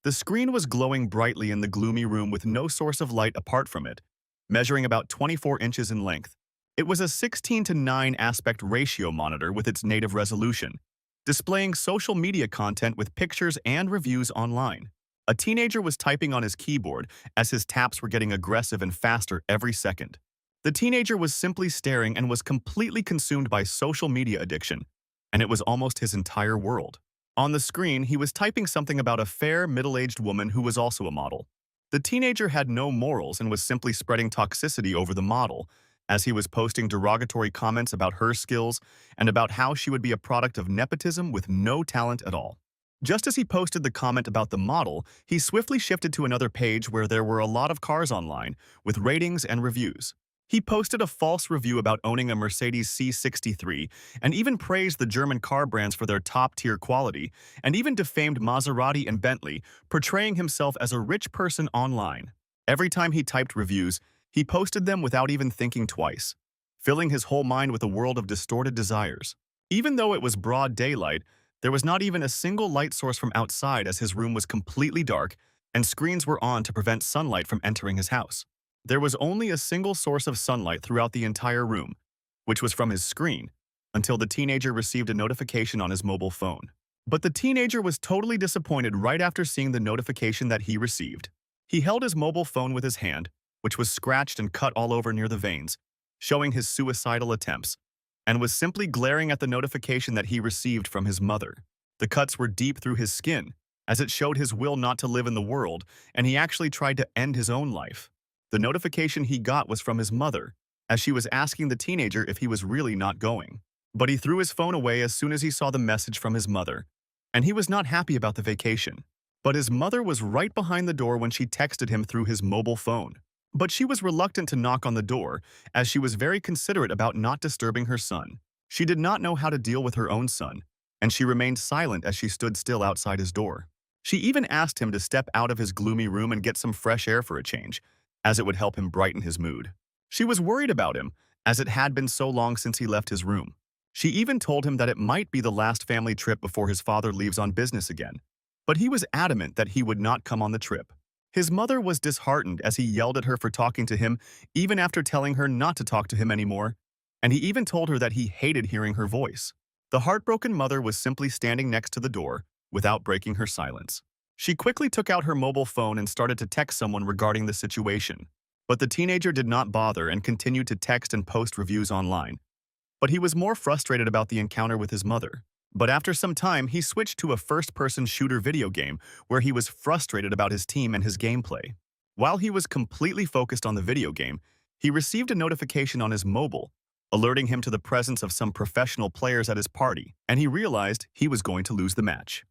The screen was glowing brightly in the gloomy room with no source of light apart from it, measuring about 24 inches in length. It was a 16:9 aspect ratio monitor with its native resolution, displaying social media content with pictures and reviews online. A teenager was typing on his keyboard as his taps were getting aggressive and faster every second. The teenager was simply staring and was completely consumed by social media addiction, and it was almost his entire world. On the screen, he was typing something about a fair, middle-aged woman who was also a model. The teenager had no morals and was simply spreading toxicity over the model, as he was posting derogatory comments about her skills and about how she would be a product of nepotism with no talent at all. Just as he posted the comment about the model, he swiftly shifted to another page where there were a lot of cars online, with ratings and reviews. He posted a false review about owning a Mercedes C63 and even praised the German car brands for their top-tier quality, and even defamed Maserati and Bentley, portraying himself as a rich person online. Every time he typed reviews, he posted them without even thinking twice, filling his whole mind with a world of distorted desires. Even though it was broad daylight, there was not even a single light source from outside as his room was completely dark and screens were on to prevent sunlight from entering his house. There was only a single source of sunlight throughout the entire room, which was from his screen, until the teenager received a notification on his mobile phone. But the teenager was totally disappointed right after seeing the notification that he received. He held his mobile phone with his hand, which was scratched and cut all over near the veins, showing his suicidal attempts, and was simply glaring at the notification that he received from his mother. The cuts were deep through his skin, as it showed his will not to live in the world, and he actually tried to end his own life. The notification he got was from his mother, as she was asking the teenager if he was really not going. But he threw his phone away as soon as he saw the message from his mother, and he was not happy about the vacation. But his mother was right behind the door when she texted him through his mobile phone. But she was reluctant to knock on the door, as she was very considerate about not disturbing her son. She did not know how to deal with her own son, and she remained silent as she stood still outside his door. She even asked him to step out of his gloomy room and get some fresh air for a change, as it would help him brighten his mood. She was worried about him, as it had been so long since he left his room. She even told him that it might be the last family trip before his father leaves on business again, but he was adamant that he would not come on the trip. His mother was disheartened as he yelled at her for talking to him, even after telling her not to talk to him anymore, and he even told her that he hated hearing her voice. The heartbroken mother was simply standing next to the door, without breaking her silence. She quickly took out her mobile phone and started to text someone regarding the situation. But the teenager did not bother and continued to text and post reviews online. But he was more frustrated about the encounter with his mother. But after some time, he switched to a first-person shooter video game where he was frustrated about his team and his gameplay. While he was completely focused on the video game, he received a notification on his mobile, alerting him to the presence of some professional players at his party, and he realized he was going to lose the match.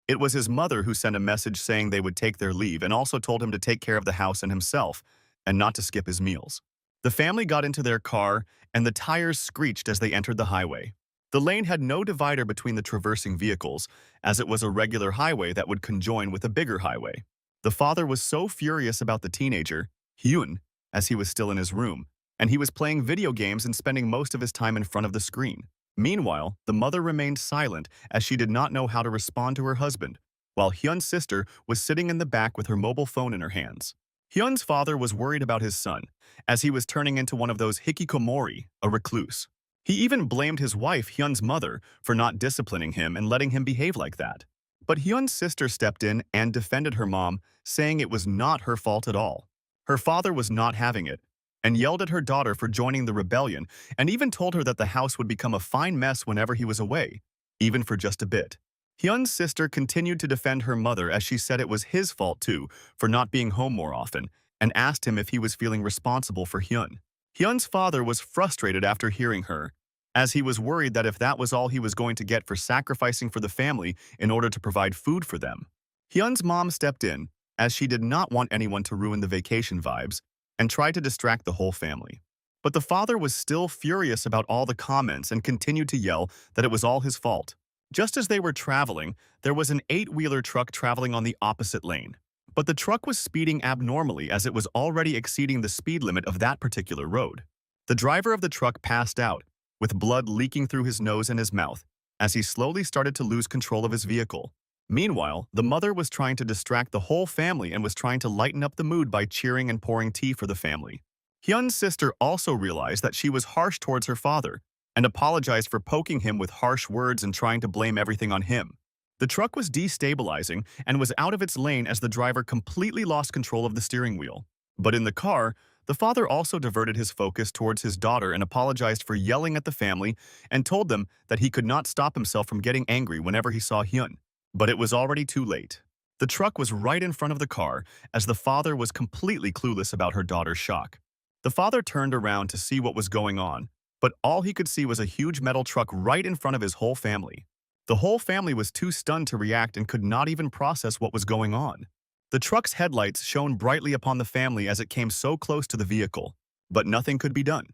It was his mother who sent a message saying they would take their leave and also told him to take care of the house and himself, and not to skip his meals. The family got into their car, and the tires screeched as they entered the highway. The lane had no divider between the traversing vehicles, as it was a regular highway that would conjoin with a bigger highway. The father was so furious about the teenager, Hyun, as he was still in his room, and he was playing video games and spending most of his time in front of the screen. Meanwhile, the mother remained silent as she did not know how to respond to her husband, while Hyun's sister was sitting in the back with her mobile phone in her hands. Hyun's father was worried about his son, as he was turning into one of those hikikomori, a recluse. He even blamed his wife, Hyun's mother, for not disciplining him and letting him behave like that. But Hyun's sister stepped in and defended her mom, saying it was not her fault at all. Her father was not having it, and yelled at her daughter for joining the rebellion, and even told her that the house would become a fine mess whenever he was away, even for just a bit. Hyun's sister continued to defend her mother as she said it was his fault too for not being home more often, and asked him if he was feeling responsible for Hyun. Hyun's father was frustrated after hearing her, as he was worried that if that was all he was going to get for sacrificing for the family in order to provide food for them. Hyun's mom stepped in, as she did not want anyone to ruin the vacation vibes, and tried to distract the whole family. But the father was still furious about all the comments and continued to yell that it was all his fault. Just as they were traveling, there was an 8-wheeler truck traveling on the opposite lane. But the truck was speeding abnormally as it was already exceeding the speed limit of that particular road. The driver of the truck passed out, with blood leaking through his nose and his mouth, as he slowly started to lose control of his vehicle. Meanwhile, the mother was trying to distract the whole family and was trying to lighten up the mood by cheering and pouring tea for the family. Hyun's sister also realized that she was harsh towards her father and apologized for poking him with harsh words and trying to blame everything on him. The truck was destabilizing and was out of its lane as the driver completely lost control of the steering wheel. But in the car, the father also diverted his focus towards his daughter and apologized for yelling at the family and told them that he could not stop himself from getting angry whenever he saw Hyun. But it was already too late. The truck was right in front of the car as the father was completely clueless about her daughter's shock. The father turned around to see what was going on, but all he could see was a huge metal truck right in front of his whole family. The whole family was too stunned to react and could not even process what was going on. The truck's headlights shone brightly upon the family as it came so close to the vehicle, but nothing could be done.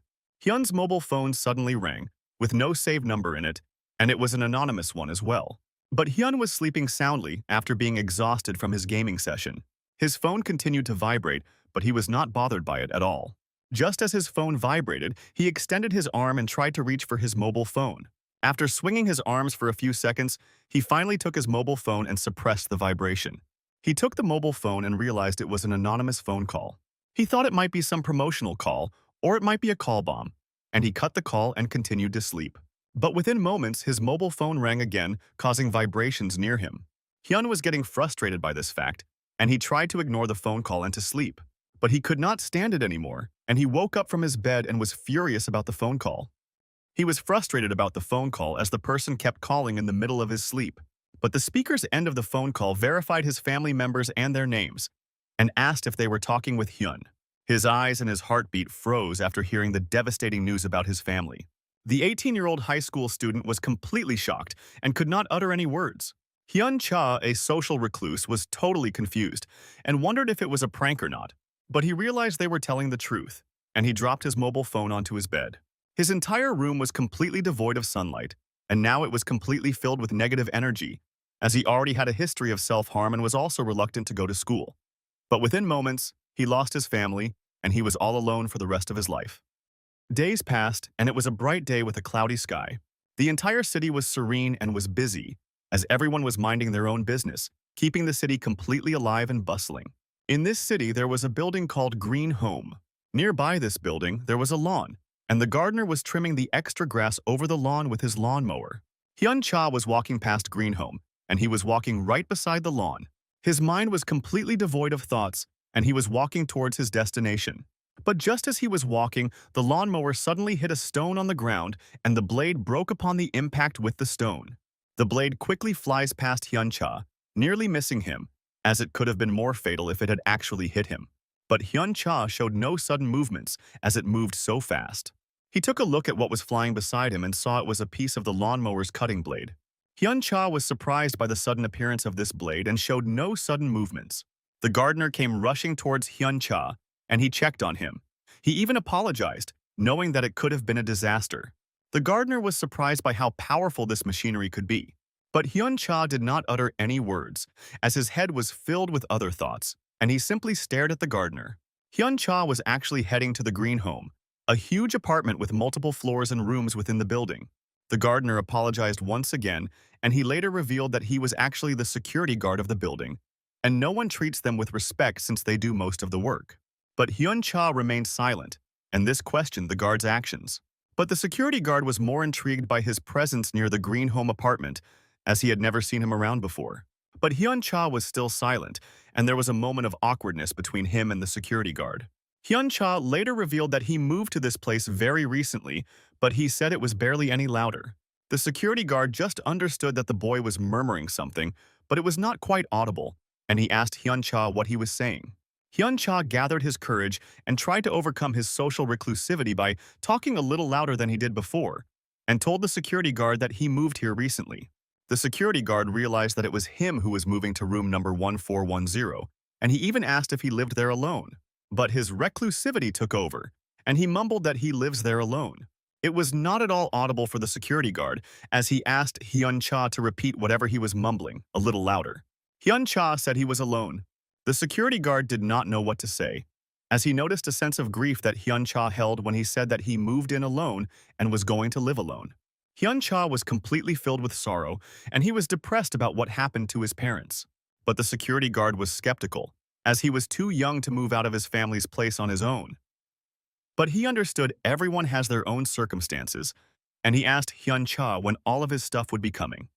Hyun's mobile phone suddenly rang, with no saved number in it, and it was an anonymous one as well. But Hyun was sleeping soundly after being exhausted from his gaming session. His phone continued to vibrate, but he was not bothered by it at all. Just as his phone vibrated, he extended his arm and tried to reach for his mobile phone. After swinging his arms for a few seconds, he finally took his mobile phone and suppressed the vibration. He took the mobile phone and realized it was an anonymous phone call. He thought it might be some promotional call, or it might be a call bomb, and he cut the call and continued to sleep. But within moments, his mobile phone rang again, causing vibrations near him. Hyun was getting frustrated by this fact, and he tried to ignore the phone call and to sleep. But he could not stand it anymore, and he woke up from his bed and was furious about the phone call. He was frustrated about the phone call as the person kept calling in the middle of his sleep. But the speaker's end of the phone call verified his family members and their names, and asked if they were talking with Hyun. His eyes and his heartbeat froze after hearing the devastating news about his family. The 18-year-old high school student was completely shocked and could not utter any words. Hyun Cha, a social recluse, was totally confused and wondered if it was a prank or not. But he realized they were telling the truth, and he dropped his mobile phone onto his bed. His entire room was completely devoid of sunlight, and now it was completely filled with negative energy, as he already had a history of self-harm and was also reluctant to go to school. But within moments, he lost his family, and he was all alone for the rest of his life. Days passed, and it was a bright day with a cloudy sky. The entire city was serene and was busy, as everyone was minding their own business, keeping the city completely alive and bustling. In this city, there was a building called Green Home. Nearby this building, there was a lawn, and the gardener was trimming the extra grass over the lawn with his lawnmower. Hyun Cha was walking past Green Home, and he was walking right beside the lawn. His mind was completely devoid of thoughts, and he was walking towards his destination. But just as he was walking, the lawnmower suddenly hit a stone on the ground, and the blade broke upon the impact with the stone. The blade quickly flies past Hyun Cha, nearly missing him, as it could have been more fatal if it had actually hit him. But Hyun Cha showed no sudden movements as it moved so fast. He took a look at what was flying beside him and saw it was a piece of the lawnmower's cutting blade. Hyun Cha was surprised by the sudden appearance of this blade and showed no sudden movements. The gardener came rushing towards Hyun Cha, and he checked on him. He even apologized, knowing that it could have been a disaster. The gardener was surprised by how powerful this machinery could be. But Hyun Cha did not utter any words, as his head was filled with other thoughts, and he simply stared at the gardener. Hyun Cha was actually heading to the Green Home, a huge apartment with multiple floors and rooms within the building. The gardener apologized once again, and he later revealed that he was actually the security guard of the building, and no one treats them with respect since they do most of the work. But Hyun Cha remained silent, and this questioned the guard's actions. But the security guard was more intrigued by his presence near the Green Home apartment, as he had never seen him around before. But Hyun Cha was still silent, and there was a moment of awkwardness between him and the security guard. Hyun Cha later revealed that he moved to this place very recently, but he said it was barely any louder. The security guard just understood that the boy was murmuring something, but it was not quite audible, and he asked Hyun Cha what he was saying. Hyun Cha gathered his courage and tried to overcome his social reclusivity by talking a little louder than he did before, and told the security guard that he moved here recently. The security guard realized that it was him who was moving to room number 1410, and he even asked if he lived there alone. But his reclusivity took over, and he mumbled that he lives there alone. It was not at all audible for the security guard, as he asked Hyun Cha to repeat whatever he was mumbling, a little louder. Hyun Cha said he was alone. The security guard did not know what to say, as he noticed a sense of grief that Hyun Cha held when he said that he moved in alone and was going to live alone. Hyun Cha was completely filled with sorrow, and he was depressed about what happened to his parents. But the security guard was skeptical, as he was too young to move out of his family's place on his own. But he understood everyone has their own circumstances, and he asked Hyun Cha when all of his stuff would be coming.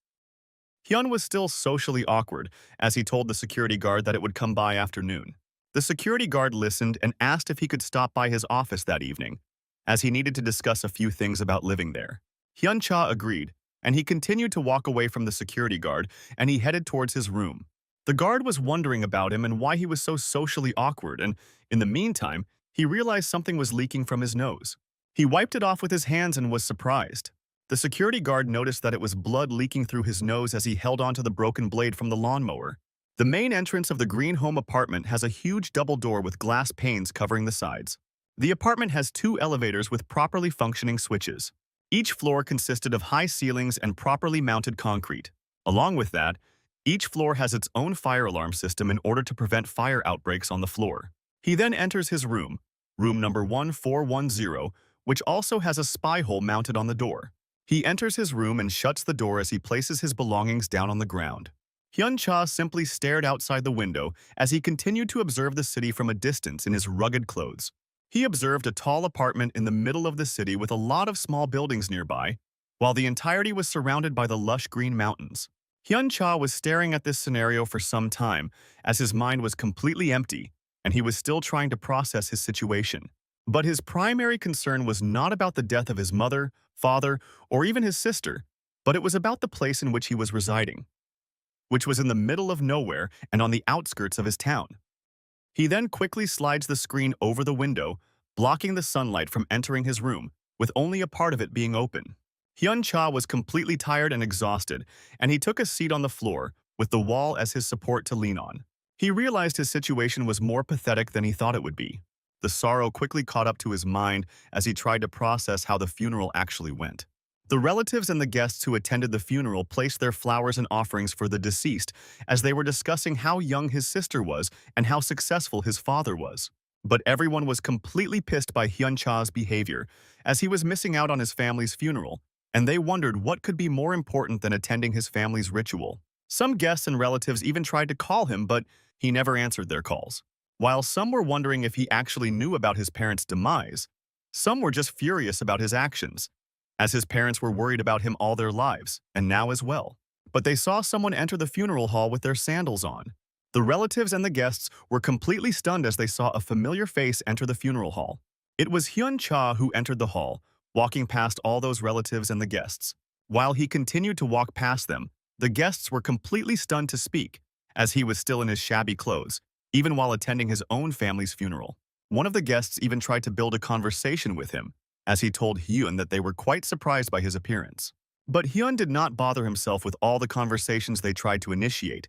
Hyun was still socially awkward, as he told the security guard that it would come by afternoon. The security guard listened and asked if he could stop by his office that evening, as he needed to discuss a few things about living there. Hyun Cha agreed, and he continued to walk away from the security guard, and he headed towards his room. The guard was wondering about him and why he was so socially awkward, and in the meantime, he realized something was leaking from his nose. He wiped it off with his hands and was surprised. The security guard noticed that it was blood leaking through his nose as he held onto the broken blade from the lawnmower. The main entrance of the green home apartment has a huge double door with glass panes covering the sides. The apartment has 2 elevators with properly functioning switches. Each floor consisted of high ceilings and properly mounted concrete. Along with that, each floor has its own fire alarm system in order to prevent fire outbreaks on the floor. He then enters his room, room number 1410, which also has a spy hole mounted on the door. He enters his room and shuts the door as he places his belongings down on the ground. Hyun Cha simply stared outside the window as he continued to observe the city from a distance in his rugged clothes. He observed a tall apartment in the middle of the city with a lot of small buildings nearby, while the entirety was surrounded by the lush green mountains. Hyun Cha was staring at this scenario for some time, as his mind was completely empty, and he was still trying to process his situation. But his primary concern was not about the death of his mother, father, or even his sister, but it was about the place in which he was residing, which was in the middle of nowhere and on the outskirts of his town. He then quickly slides the screen over the window, blocking the sunlight from entering his room, with only a part of it being open. Hyun Cha was completely tired and exhausted, and he took a seat on the floor, with the wall as his support to lean on. He realized his situation was more pathetic than he thought it would be. The sorrow quickly caught up to his mind as he tried to process how the funeral actually went. The relatives and the guests who attended the funeral placed their flowers and offerings for the deceased as they were discussing how young his sister was and how successful his father was. But everyone was completely pissed by Hyun Cha's behavior, as he was missing out on his family's funeral, and they wondered what could be more important than attending his family's ritual. Some guests and relatives even tried to call him, but he never answered their calls. While some were wondering if he actually knew about his parents' demise, some were just furious about his actions, as his parents were worried about him all their lives, and now as well. But they saw someone enter the funeral hall with their sandals on. The relatives and the guests were completely stunned as they saw a familiar face enter the funeral hall. It was Hyun Cha who entered the hall, walking past all those relatives and the guests. While he continued to walk past them, the guests were completely stunned to speak, as he was still in his shabby clothes, even while attending his own family's funeral. One of the guests even tried to build a conversation with him, as he told Hyun that they were quite surprised by his appearance. But Hyun did not bother himself with all the conversations they tried to initiate,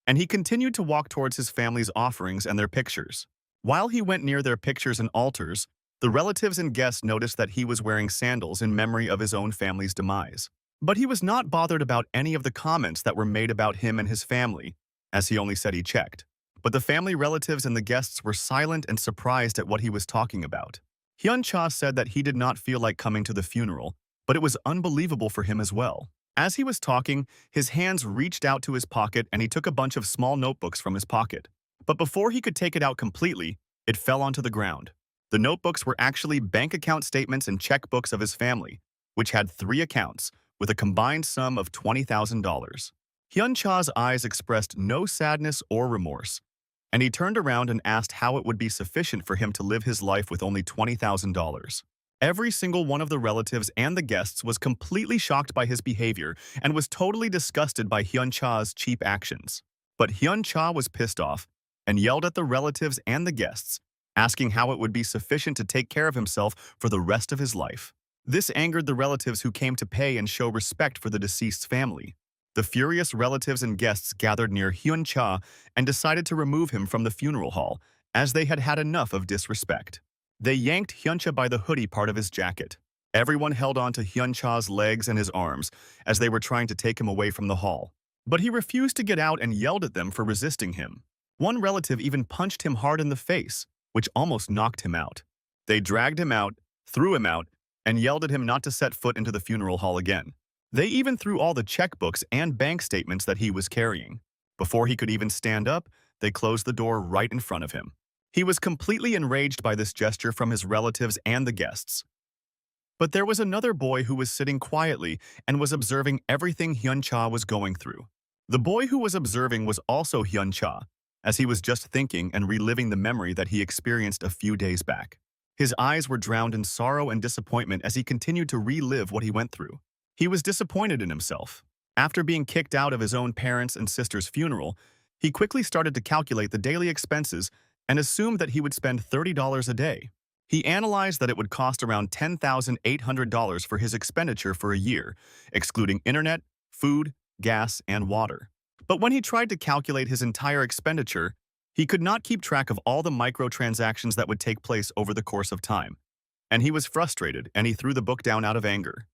and he continued to walk towards his family's offerings and their pictures. While he went near their pictures and altars, the relatives and guests noticed that he was wearing sandals in memory of his own family's demise. But he was not bothered about any of the comments that were made about him and his family, as he only said he checked. But the family relatives and the guests were silent and surprised at what he was talking about. Hyun Cha said that he did not feel like coming to the funeral, but it was unbelievable for him as well. As he was talking, his hands reached out to his pocket and he took a bunch of small notebooks from his pocket. But before he could take it out completely, it fell onto the ground. The notebooks were actually bank account statements and checkbooks of his family, which had 3 accounts, with a combined sum of $20,000. Hyun Cha's eyes expressed no sadness or remorse, and he turned around and asked how it would be sufficient for him to live his life with only $20,000. Every single one of the relatives and the guests was completely shocked by his behavior and was totally disgusted by Hyun Cha's cheap actions. But Hyun Cha was pissed off and yelled at the relatives and the guests, asking how it would be sufficient to take care of himself for the rest of his life. This angered the relatives who came to pay and show respect for the deceased's family. The furious relatives and guests gathered near Hyun Cha and decided to remove him from the funeral hall, as they had had enough of disrespect. They yanked Hyun Cha by the hoodie part of his jacket. Everyone held on to Hyun Cha's legs and his arms as they were trying to take him away from the hall. But he refused to get out and yelled at them for resisting him. One relative even punched him hard in the face, which almost knocked him out. They dragged him out, threw him out, and yelled at him not to set foot into the funeral hall again. They even threw all the checkbooks and bank statements that he was carrying. Before he could even stand up, they closed the door right in front of him. He was completely enraged by this gesture from his relatives and the guests. But there was another boy who was sitting quietly and was observing everything Hyun-cha was going through. The boy who was observing was also Hyun-cha, as he was just thinking and reliving the memory that he experienced a few days back. His eyes were drowned in sorrow and disappointment as he continued to relive what he went through. He was disappointed in himself. After being kicked out of his own parents' and sister's funeral, he quickly started to calculate the daily expenses and assumed that he would spend $30 a day. He analyzed that it would cost around $10,800 for his expenditure for a year, excluding internet, food, gas, and water. But when he tried to calculate his entire expenditure, he could not keep track of all the microtransactions that would take place over the course of time. And he was frustrated, and he threw the book down out of anger.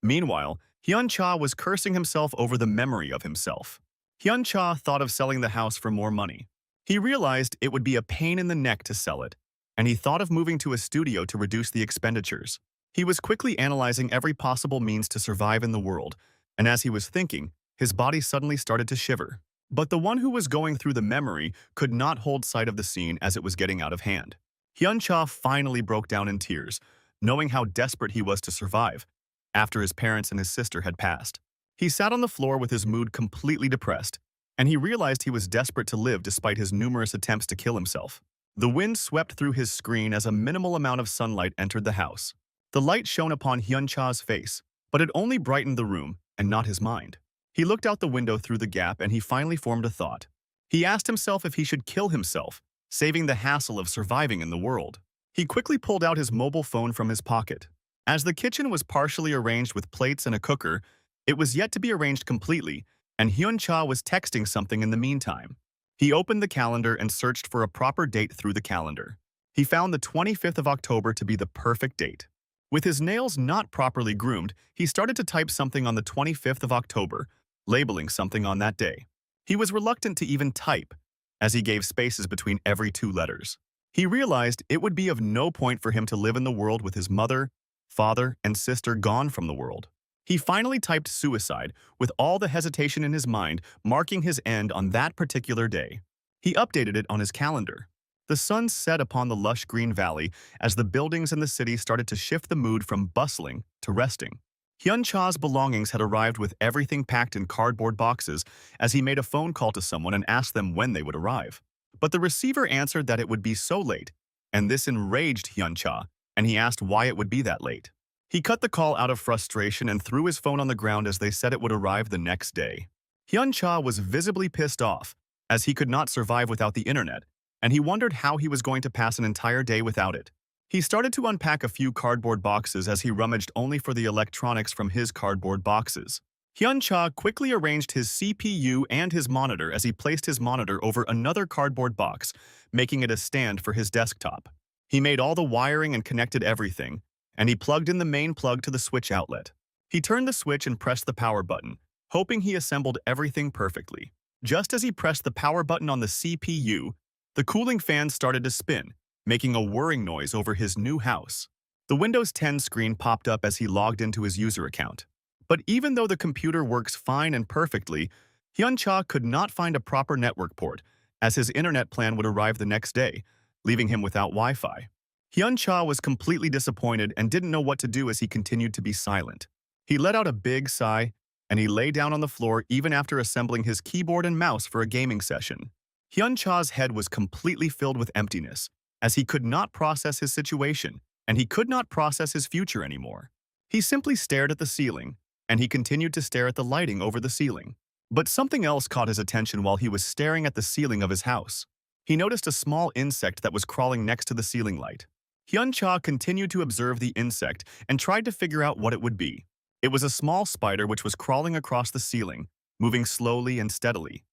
Meanwhile, Hyun-cha was cursing himself over the memory of himself. Hyun-cha thought of selling the house for more money. He realized it would be a pain in the neck to sell it, and he thought of moving to a studio to reduce the expenditures. He was quickly analyzing every possible means to survive in the world, and as he was thinking, his body suddenly started to shiver. But the one who was going through the memory could not hold sight of the scene as it was getting out of hand. Hyun-cha finally broke down in tears, knowing how desperate he was to survive, after his parents and his sister had passed. He sat on the floor with his mood completely depressed, and he realized he was desperate to live despite his numerous attempts to kill himself. The wind swept through his screen as a minimal amount of sunlight entered the house. The light shone upon Hyun-cha's face, but it only brightened the room and not his mind. He looked out the window through the gap and he finally formed a thought. He asked himself if he should kill himself, saving the hassle of surviving in the world. He quickly pulled out his mobile phone from his pocket. As the kitchen was partially arranged with plates and a cooker, it was yet to be arranged completely, and Hyun-cha was texting something in the meantime. He opened the calendar and searched for a proper date through the calendar. He found the 25th of October to be the perfect date. With his nails not properly groomed, he started to type something on the 25th of October, labeling something on that day. He was reluctant to even type, as he gave spaces between every two letters. He realized it would be of no point for him to live in the world with his mother, father, and sister gone from the world. He finally typed suicide, with all the hesitation in his mind, marking his end on that particular day. He updated it on his calendar. The sun set upon the lush green valley as the buildings in the city started to shift the mood from bustling to resting. Hyun-cha's belongings had arrived with everything packed in cardboard boxes as he made a phone call to someone and asked them when they would arrive. But the receiver answered that it would be so late, and this enraged Hyun-cha, and he asked why it would be that late. He cut the call out of frustration and threw his phone on the ground as they said it would arrive the next day. Hyun-cha was visibly pissed off, as he could not survive without the internet, and he wondered how he was going to pass an entire day without it. He started to unpack a few cardboard boxes as he rummaged only for the electronics from his cardboard boxes. Hyun-cha quickly arranged his CPU and his monitor as he placed his monitor over another cardboard box, making it a stand for his desktop. He made all the wiring and connected everything, and he plugged in the main plug to the switch outlet. He turned the switch and pressed the power button, hoping he assembled everything perfectly. Just as he pressed the power button on the CPU, the cooling fan started to spin, making a whirring noise over his new house. The Windows 10 screen popped up as he logged into his user account. But even though the computer works fine and perfectly, Hyun-cha could not find a proper network port, as his internet plan would arrive the next day, leaving him without Wi-Fi. Hyun-cha was completely disappointed and didn't know what to do as he continued to be silent. He let out a big sigh, and he lay down on the floor even after assembling his keyboard and mouse for a gaming session. Hyun-cha's head was completely filled with emptiness, as he could not process his situation, and he could not process his future anymore. He simply stared at the ceiling, and he continued to stare at the lighting over the ceiling. But something else caught his attention while he was staring at the ceiling of his house. He noticed a small insect that was crawling next to the ceiling light. Hyun-cha continued to observe the insect and tried to figure out what it would be. It was a small spider which was crawling across the ceiling, moving slowly and steadily.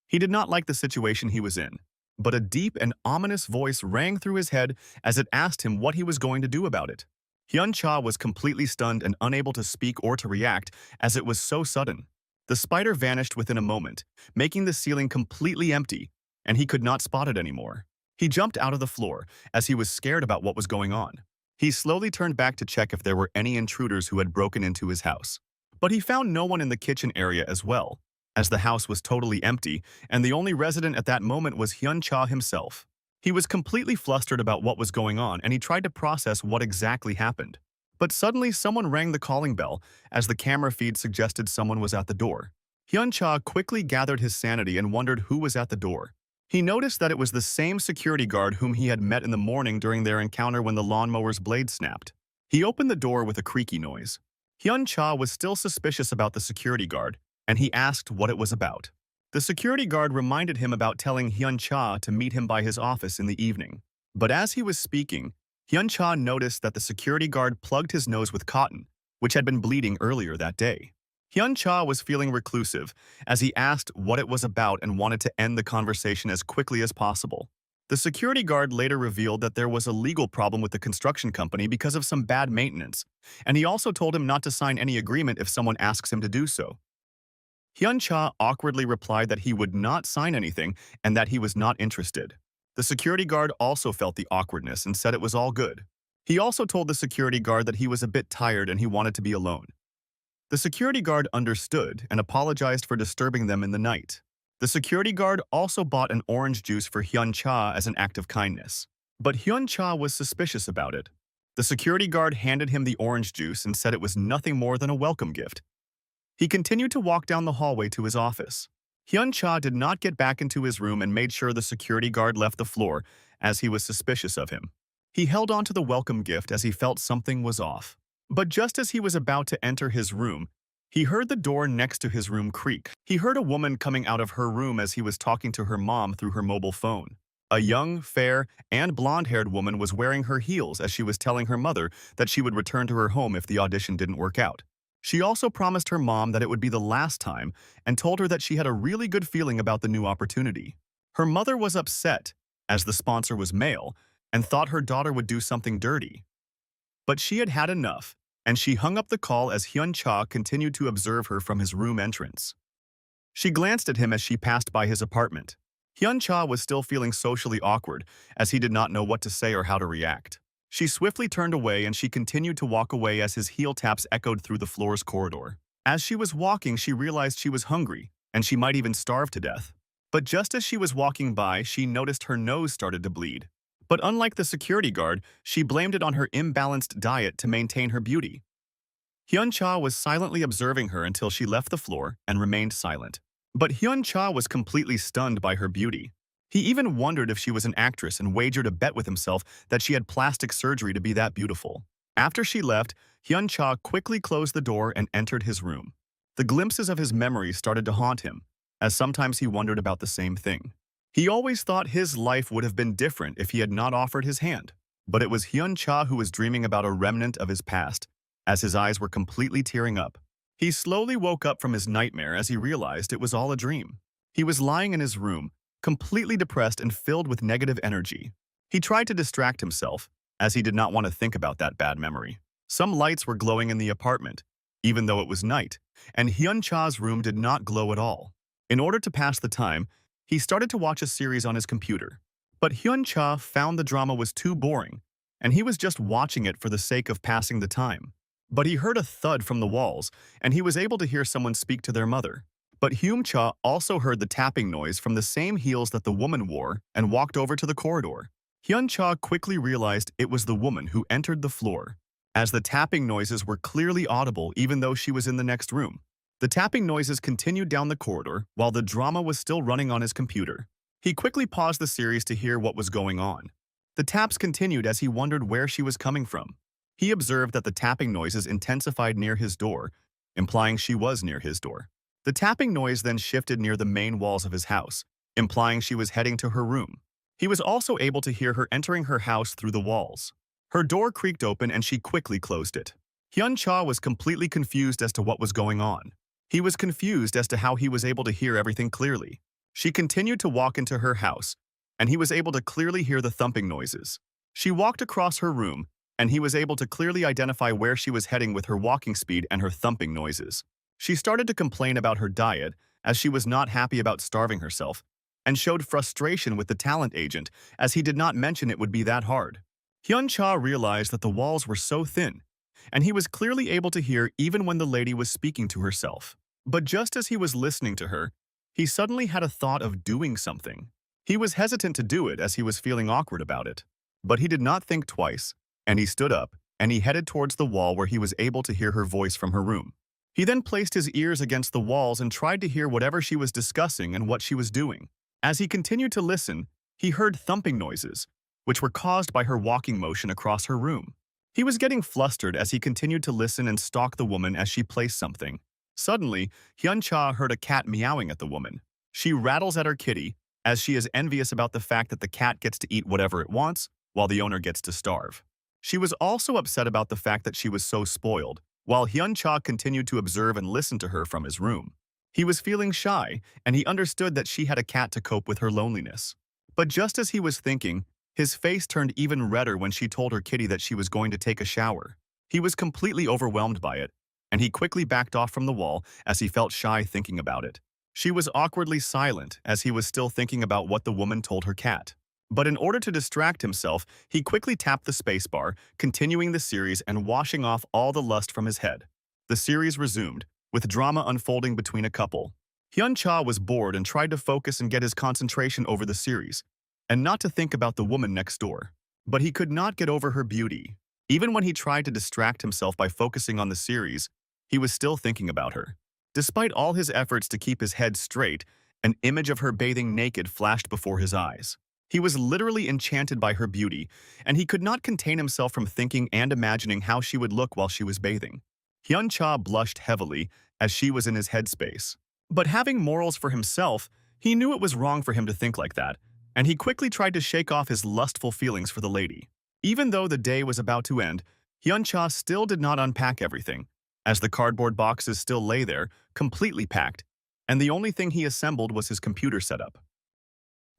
He did not like the situation he was in, but a deep and ominous voice rang through his head as it asked him what he was going to do about it. Hyun-cha was completely stunned and unable to speak or to react as it was so sudden. The spider vanished within a moment, making the ceiling completely empty, and he could not spot it anymore. He jumped out of the floor as he was scared about what was going on. He slowly turned back to check if there were any intruders who had broken into his house. But he found no one in the kitchen area as well, as the house was totally empty and the only resident at that moment was Hyun-cha himself. He was completely flustered about what was going on and he tried to process what exactly happened. But suddenly someone rang the calling bell as the camera feed suggested someone was at the door. Hyun-cha quickly gathered his sanity and wondered who was at the door. He noticed that it was the same security guard whom he had met in the morning during their encounter when the lawnmower's blade snapped. He opened the door with a creaky noise. Hyun-cha was still suspicious about the security guard, and he asked what it was about. The security guard reminded him about telling Hyun-cha to meet him by his office in the evening. But as he was speaking, Hyun-cha noticed that the security guard plugged his nose with cotton, which had been bleeding earlier that day. Hyun-cha was feeling reclusive as he asked what it was about and wanted to end the conversation as quickly as possible. The security guard later revealed that there was a legal problem with the construction company because of some bad maintenance, and he also told him not to sign any agreement if someone asks him to do so. Hyun-cha awkwardly replied that he would not sign anything and that he was not interested. The security guard also felt the awkwardness and said it was all good. He also told the security guard that he was a bit tired and he wanted to be alone. The security guard understood and apologized for disturbing them in the night. The security guard also bought an orange juice for Hyun-cha as an act of kindness. But Hyun-cha was suspicious about it. The security guard handed him the orange juice and said it was nothing more than a welcome gift. He continued to walk down the hallway to his office. Hyun-cha did not get back into his room and made sure the security guard left the floor, as he was suspicious of him. He held on to the welcome gift as he felt something was off. But just as he was about to enter his room, he heard the door next to his room creak. He heard a woman coming out of her room as he was talking to her mom through her mobile phone. A young, fair, and blonde-haired woman was wearing her heels as she was telling her mother that she would return to her home if the audition didn't work out. She also promised her mom that it would be the last time and told her that she had a really good feeling about the new opportunity. Her mother was upset, as the sponsor was male, and thought her daughter would do something dirty. But she had had enough, and she hung up the call as Hyun-cha continued to observe her from his room entrance. She glanced at him as she passed by his apartment. Hyun-cha was still feeling socially awkward, as he did not know what to say or how to react. She swiftly turned away and she continued to walk away as his heel taps echoed through the floor's corridor. As she was walking, she realized she was hungry, and she might even starve to death. But just as she was walking by, she noticed her nose started to bleed. But unlike the security guard, she blamed it on her imbalanced diet to maintain her beauty. Hyun-cha was silently observing her until she left the floor and remained silent. But Hyun-cha was completely stunned by her beauty. He even wondered if she was an actress and wagered a bet with himself that she had plastic surgery to be that beautiful. After she left, Hyun-cha quickly closed the door and entered his room. The glimpses of his memories started to haunt him, as sometimes he wondered about the same thing. He always thought his life would have been different if he had not offered his hand. But it was Hyun-cha who was dreaming about a remnant of his past, as his eyes were completely tearing up. He slowly woke up from his nightmare as he realized it was all a dream. He was lying in his room, completely depressed and filled with negative energy. He tried to distract himself, as he did not want to think about that bad memory. Some lights were glowing in the apartment, even though it was night, and Hyun-cha's room did not glow at all. In order to pass the time, he started to watch a series on his computer. But Hyun-cha found the drama was too boring, and he was just watching it for the sake of passing the time. But he heard a thud from the walls, and he was able to hear someone speak to their mother. But Hyun-cha also heard the tapping noise from the same heels that the woman wore and walked over to the corridor. Hyun-cha quickly realized it was the woman who entered the floor, as the tapping noises were clearly audible even though she was in the next room. The tapping noises continued down the corridor while the drama was still running on his computer. He quickly paused the series to hear what was going on. The taps continued as he wondered where she was coming from. He observed that the tapping noises intensified near his door, implying she was near his door. The tapping noise then shifted near the main walls of his house, implying she was heading to her room. He was also able to hear her entering her house through the walls. Her door creaked open and she quickly closed it. Hyun-cha was completely confused as to what was going on. He was confused as to how he was able to hear everything clearly. She continued to walk into her house, and he was able to clearly hear the thumping noises. She walked across her room, and he was able to clearly identify where she was heading with her walking speed and her thumping noises. She started to complain about her diet, as she was not happy about starving herself, and showed frustration with the talent agent, as he did not mention it would be that hard. Hyun-cha realized that the walls were so thin, and he was clearly able to hear even when the lady was speaking to herself. But just as he was listening to her, he suddenly had a thought of doing something. He was hesitant to do it as he was feeling awkward about it. But he did not think twice, and he stood up, and he headed towards the wall where he was able to hear her voice from her room. He then placed his ears against the walls and tried to hear whatever she was discussing and what she was doing. As he continued to listen, he heard thumping noises, which were caused by her walking motion across her room. He was getting flustered as he continued to listen and stalk the woman as she placed something. Suddenly, Hyun-cha heard a cat meowing at the woman. She rattles at her kitty, as she is envious about the fact that the cat gets to eat whatever it wants, while the owner gets to starve. She was also upset about the fact that she was so spoiled, while Hyun-cha continued to observe and listen to her from his room. He was feeling shy, and he understood that she had a cat to cope with her loneliness. But just as he was thinking, his face turned even redder when she told her kitty that she was going to take a shower. He was completely overwhelmed by it, and he quickly backed off from the wall as he felt shy thinking about it. She was awkwardly silent as he was still thinking about what the woman told her cat. But in order to distract himself, he quickly tapped the spacebar, continuing the series and washing off all the lust from his head. The series resumed, with drama unfolding between a couple. Hyun-cha was bored and tried to focus and get his concentration over the series, and not to think about the woman next door. But he could not get over her beauty. Even when he tried to distract himself by focusing on the series, he was still thinking about her. Despite all his efforts to keep his head straight, an image of her bathing naked flashed before his eyes. He was literally enchanted by her beauty, and he could not contain himself from thinking and imagining how she would look while she was bathing. Hyun-cha blushed heavily as she was in his headspace. But having morals for himself, he knew it was wrong for him to think like that, and he quickly tried to shake off his lustful feelings for the lady. Even though the day was about to end, Hyun-cha still did not unpack everything, as the cardboard boxes still lay there, completely packed, and the only thing he assembled was his computer setup.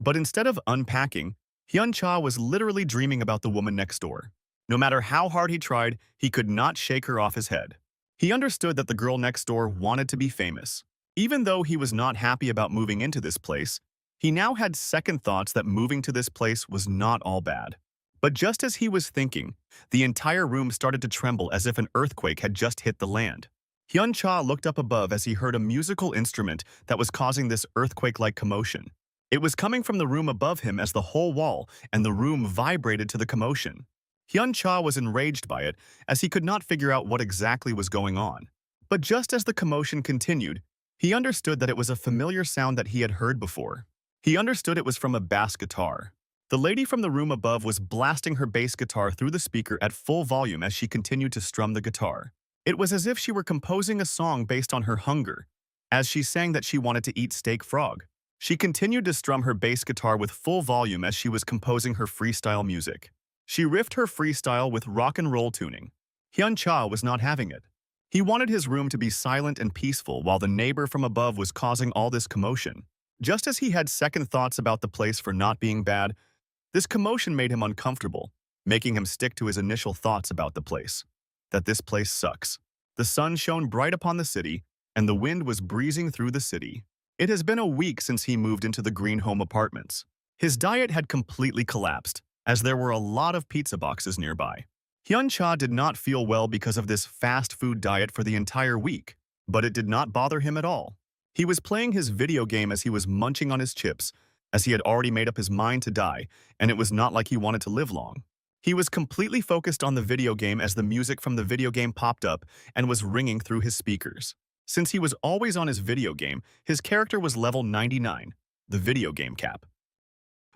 But instead of unpacking, Hyun-cha was literally dreaming about the woman next door. No matter how hard he tried, he could not shake her off his head. He understood that the girl next door wanted to be famous. Even though he was not happy about moving into this place, he now had second thoughts that moving to this place was not all bad. But just as he was thinking, the entire room started to tremble as if an earthquake had just hit the land. Hyun-cha looked up above as he heard a musical instrument that was causing this earthquake-like commotion. It was coming from the room above him as the whole wall and the room vibrated to the commotion. Hyun-cha was enraged by it as he could not figure out what exactly was going on. But just as the commotion continued, he understood that it was a familiar sound that he had heard before. He understood it was from a bass guitar. The lady from the room above was blasting her bass guitar through the speaker at full volume as she continued to strum the guitar. It was as if she were composing a song based on her hunger, as she sang that she wanted to eat steak frog. She continued to strum her bass guitar with full volume as she was composing her freestyle music. She riffed her freestyle with rock and roll tuning. Hyun-cha was not having it. He wanted his room to be silent and peaceful while the neighbor from above was causing all this commotion. Just as he had second thoughts about the place for not being bad, this commotion made him uncomfortable, making him stick to his initial thoughts about the place. That this place sucks. The sun shone bright upon the city, and the wind was breezing through the city. It has been a week since he moved into the green home apartments. His diet had completely collapsed, as there were a lot of pizza boxes nearby. Hyun-cha did not feel well because of this fast food diet for the entire week, but it did not bother him at all. He was playing his video game as he was munching on his chips, as he had already made up his mind to die, and it was not like he wanted to live long. He was completely focused on the video game as the music from the video game popped up and was ringing through his speakers. Since he was always on his video game, his character was level 99, the video game cap.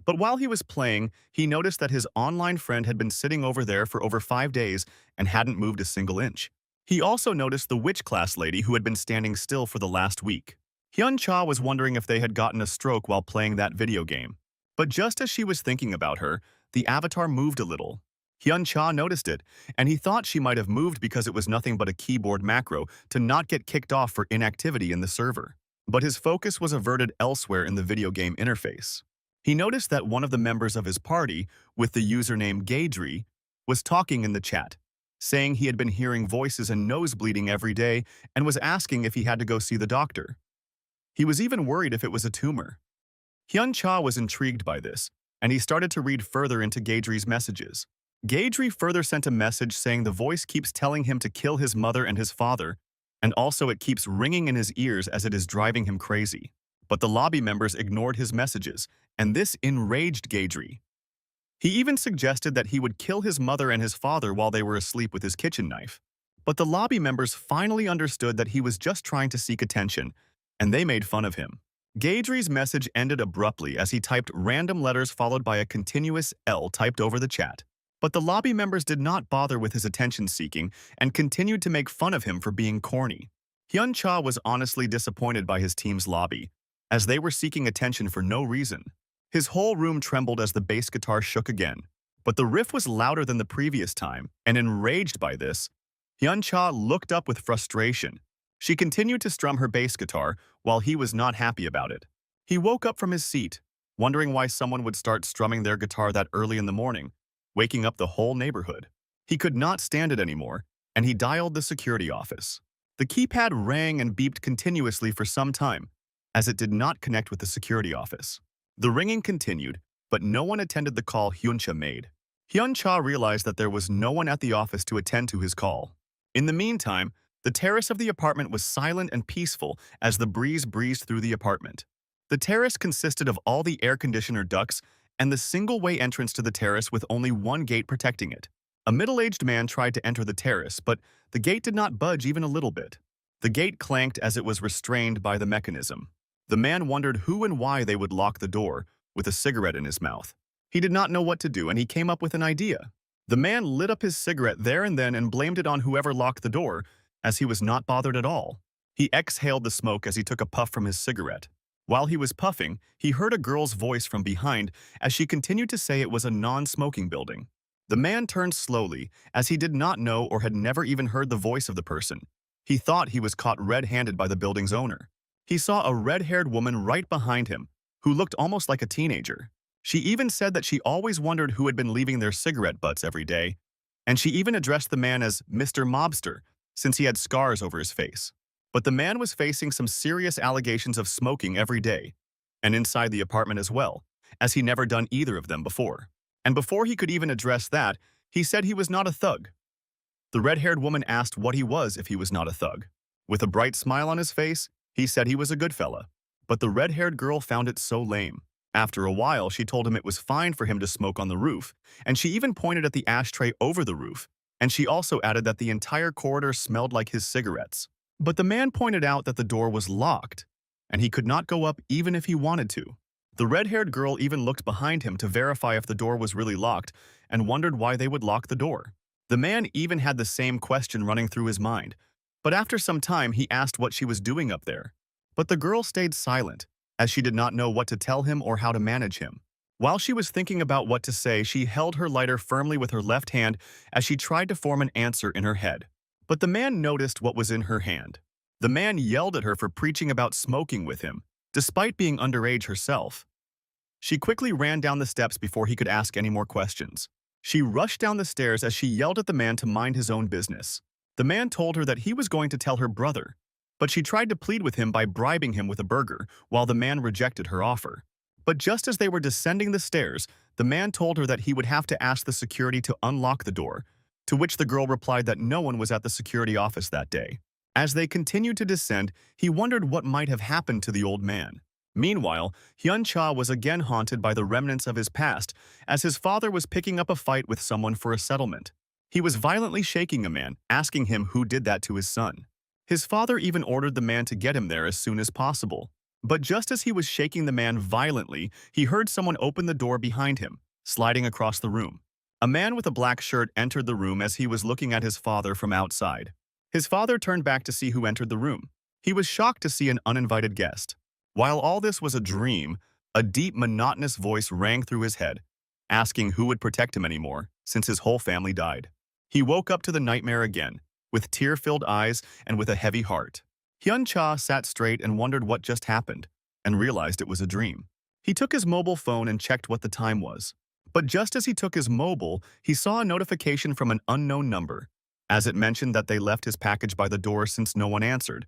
But while he was playing, he noticed that his online friend had been sitting over there for over 5 days and hadn't moved a single inch. He also noticed the witch class lady who had been standing still for the last week. Hyun-cha was wondering if they had gotten a stroke while playing that video game. But just as she was thinking about her, the avatar moved a little. Hyun-cha noticed it, and he thought she might have moved because it was nothing but a keyboard macro to not get kicked off for inactivity in the server. But his focus was averted elsewhere in the video game interface. He noticed that one of the members of his party, with the username Gaydri, was talking in the chat, saying he had been hearing voices and nose bleeding every day and was asking if he had to go see the doctor. He was even worried if it was a tumor. Hyun-cha was intrigued by this, and he started to read further into Gaydri's messages. Gaidri further sent a message saying the voice keeps telling him to kill his mother and his father, and also it keeps ringing in his ears as it is driving him crazy. But the lobby members ignored his messages, and this enraged Gaidri. He even suggested that he would kill his mother and his father while they were asleep with his kitchen knife. But the lobby members finally understood that he was just trying to seek attention, and they made fun of him. Gaidri's message ended abruptly as he typed random letters followed by a continuous L typed over the chat. But the lobby members did not bother with his attention-seeking and continued to make fun of him for being corny. Hyun Cha was honestly disappointed by his team's lobby, as they were seeking attention for no reason. His whole room trembled as the bass guitar shook again. But the riff was louder than the previous time, and enraged by this, Hyun Cha looked up with frustration. She continued to strum her bass guitar while he was not happy about it. He woke up from his seat, wondering why someone would start strumming their guitar that early in the morning, waking up the whole neighborhood. He could not stand it anymore, and he dialed the security office. The keypad rang and beeped continuously for some time, as it did not connect with the security office. The ringing continued, but no one attended the call Hyun Cha made. Hyun Cha realized that there was no one at the office to attend to his call. In the meantime, the terrace of the apartment was silent and peaceful as the breeze breezed through the apartment. The terrace consisted of all the air conditioner ducts and the single-way entrance to the terrace with only one gate protecting it. A middle-aged man tried to enter the terrace, but the gate did not budge even a little bit. The gate clanked as it was restrained by the mechanism. The man wondered who and why they would lock the door, with a cigarette in his mouth. He did not know what to do, and he came up with an idea. The man lit up his cigarette there and then and blamed it on whoever locked the door, as he was not bothered at all. He exhaled the smoke as he took a puff from his cigarette. While he was puffing, he heard a girl's voice from behind as she continued to say it was a non-smoking building. The man turned slowly, as he did not know or had never even heard the voice of the person. He thought he was caught red-handed by the building's owner. He saw a red-haired woman right behind him, who looked almost like a teenager. She even said that she always wondered who had been leaving their cigarette butts every day, and she even addressed the man as Mr. Mobster, since he had scars over his face. But the man was facing some serious allegations of smoking every day, and inside the apartment as well, as he never done either of them before. And before he could even address that, he said he was not a thug. The red-haired woman asked what he was if he was not a thug. With a bright smile on his face, he said he was a good fella. But the red-haired girl found it so lame. After a while, she told him it was fine for him to smoke on the roof, and she even pointed at the ashtray over the roof, and she also added that the entire corridor smelled like his cigarettes. But the man pointed out that the door was locked, and he could not go up even if he wanted to. The red-haired girl even looked behind him to verify if the door was really locked and wondered why they would lock the door. The man even had the same question running through his mind, but after some time he asked what she was doing up there. But the girl stayed silent, as she did not know what to tell him or how to manage him. While she was thinking about what to say, she held her lighter firmly with her left hand as she tried to form an answer in her head. But the man noticed what was in her hand. The man yelled at her for preaching about smoking with him, despite being underage herself. She quickly ran down the steps before he could ask any more questions. She rushed down the stairs as she yelled at the man to mind his own business. The man told her that he was going to tell her brother, but she tried to plead with him by bribing him with a burger, while the man rejected her offer. But just as they were descending the stairs, the man told her that he would have to ask the security to unlock the door, to which the girl replied that no one was at the security office that day. As they continued to descend, he wondered what might have happened to the old man. Meanwhile, Hyun Cha was again haunted by the remnants of his past, as his father was picking up a fight with someone for a settlement. He was violently shaking a man, asking him who did that to his son. His father even ordered the man to get him there as soon as possible. But just as he was shaking the man violently, he heard someone open the door behind him, sliding across the room. A man with a black shirt entered the room as he was looking at his father from outside. His father turned back to see who entered the room. He was shocked to see an uninvited guest. While all this was a dream, a deep, monotonous voice rang through his head, asking who would protect him anymore, since his whole family died. He woke up to the nightmare again, with tear-filled eyes and with a heavy heart. Hyun Cha sat straight and wondered what just happened, and realized it was a dream. He took his mobile phone and checked what the time was. But just as he took his mobile, he saw a notification from an unknown number, as it mentioned that they left his package by the door since no one answered,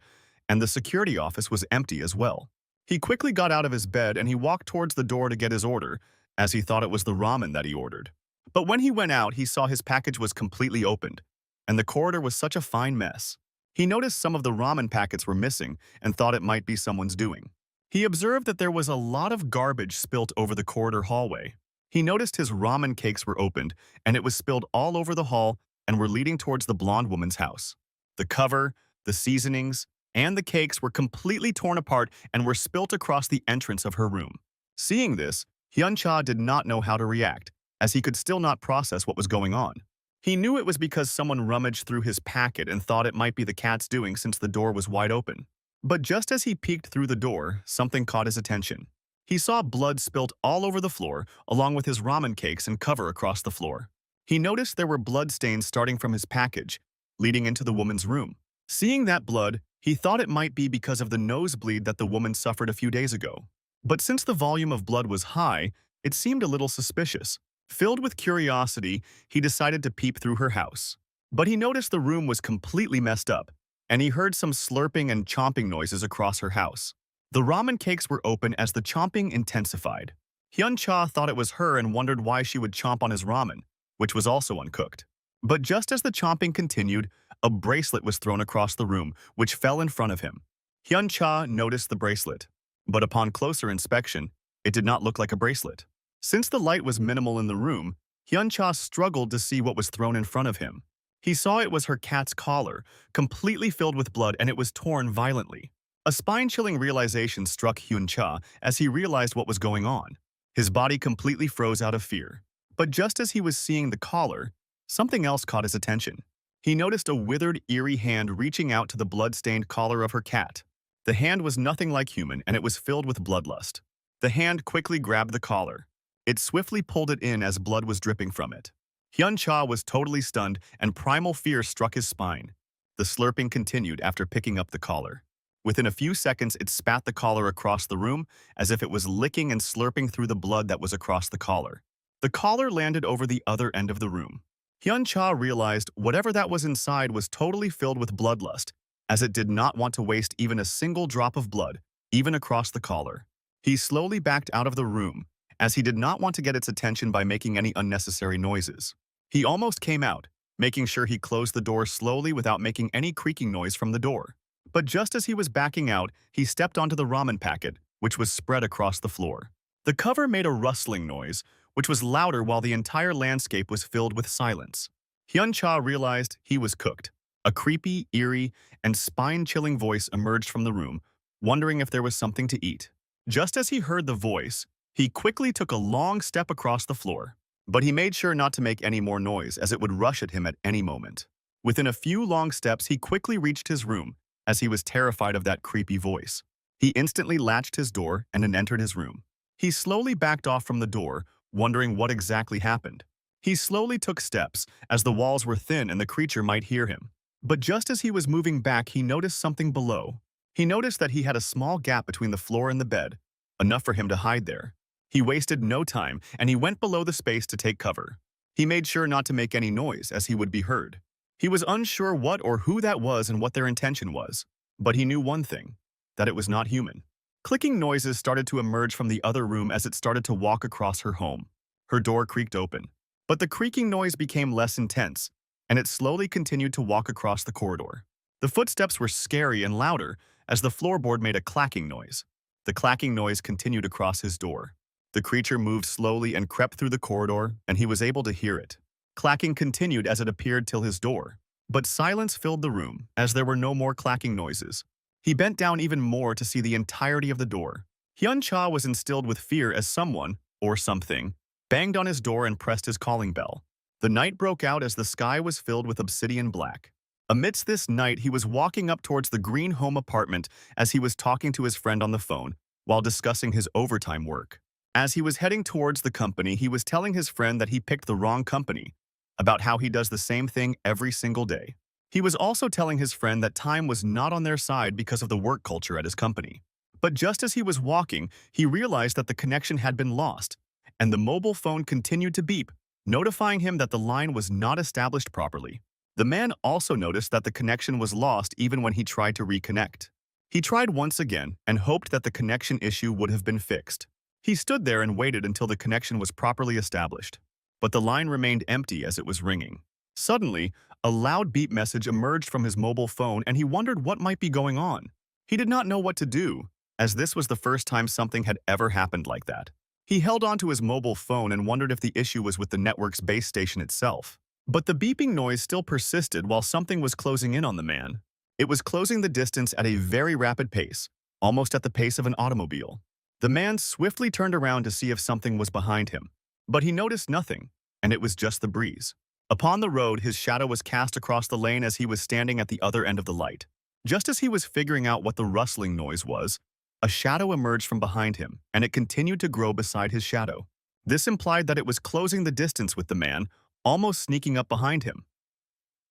and the security office was empty as well. He quickly got out of his bed and he walked towards the door to get his order, as he thought it was the ramen that he ordered. But when he went out, he saw his package was completely opened, and the corridor was such a fine mess. He noticed some of the ramen packets were missing and thought it might be someone's doing. He observed that there was a lot of garbage spilt over the corridor hallway. He noticed his ramen cakes were opened, and it was spilled all over the hall and were leading towards the blonde woman's house. The cover, the seasonings, and the cakes were completely torn apart and were spilt across the entrance of her room. Seeing this, Hyun-cha did not know how to react, as he could still not process what was going on. He knew it was because someone rummaged through his packet and thought it might be the cat's doing since the door was wide open. But just as he peeked through the door, something caught his attention. He saw blood spilt all over the floor, along with his ramen cakes and cover across the floor. He noticed there were blood stains starting from his package, leading into the woman's room. Seeing that blood, he thought it might be because of the nosebleed that the woman suffered a few days ago. But since the volume of blood was high, it seemed a little suspicious. Filled with curiosity, he decided to peep through her house. But he noticed the room was completely messed up, and he heard some slurping and chomping noises across her house. The ramen cakes were open as the chomping intensified. Hyun-cha thought it was her and wondered why she would chomp on his ramen, which was also uncooked. But just as the chomping continued, a bracelet was thrown across the room, which fell in front of him. Hyun-cha noticed the bracelet, but upon closer inspection, it did not look like a bracelet. Since the light was minimal in the room, Hyun-cha struggled to see what was thrown in front of him. He saw it was her cat's collar, completely filled with blood, and it was torn violently. A spine-chilling realization struck Hyun-cha as he realized what was going on. His body completely froze out of fear. But just as he was seeing the collar, something else caught his attention. He noticed a withered, eerie hand reaching out to the blood-stained collar of her cat. The hand was nothing like human, and it was filled with bloodlust. The hand quickly grabbed the collar. It swiftly pulled it in as blood was dripping from it. Hyun-cha was totally stunned, and primal fear struck his spine. The slurping continued after picking up the collar. Within a few seconds, it spat the collar across the room as if it was licking and slurping through the blood that was across the collar. The collar landed over the other end of the room. Hyun-cha realized whatever that was inside was totally filled with bloodlust, as it did not want to waste even a single drop of blood, even across the collar. He slowly backed out of the room, as he did not want to get its attention by making any unnecessary noises. He almost came out, making sure he closed the door slowly without making any creaking noise from the door. But just as he was backing out, he stepped onto the ramen packet, which was spread across the floor. The cover made a rustling noise, which was louder while the entire landscape was filled with silence. Hyun-cha realized he was cooked. A creepy, eerie, and spine-chilling voice emerged from the room, wondering if there was something to eat. Just as he heard the voice, he quickly took a long step across the floor. But he made sure not to make any more noise, as it would rush at him at any moment. Within a few long steps, he quickly reached his room, as he was terrified of that creepy voice. He instantly latched his door and then entered his room. He slowly backed off from the door, wondering what exactly happened. He slowly took steps, as the walls were thin and the creature might hear him. But just as he was moving back, he noticed something below. He noticed that he had a small gap between the floor and the bed, enough for him to hide there. He wasted no time, and he went below the space to take cover. He made sure not to make any noise, as he would be heard. He was unsure what or who that was and what their intention was. But he knew one thing, that it was not human. Clicking noises started to emerge from the other room as it started to walk across her home. Her door creaked open. But the creaking noise became less intense, and it slowly continued to walk across the corridor. The footsteps were scary and louder, as the floorboard made a clacking noise. The clacking noise continued across his door. The creature moved slowly and crept through the corridor, and he was able to hear it. Clacking continued as it appeared till his door. But silence filled the room, as there were no more clacking noises. He bent down even more to see the entirety of the door. Hyun-cha was instilled with fear as someone, or something, banged on his door and pressed his calling bell. The night broke out as the sky was filled with obsidian black. Amidst this night, he was walking up towards the green home apartment as he was talking to his friend on the phone, while discussing his overtime work. As he was heading towards the company, he was telling his friend that he picked the wrong company, about how he does the same thing every single day. He was also telling his friend that time was not on their side because of the work culture at his company. But just as he was walking, he realized that the connection had been lost, and the mobile phone continued to beep, notifying him that the line was not established properly. The man also noticed that the connection was lost even when he tried to reconnect. He tried once again and hoped that the connection issue would have been fixed. He stood there and waited until the connection was properly established. but the line remained empty as it was ringing. Suddenly, a loud beep message emerged from his mobile phone and he wondered what might be going on. He did not know what to do, as this was the first time something had ever happened like that. He held onto his mobile phone and wondered if the issue was with the network's base station itself. But the beeping noise still persisted while something was closing in on the man. It was closing the distance at a very rapid pace, almost at the pace of an automobile. The man swiftly turned around to see if something was behind him, but he noticed nothing, and it was just the breeze. Upon the road, his shadow was cast across the lane as he was standing at the other end of the light. Just as he was figuring out what the rustling noise was, a shadow emerged from behind him, and it continued to grow beside his shadow. This implied that it was closing the distance with the man, almost sneaking up behind him.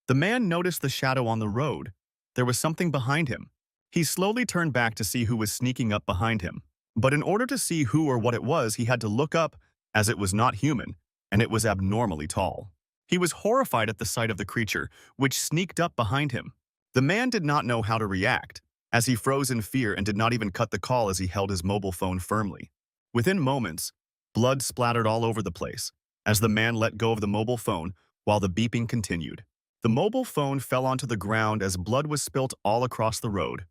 The man noticed the shadow on the road. There was something behind him. He slowly turned back to see who was sneaking up behind him. But in order to see who or what it was, he had to look up, as it was not human, and it was abnormally tall. He was horrified at the sight of the creature, which sneaked up behind him. The man did not know how to react, as he froze in fear and did not even cut the call as he held his mobile phone firmly. Within moments, blood splattered all over the place, as the man let go of the mobile phone while the beeping continued. The mobile phone fell onto the ground as blood was spilt all across the road.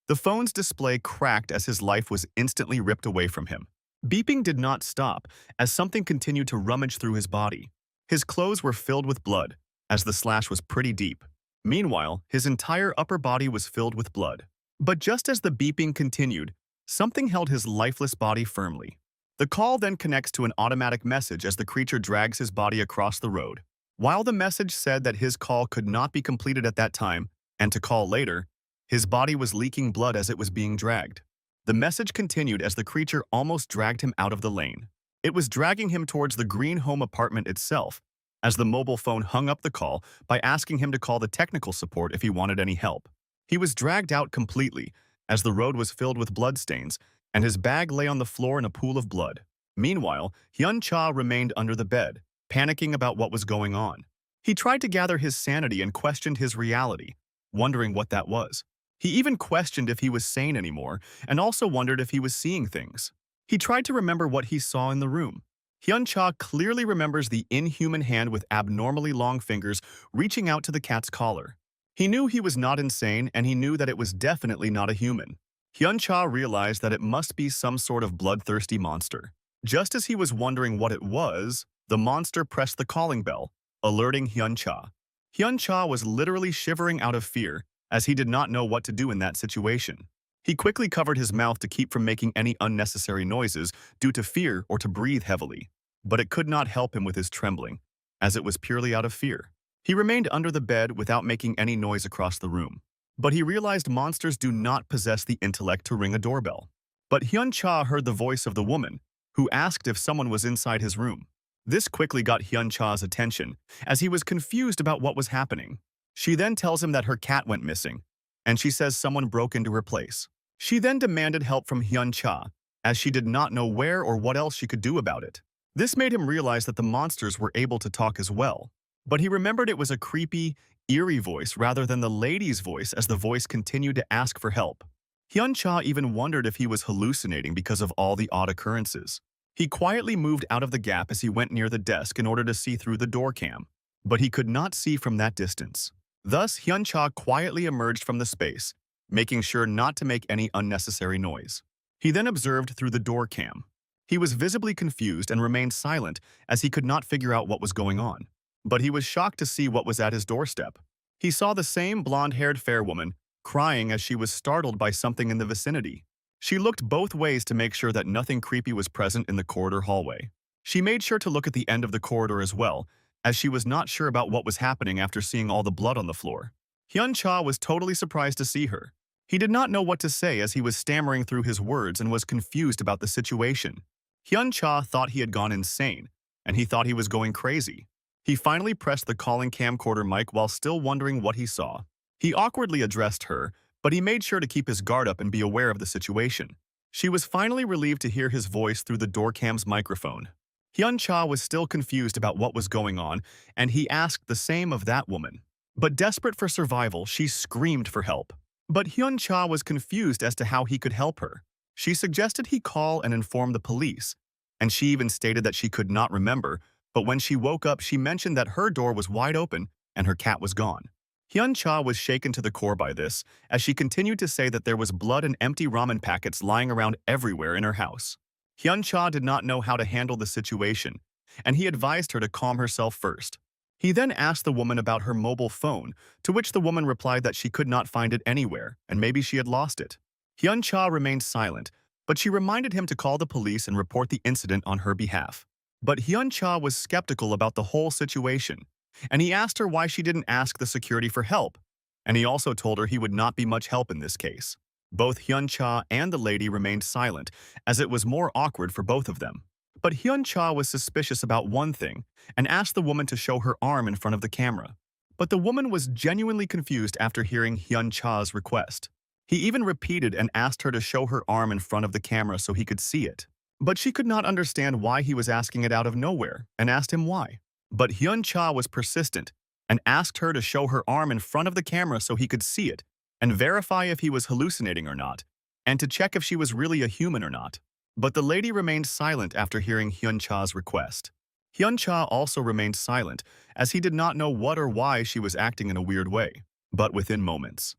The phone's display cracked as his life was instantly ripped away from him. Beeping did not stop, as something continued to rummage through his body. His clothes were filled with blood, as the slash was pretty deep. Meanwhile, his entire upper body was filled with blood. But just as the beeping continued, something held his lifeless body firmly. The call then connects to an automatic message as the creature drags his body across the road. While the message said that his call could not be completed at that time, and to call later, his body was leaking blood as it was being dragged. The message continued as the creature almost dragged him out of the lane. It was dragging him towards the green home apartment itself, as the mobile phone hung up the call by asking him to call the technical support if he wanted any help. He was dragged out completely, as the road was filled with bloodstains, and his bag lay on the floor in a pool of blood. Meanwhile, Hyun Cha remained under the bed, panicking about what was going on. He tried to gather his sanity and questioned his reality, wondering what that was. He even questioned if he was sane anymore, and also wondered if he was seeing things. He tried to remember what he saw in the room. Hyun Cha clearly remembers the inhuman hand with abnormally long fingers reaching out to the cat's collar. He knew he was not insane, and he knew that it was definitely not a human. Hyun Cha realized that it must be some sort of bloodthirsty monster. Just as he was wondering what it was, the monster pressed the calling bell, alerting Hyun Cha. Hyun Cha was literally shivering out of fear, as he did not know what to do in that situation. He quickly covered his mouth to keep from making any unnecessary noises due to fear or to breathe heavily. But it could not help him with his trembling, as it was purely out of fear. He remained under the bed without making any noise across the room. But he realized monsters do not possess the intellect to ring a doorbell. But Hyun Cha heard the voice of the woman, who asked if someone was inside his room. This quickly got Hyun Cha's attention, as he was confused about what was happening. She then tells him that her cat went missing, and she says someone broke into her place. She then demanded help from Hyun Cha, as she did not know where or what else she could do about it. This made him realize that the monsters were able to talk as well, but he remembered it was a creepy, eerie voice rather than the lady's voice as the voice continued to ask for help. Hyun Cha even wondered if he was hallucinating because of all the odd occurrences. He quietly moved out of the gap as he went near the desk in order to see through the door cam, but he could not see from that distance. Thus, Hyun Cha quietly emerged from the space, making sure not to make any unnecessary noise. He then observed through the door cam. He was visibly confused and remained silent as he could not figure out what was going on. But he was shocked to see what was at his doorstep. He saw the same blonde-haired fair woman crying as she was startled by something in the vicinity. She looked both ways to make sure that nothing creepy was present in the corridor hallway. She made sure to look at the end of the corridor as well, as she was not sure about what was happening after seeing all the blood on the floor. Hyun Cha was totally surprised to see her. He did not know what to say as he was stammering through his words and was confused about the situation. Hyun Cha thought he had gone insane, and he thought he was going crazy. He finally pressed the calling camcorder mic while still wondering what he saw. He awkwardly addressed her, but he made sure to keep his guard up and be aware of the situation. She was finally relieved to hear his voice through the door cam's microphone. Hyun Cha was still confused about what was going on, and he asked the same of that woman. But desperate for survival, she screamed for help. But Hyun Cha was confused as to how he could help her. She suggested he call and inform the police, and she even stated that she could not remember But when she woke up, she mentioned that her door was wide open and her cat was gone. Hyun-cha was shaken to the core by this, as she continued to say that there was blood and empty ramen packets lying around everywhere in her house. Hyun-cha did not know how to handle the situation, and he advised her to calm herself first. He then asked the woman about her mobile phone, to which the woman replied that she could not find it anywhere, and maybe she had lost it. Hyun-cha remained silent, but she reminded him to call the police and report the incident on her behalf. But Hyun-cha was skeptical about the whole situation, and he asked her why she didn't ask the security for help, and he also told her he would not be much help in this case. Both Hyun-cha and the lady remained silent, as it was more awkward for both of them. But Hyun-cha was suspicious about one thing and asked the woman to show her arm in front of the camera. But the woman was genuinely confused after hearing Hyun-cha's request. He even repeated and asked her to show her arm in front of the camera so he could see it. But she could not understand why he was asking it out of nowhere and asked him why. But Hyun-cha was persistent and asked her to show her arm in front of the camera so he could see it and verify if he was hallucinating or not, and to check if she was really a human or not. But the lady remained silent after hearing Hyun-cha's request. Hyun-cha also remained silent, as he did not know what or why she was acting in a weird way. But within moments,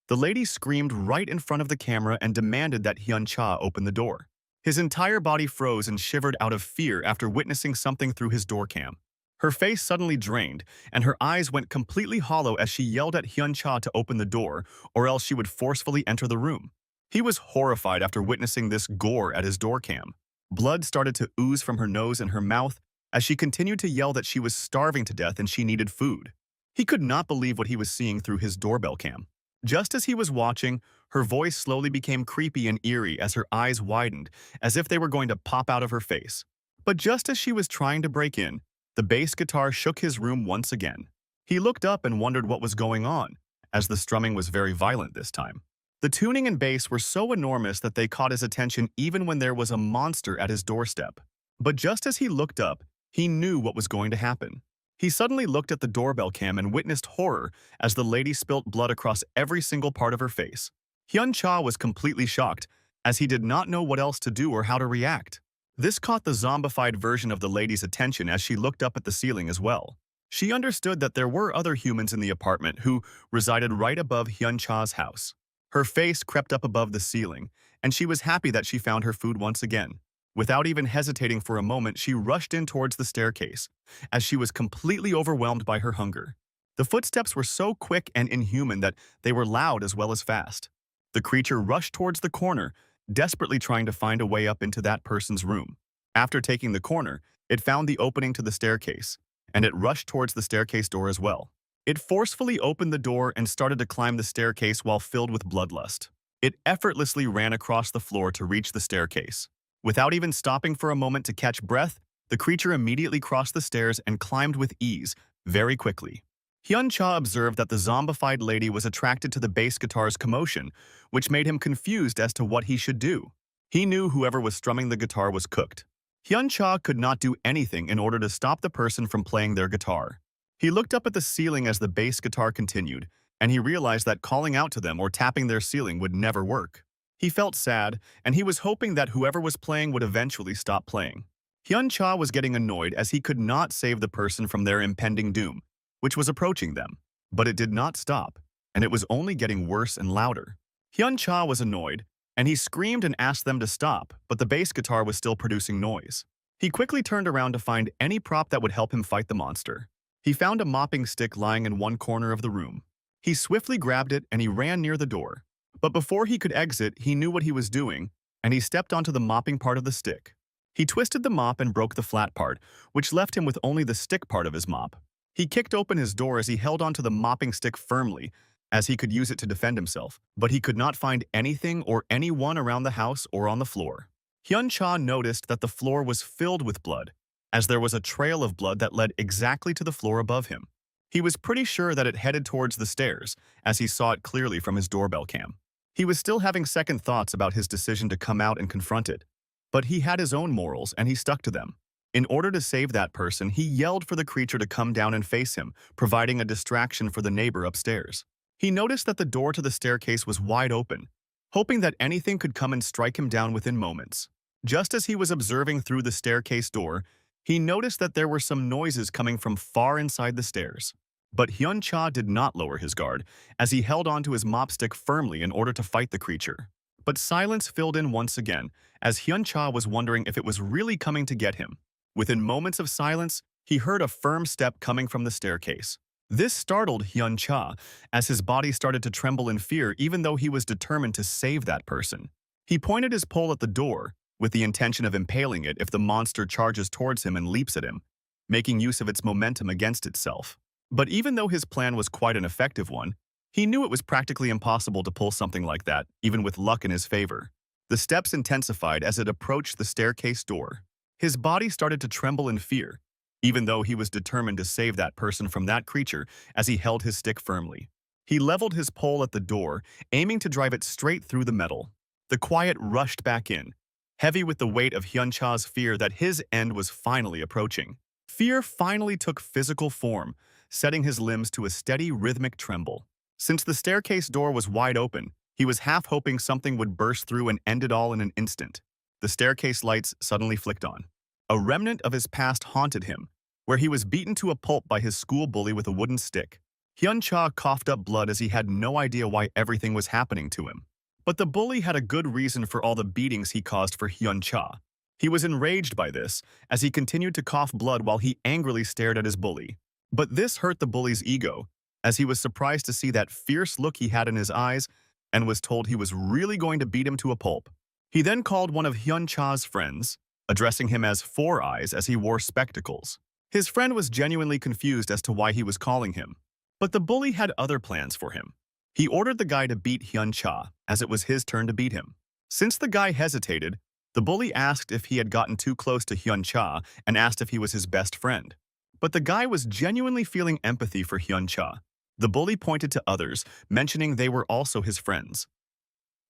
the lady screamed right in front of the camera and demanded that Hyun-cha open the door. His entire body froze and shivered out of fear after witnessing something through his door cam. Her face suddenly drained, and her eyes went completely hollow as she yelled at Hyun-cha to open the door, or else she would forcefully enter the room. He was horrified after witnessing this gore at his door cam. Blood started to ooze from her nose and her mouth as she continued to yell that she was starving to death and she needed food. He could not believe what he was seeing through his doorbell cam. Just as he was watching, her voice slowly became creepy and eerie as her eyes widened, as if they were going to pop out of her face. But just as she was trying to break in, the bass guitar shook his room once again. He looked up and wondered what was going on, as the strumming was very violent this time. The tuning and bass were so enormous that they caught his attention even when there was a monster at his doorstep. But just as he looked up, he knew what was going to happen. He suddenly looked at the doorbell cam and witnessed horror as the lady spilt blood across every single part of her face. Hyun-cha was completely shocked, as he did not know what else to do or how to react. This caught the zombified version of the lady's attention as she looked up at the ceiling as well. She understood that there were other humans in the apartment who resided right above Hyun-cha's house. Her face crept up above the ceiling, and she was happy that she found her food once again. Without even hesitating for a moment, she rushed in towards the staircase, as she was completely overwhelmed by her hunger. The footsteps were so quick and inhuman that they were loud as well as fast. The creature rushed towards the corner, desperately trying to find a way up into that person's room. After taking the corner, it found the opening to the staircase, and it rushed towards the staircase door as well. It forcefully opened the door and started to climb the staircase while filled with bloodlust. It effortlessly ran across the floor to reach the staircase. Without even stopping for a moment to catch breath, the creature immediately crossed the stairs and climbed with ease, very quickly. Hyun-cha observed that the zombified lady was attracted to the bass guitar's commotion, which made him confused as to what he should do. He knew whoever was strumming the guitar was cooked. Hyun-cha could not do anything in order to stop the person from playing their guitar. He looked up at the ceiling as the bass guitar continued, and he realized that calling out to them or tapping their ceiling would never work. He felt sad, and he was hoping that whoever was playing would eventually stop playing. Hyun-cha was getting annoyed as he could not save the person from their impending doom, which was approaching them. But it did not stop, and it was only getting worse and louder. Hyun-cha was annoyed, and he screamed and asked them to stop, but the bass guitar was still producing noise. He quickly turned around to find any prop that would help him fight the monster. He found a mopping stick lying in one corner of the room. He swiftly grabbed it and he ran near the door. But before he could exit, he knew what he was doing, and he stepped onto the mopping part of the stick. He twisted the mop and broke the flat part, which left him with only the stick part of his mop. He kicked open his door as he held onto the mopping stick firmly, as he could use it to defend himself, but he could not find anything or anyone around the house or on the floor. Hyun-cha noticed that the floor was filled with blood, as there was a trail of blood that led exactly to the floor above him. He was pretty sure that it headed towards the stairs, as he saw it clearly from his doorbell cam. He was still having second thoughts about his decision to come out and confront it, but he had his own morals and he stuck to them. In order to save that person, he yelled for the creature to come down and face him, providing a distraction for the neighbor upstairs. He noticed that the door to the staircase was wide open, hoping that anything could come and strike him down within moments. Just as he was observing through the staircase door, He noticed that there were some noises coming from far inside the stairs. But Hyun-cha did not lower his guard, as he held onto his mop stick firmly in order to fight the creature. But silence filled in once again, as Hyun-cha was wondering if it was really coming to get him. Within moments of silence, he heard a firm step coming from the staircase. This startled Hyun-cha, as his body started to tremble in fear even though he was determined to save that person. He pointed his pole at the door, with the intention of impaling it if the monster charges towards him and leaps at him, making use of its momentum against itself. But even though his plan was quite an effective one, he knew it was practically impossible to pull something like that, even with luck in his favor. The steps intensified as it approached the staircase door. His body started to tremble in fear, even though he was determined to save that person from that creature as he held his stick firmly. He leveled his pole at the door, aiming to drive it straight through the metal. The quiet rushed back in, heavy with the weight of Hyun-cha's fear that his end was finally approaching. Fear finally took physical form, setting his limbs to a steady rhythmic tremble. Since the staircase door was wide open, he was half hoping something would burst through and end it all in an instant. The staircase lights suddenly flicked on. A remnant of his past haunted him, where he was beaten to a pulp by his school bully with a wooden stick. Hyun-cha coughed up blood as he had no idea why everything was happening to him. But the bully had a good reason for all the beatings he caused for Hyun-cha. He was enraged by this, as he continued to cough blood while he angrily stared at his bully. But this hurt the bully's ego, as he was surprised to see that fierce look he had in his eyes and was told he was really going to beat him to a pulp. He then called one of Hyun-cha's friends, addressing him as Four Eyes as he wore spectacles. His friend was genuinely confused as to why he was calling him. But the bully had other plans for him. He ordered the guy to beat Hyun-cha, as it was his turn to beat him. Since the guy hesitated, the bully asked if he had gotten too close to Hyun-cha and asked if he was his best friend. But the guy was genuinely feeling empathy for Hyun-cha. The bully pointed to others, mentioning they were also his friends.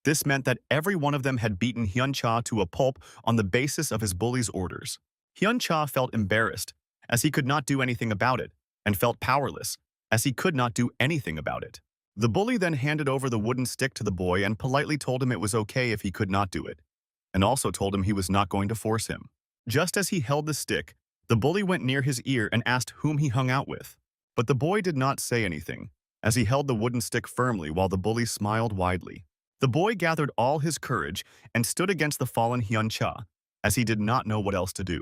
This meant that every one of them had beaten Hyun-cha to a pulp on the basis of his bully's orders. Hyun-cha felt embarrassed, as he could not do anything about it, and felt powerless, as he could not do anything about it. The bully then handed over the wooden stick to the boy and politely told him it was okay if he could not do it, and also told him he was not going to force him. Just as he held the stick, the bully went near his ear and asked whom he hung out with. But the boy did not say anything, as he held the wooden stick firmly while the bully smiled widely. The boy gathered all his courage and stood against the fallen Hyun-cha, as he did not know what else to do.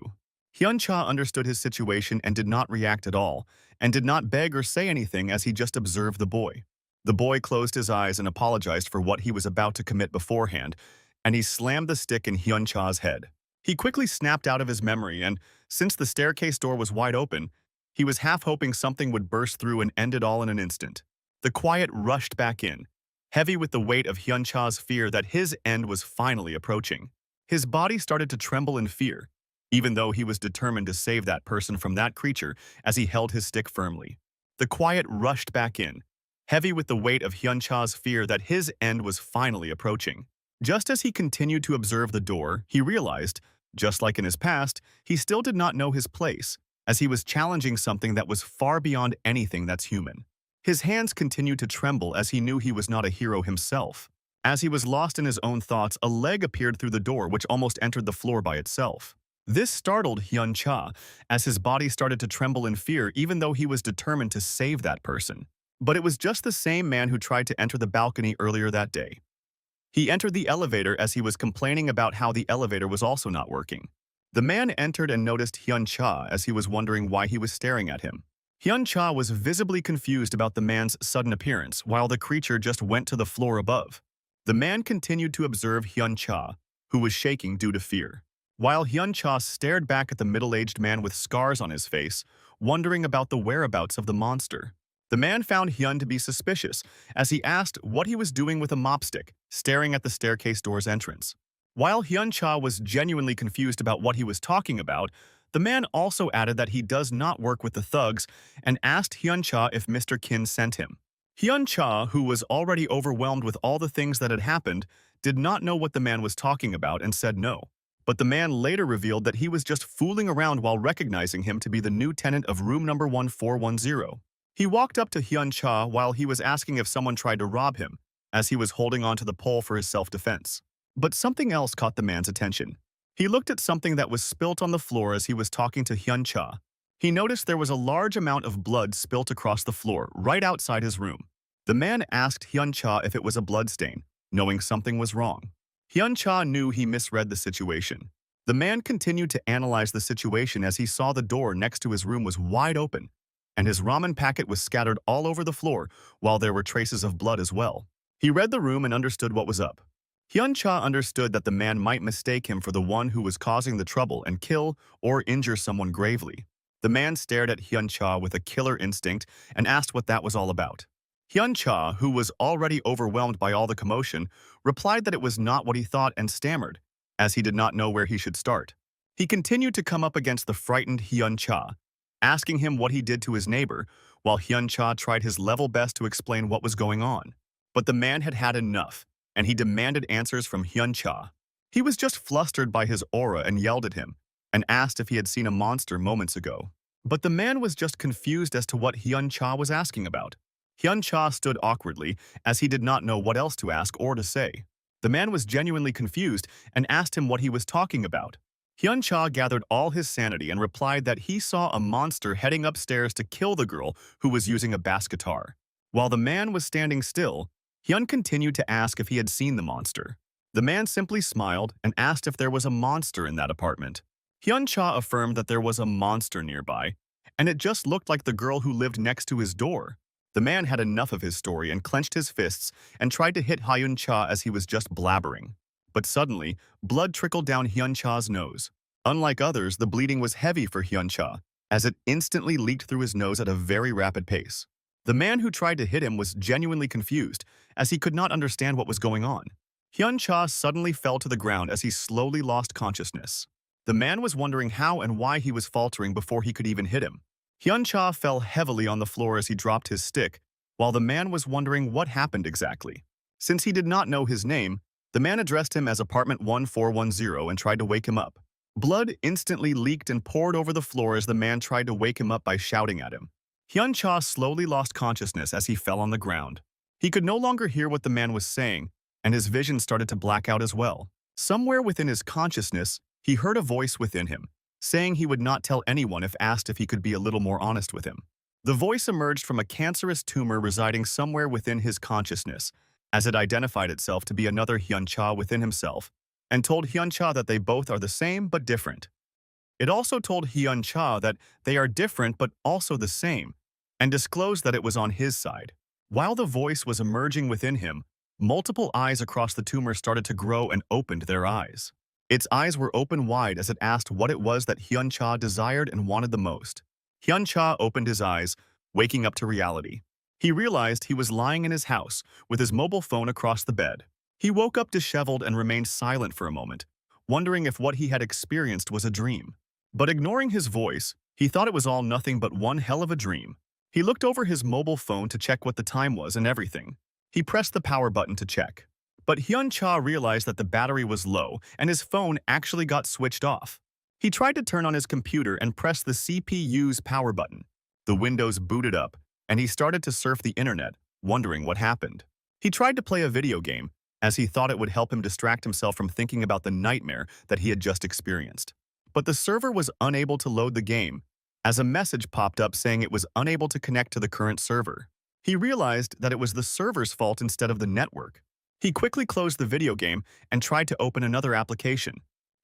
Hyun-cha understood his situation and did not react at all, and did not beg or say anything as he just observed the boy. The boy closed his eyes and apologized for what he was about to commit beforehand, and he slammed the stick in Hyun-cha's head. He quickly snapped out of his memory, and since the staircase door was wide open, he was half hoping something would burst through and end it all in an instant. The quiet rushed back in, heavy with the weight of Hyun-cha's fear that his end was finally approaching. His body started to tremble in fear, even though he was determined to save that person from that creature as he held his stick firmly. The quiet rushed back in, heavy with the weight of Hyun-cha's fear that his end was finally approaching. Just as he continued to observe the door, he realized, just like in his past, he still did not know his place, as he was challenging something that was far beyond anything that's human. His hands continued to tremble as he knew he was not a hero himself. As he was lost in his own thoughts, a leg appeared through the door which almost entered the floor by itself. This startled Hyun-cha, as his body started to tremble in fear even though he was determined to save that person. But it was just the same man who tried to enter the balcony earlier that day. He entered the elevator as he was complaining about how the elevator was also not working. The man entered and noticed Hyun-cha as he was wondering why he was staring at him. Hyun-cha was visibly confused about the man's sudden appearance while the creature just went to the floor above. The man continued to observe Hyun-cha, who was shaking due to fear. While Hyun-cha stared back at the middle-aged man with scars on his face, wondering about the whereabouts of the monster. The man found Hyun to be suspicious, as he asked what he was doing with a mop stick, staring at the staircase door's entrance. While Hyun-cha was genuinely confused about what he was talking about, the man also added that he does not work with the thugs and asked Hyun-cha if Mr. Kim sent him. Hyun-cha, who was already overwhelmed with all the things that had happened, did not know what the man was talking about and said no. But the man later revealed that he was just fooling around while recognizing him to be the new tenant of room number 1410. He walked up to Hyun-cha while he was asking if someone tried to rob him, as he was holding onto the pole for his self-defense. But something else caught the man's attention. He looked at something that was spilt on the floor as he was talking to Hyun-cha. He noticed there was a large amount of blood spilt across the floor right outside his room. The man asked Hyun-cha if it was a bloodstain, knowing something was wrong. Hyun-cha knew he misread the situation. The man continued to analyze the situation as he saw the door next to his room was wide open, and his ramen packet was scattered all over the floor, while there were traces of blood as well. He read the room and understood what was up. Hyun-cha understood that the man might mistake him for the one who was causing the trouble and kill or injure someone gravely. The man stared at Hyun-cha with a killer instinct and asked what that was all about. Hyun-cha, who was already overwhelmed by all the commotion, replied that it was not what he thought and stammered, as he did not know where he should start. He continued to come up against the frightened Hyun-cha, asking him what he did to his neighbor, while Hyun-cha tried his level best to explain what was going on. But the man had had enough, and he demanded answers from Hyun-cha. He was just flustered by his aura and yelled at him, and asked if he had seen a monster moments ago. But the man was just confused as to what Hyun-cha was asking about. Hyun-cha stood awkwardly, as he did not know what else to ask or to say. The man was genuinely confused and asked him what he was talking about. Hyun-cha gathered all his sanity and replied that he saw a monster heading upstairs to kill the girl who was using a bass guitar. While the man was standing still, Hyun continued to ask if he had seen the monster. The man simply smiled and asked if there was a monster in that apartment. Hyun-cha affirmed that there was a monster nearby, and it just looked like the girl who lived next to his door. The man had enough of his story and clenched his fists and tried to hit Hyun-cha as he was just blabbering. But suddenly, blood trickled down Hyun-cha's nose. Unlike others, the bleeding was heavy for Hyun-cha, as it instantly leaked through his nose at a very rapid pace. The man who tried to hit him was genuinely confused, as he could not understand what was going on. Hyun-cha suddenly fell to the ground as he slowly lost consciousness. The man was wondering how and why he was faltering before he could even hit him. Hyun-cha fell heavily on the floor as he dropped his stick, while the man was wondering what happened exactly. Since he did not know his name, the man addressed him as Apartment 1410 and tried to wake him up. Blood instantly leaked and poured over the floor as the man tried to wake him up by shouting at him. Hyun-cha slowly lost consciousness as he fell on the ground. He could no longer hear what the man was saying, and his vision started to black out as well. Somewhere within his consciousness, he heard a voice within him, saying he would not tell anyone if asked if he could be a little more honest with him. The voice emerged from a cancerous tumor residing somewhere within his consciousness, as it identified itself to be another Hyun-cha within himself, and told Hyun-cha that they both are the same but different. It also told Hyun-cha that they are different but also the same, and disclosed that it was on his side. While the voice was emerging within him, multiple eyes across the tumor started to grow and opened their eyes. Its eyes were open wide as it asked what it was that Hyun-cha desired and wanted the most. Hyun-cha opened his eyes, waking up to reality. He realized he was lying in his house, with his mobile phone across the bed. He woke up disheveled and remained silent for a moment, wondering if what he had experienced was a dream. But ignoring his voice, he thought it was all nothing but one hell of a dream. He looked over his mobile phone to check what the time was and everything. He pressed the power button to check. But Hyun-cha realized that the battery was low and his phone actually got switched off. He tried to turn on his computer and press the CPU's power button. The Windows booted up, and he started to surf the internet, wondering what happened. He tried to play a video game, as he thought it would help him distract himself from thinking about the nightmare that he had just experienced. But the server was unable to load the game, as a message popped up saying it was unable to connect to the current server. He realized that it was the server's fault instead of the network. He quickly closed the video game and tried to open another application.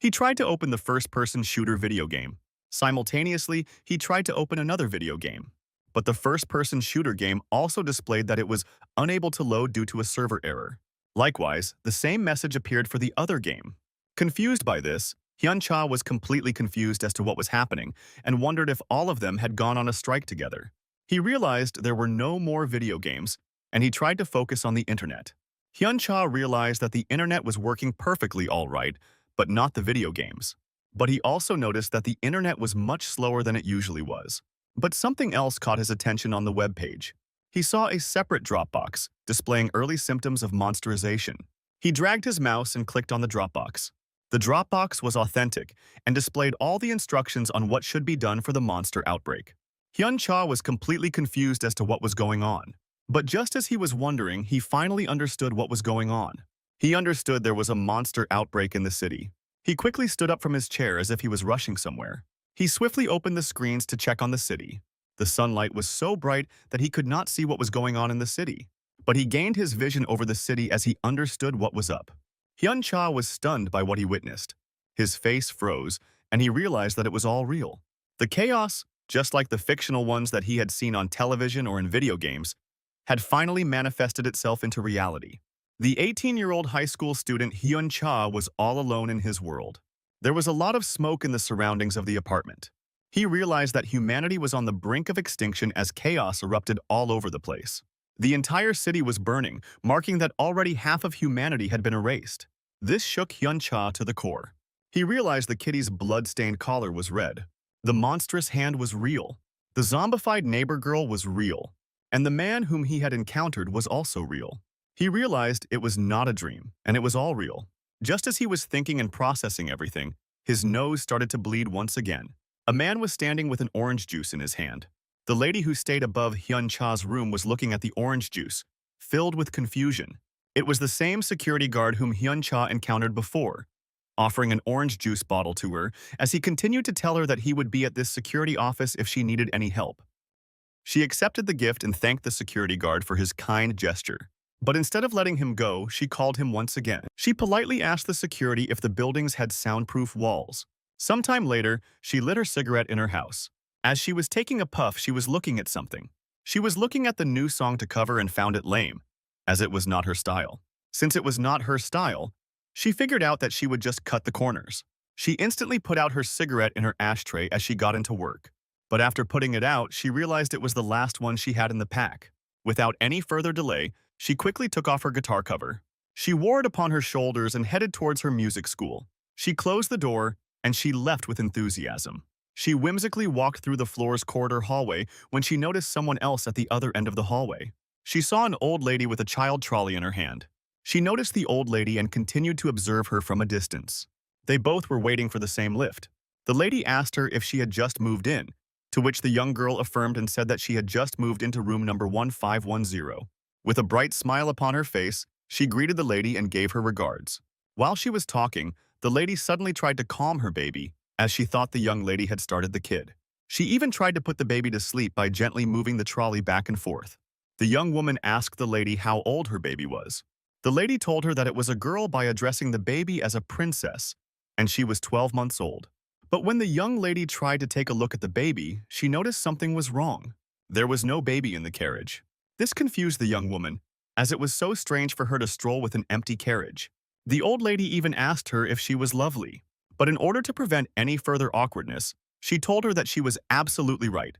He tried to open the first-person shooter video game. Simultaneously, he tried to open another video game. But the first-person shooter game also displayed that it was unable to load due to a server error. Likewise, the same message appeared for the other game. Confused by this, Hyun-cha was completely confused as to what was happening and wondered if all of them had gone on a strike together. He realized there were no more video games, and he tried to focus on the internet. Hyun-cha realized that the internet was working perfectly all right, but not the video games. But he also noticed that the internet was much slower than it usually was. But something else caught his attention on the web page. He saw a separate Dropbox, displaying early symptoms of monsterization. He dragged his mouse and clicked on the Dropbox. The Dropbox was authentic and displayed all the instructions on what should be done for the monster outbreak. Hyun-cha was completely confused as to what was going on. But just as he was wondering, he finally understood what was going on. He understood there was a monster outbreak in the city. He quickly stood up from his chair as if he was rushing somewhere. He swiftly opened the screens to check on the city. The sunlight was so bright that he could not see what was going on in the city. But he gained his vision over the city as he understood what was up. Hyun Cha was stunned by what he witnessed. His face froze, and he realized that it was all real. The chaos, just like the fictional ones that he had seen on television or in video games, had finally manifested itself into reality. The 18-year-old high school student Hyun Cha was all alone in his world. There was a lot of smoke in the surroundings of the apartment. He realized that humanity was on the brink of extinction as chaos erupted all over the place. The entire city was burning, marking that already half of humanity had been erased. This shook Hyun Cha to the core. He realized the kitty's blood-stained collar was red. The monstrous hand was real. The zombified neighbor girl was real. And the man whom he had encountered was also real. He realized it was not a dream, and it was all real. Just as he was thinking and processing everything, his nose started to bleed once again. A man was standing with an orange juice in his hand. The lady who stayed above Hyun Cha's room was looking at the orange juice, filled with confusion. It was the same security guard whom Hyun Cha encountered before, offering an orange juice bottle to her as he continued to tell her that he would be at this security office if she needed any help. She accepted the gift and thanked the security guard for his kind gesture. But instead of letting him go, she called him once again. She politely asked the security if the buildings had soundproof walls. Sometime later, she lit her cigarette in her house. As she was taking a puff, she was looking at something. She was looking at the new song to cover and found it lame, as it was not her style. Since it was not her style, she figured out that she would just cut the corners. She instantly put out her cigarette in her ashtray as she got into work. But after putting it out, she realized it was the last one she had in the pack. Without any further delay, she quickly took off her guitar cover. She wore it upon her shoulders and headed towards her music school. She closed the door, and she left with enthusiasm. She whimsically walked through the floor's corridor hallway when she noticed someone else at the other end of the hallway. She saw an old lady with a child trolley in her hand. She noticed the old lady and continued to observe her from a distance. They both were waiting for the same lift. The lady asked her if she had just moved in, to which the young girl affirmed and said that she had just moved into room number 1510. With a bright smile upon her face, she greeted the lady and gave her regards. While she was talking, the lady suddenly tried to calm her baby, as she thought the young lady had started the kid. She even tried to put the baby to sleep by gently moving the trolley back and forth. The young woman asked the lady how old her baby was. The lady told her that it was a girl by addressing the baby as a princess, and she was 12 months old. But when the young lady tried to take a look at the baby, she noticed something was wrong. There was no baby in the carriage. This confused the young woman, as it was so strange for her to stroll with an empty carriage. The old lady even asked her if she was lovely. But in order to prevent any further awkwardness, she told her that she was absolutely right,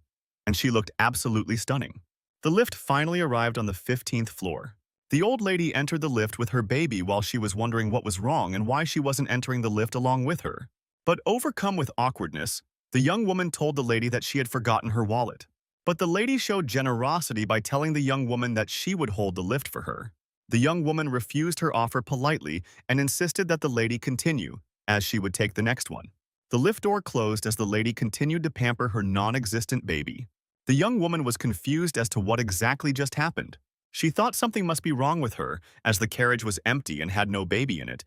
and she looked absolutely stunning. The lift finally arrived on the 15th floor. The old lady entered the lift with her baby while she was wondering what was wrong and why she wasn't entering the lift along with her. But overcome with awkwardness, the young woman told the lady that she had forgotten her wallet. But the lady showed generosity by telling the young woman that she would hold the lift for her. The young woman refused her offer politely and insisted that the lady continue, as she would take the next one. The lift door closed as the lady continued to pamper her non-existent baby. The young woman was confused as to what exactly just happened. She thought something must be wrong with her, as the carriage was empty and had no baby in it,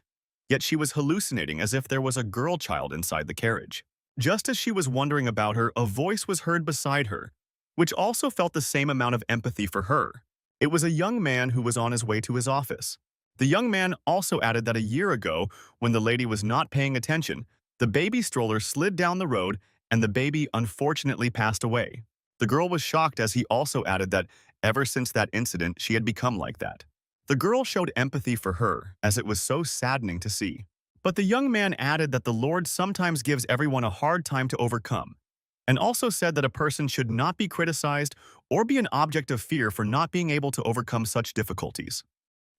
yet she was hallucinating as if there was a girl child inside the carriage. Just as she was wondering about her, a voice was heard beside her, which also felt the same amount of empathy for her. It was a young man who was on his way to his office. The young man also added that a year ago, when the lady was not paying attention, the baby stroller slid down the road and the baby unfortunately passed away. The girl was shocked as he also added that ever since that incident, she had become like that. The girl showed empathy for her, as it was so saddening to see. But the young man added that the Lord sometimes gives everyone a hard time to overcome, and also said that a person should not be criticized or be an object of fear for not being able to overcome such difficulties.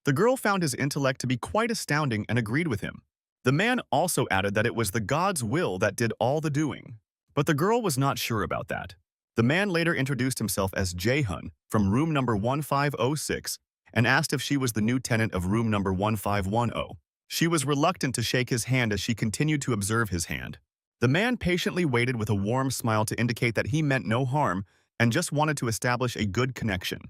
The girl found his intellect to be quite astounding and agreed with him. The man also added that it was the God's will that did all the doing. But the girl was not sure about that. The man later introduced himself as Jae-hun from room number 1506 and asked if she was the new tenant of room number 1510. She was reluctant to shake his hand as she continued to observe his hand. The man patiently waited with a warm smile to indicate that he meant no harm and just wanted to establish a good connection.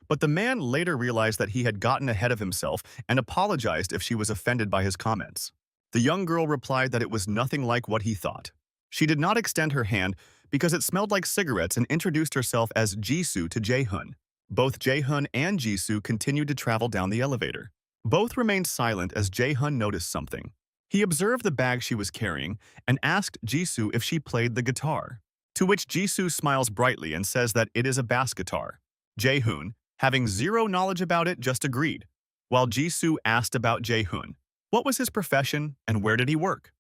But the man later realized that he had gotten ahead of himself and apologized if she was offended by his comments. The young girl replied that it was nothing like what he thought. She did not extend her hand because it smelled like cigarettes and introduced herself as Jisoo to Jaehoon. Both Jaehoon and Jisoo continued to travel down the elevator. Both remained silent as Jaehoon noticed something. He observed the bag she was carrying and asked Jisoo if she played the guitar, to which Jisoo smiles brightly and says that it is a bass guitar. Jaehoon, having zero knowledge about it, just agreed, while Jisoo asked about Jaehoon. What was his profession and where did he work?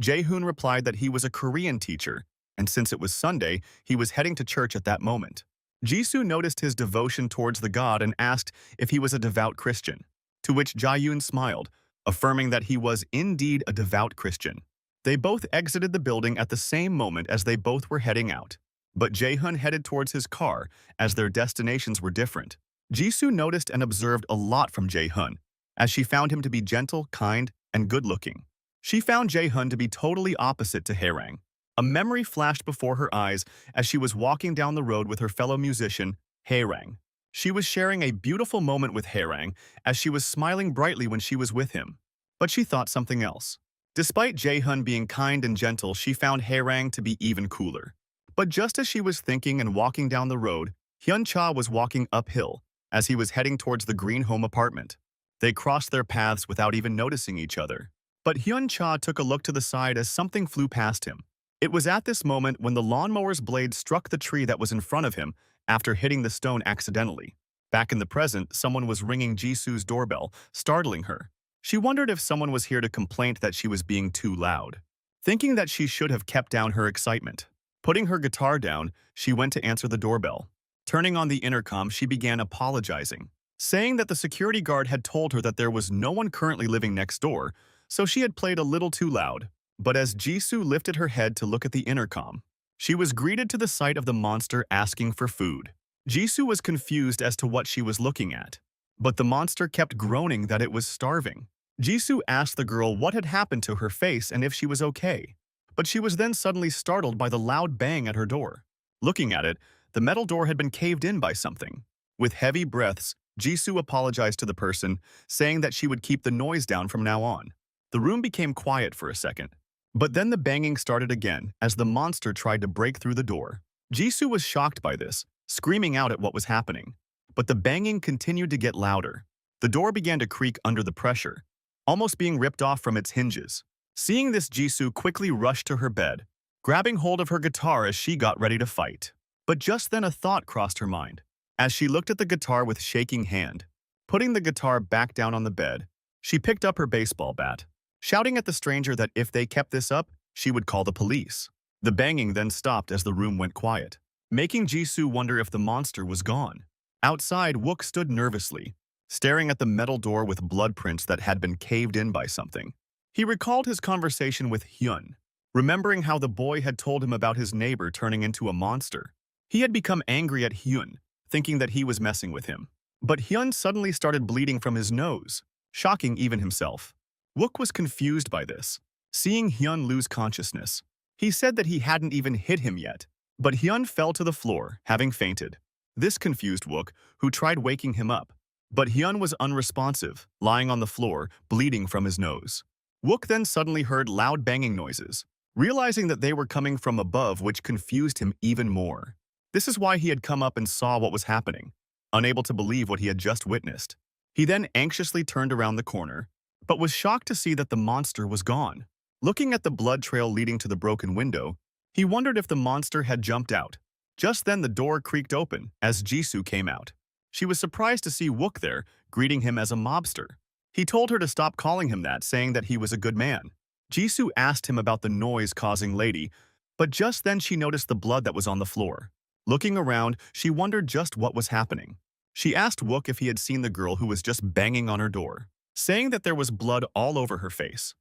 Jaehoon replied that he was a Korean teacher, and since it was Sunday, he was heading to church at that moment. Jisoo noticed his devotion towards the god and asked if he was a devout Christian, to which Jaehoon smiled, affirming that he was indeed a devout Christian. They both exited the building at the same moment as they both were heading out, but Jaehoon headed towards his car as their destinations were different. Jisoo noticed and observed a lot from Jaehoon, as she found him to be gentle, kind, and good-looking. She found Jaehoon to be totally opposite to Haerang. A memory flashed before her eyes as she was walking down the road with her fellow musician, Haerang. She was sharing a beautiful moment with Haerang as she was smiling brightly when she was with him. But she thought something else. Despite Jaehoon being kind and gentle, she found Haerang to be even cooler. But just as she was thinking and walking down the road, Hyun-cha was walking uphill as he was heading towards the green home apartment. They crossed their paths without even noticing each other. But Hyun-cha took a look to the side as something flew past him. It was at this moment when the lawnmower's blade struck the tree that was in front of him after hitting the stone accidentally. Back in the present, someone was ringing Jisoo's doorbell, startling her. She wondered if someone was here to complain that she was being too loud, thinking that she should have kept down her excitement. Putting her guitar down, she went to answer the doorbell. Turning on the intercom, she began apologizing, saying that the security guard had told her that there was no one currently living next door, so she had played a little too loud. But as Jisoo lifted her head to look at the intercom, she was greeted to the sight of the monster asking for food. Jisoo was confused as to what she was looking at, but the monster kept groaning that it was starving. Jisoo asked the girl what had happened to her face and if she was okay, but she was then suddenly startled by the loud bang at her door. Looking at it, the metal door had been caved in by something. With heavy breaths, Jisoo apologized to the person, saying that she would keep the noise down from now on. The room became quiet for a second, but then the banging started again as the monster tried to break through the door. Jisoo was shocked by this, screaming out at what was happening. But the banging continued to get louder. The door began to creak under the pressure, almost being ripped off from its hinges. Seeing this, Jisoo quickly rushed to her bed, grabbing hold of her guitar as she got ready to fight. But just then a thought crossed her mind, as she looked at the guitar with shaking hand. Putting the guitar back down on the bed, she picked up her baseball bat, shouting at the stranger that if they kept this up, she would call the police. The banging then stopped as the room went quiet, making Jisoo wonder if the monster was gone. Outside, Wook stood nervously, staring at the metal door with blood prints that had been caved in by something. He recalled his conversation with Hyun, remembering how the boy had told him about his neighbor turning into a monster. He had become angry at Hyun, thinking that he was messing with him. But Hyun suddenly started bleeding from his nose, shocking even himself. Wook was confused by this, seeing Hyun lose consciousness. He said that he hadn't even hit him yet, but Hyun fell to the floor, having fainted. This confused Wook, who tried waking him up, but Hyun was unresponsive, lying on the floor, bleeding from his nose. Wook then suddenly heard loud banging noises, realizing that they were coming from above, which confused him even more. This is why he had come up and saw what was happening, unable to believe what he had just witnessed. He then anxiously turned around the corner, but was shocked to see that the monster was gone. Looking at the blood trail leading to the broken window, he wondered if the monster had jumped out. Just then the door creaked open as Jisoo came out. She was surprised to see Wook there, greeting him as a mobster. He told her to stop calling him that, saying that he was a good man. Jisoo asked him about the noise-causing lady, but just then she noticed the blood that was on the floor. Looking around, she wondered just what was happening. She asked Wook if he had seen the girl who was just banging on her door, saying that there was blood all over her face.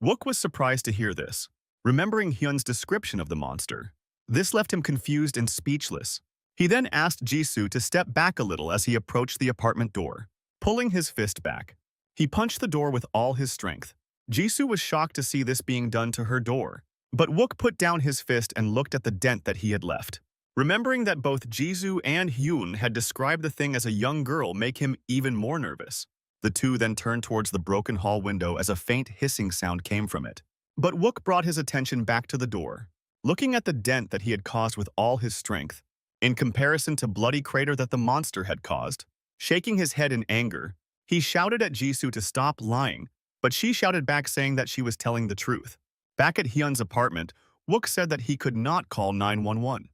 Wook was surprised to hear this, remembering Hyun's description of the monster. This left him confused and speechless. He then asked Jisoo to step back a little as he approached the apartment door. Pulling his fist back, he punched the door with all his strength. Jisoo was shocked to see this being done to her door, but Wook put down his fist and looked at the dent that he had left. Remembering that both Jisoo and Hyun had described the thing as a young girl make him even more nervous. The two then turned towards the broken hall window as a faint hissing sound came from it. But Wook brought his attention back to the door, looking at the dent that he had caused with all his strength, in comparison to bloody crater that the monster had caused. Shaking his head in anger, he shouted at Jisoo to stop lying, but she shouted back saying that she was telling the truth. Back at Hyun's apartment, Wook said that he could not call 911.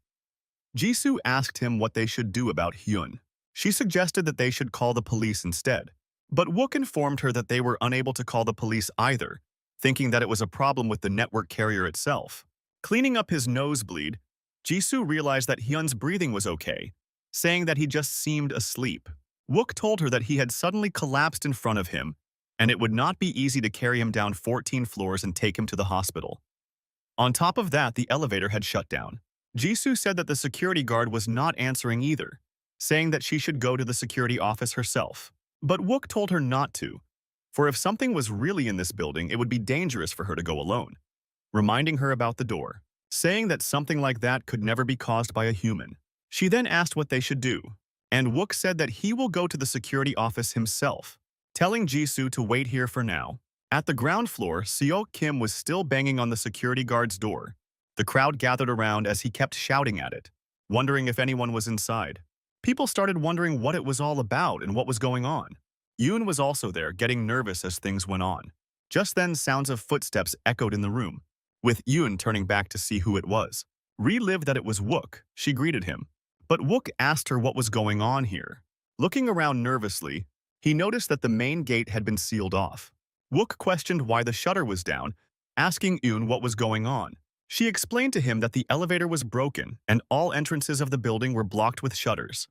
Jisoo asked him what they should do about Hyun. She suggested that they should call the police instead, but Wook informed her that they were unable to call the police either, thinking that it was a problem with the network carrier itself. Cleaning up his nosebleed, Jisoo realized that Hyun's breathing was okay, saying that he just seemed asleep. Wook told her that he had suddenly collapsed in front of him, and it would not be easy to carry him down 14 floors and take him to the hospital. On top of that, the elevator had shut down. Jisoo said that the security guard was not answering either, saying that she should go to the security office herself. But Wook told her not to, for if something was really in this building, it would be dangerous for her to go alone, reminding her about the door, saying that something like that could never be caused by a human. She then asked what they should do, and Wook said that he will go to the security office himself, telling Jisoo to wait here for now. At the ground floor, Seok Kim was still banging on the security guard's door. The crowd gathered around as he kept shouting at it, wondering if anyone was inside. People started wondering what it was all about and what was going on. Yoon was also there, getting nervous as things went on. Just then, sounds of footsteps echoed in the room, with Yoon turning back to see who it was. Relived that it was Wook, she greeted him. But Wook asked her what was going on here. Looking around nervously, he noticed that the main gate had been sealed off. Wook questioned why the shutter was down, asking Yoon what was going on. She explained to him that the elevator was broken and all entrances of the building were blocked with shutters.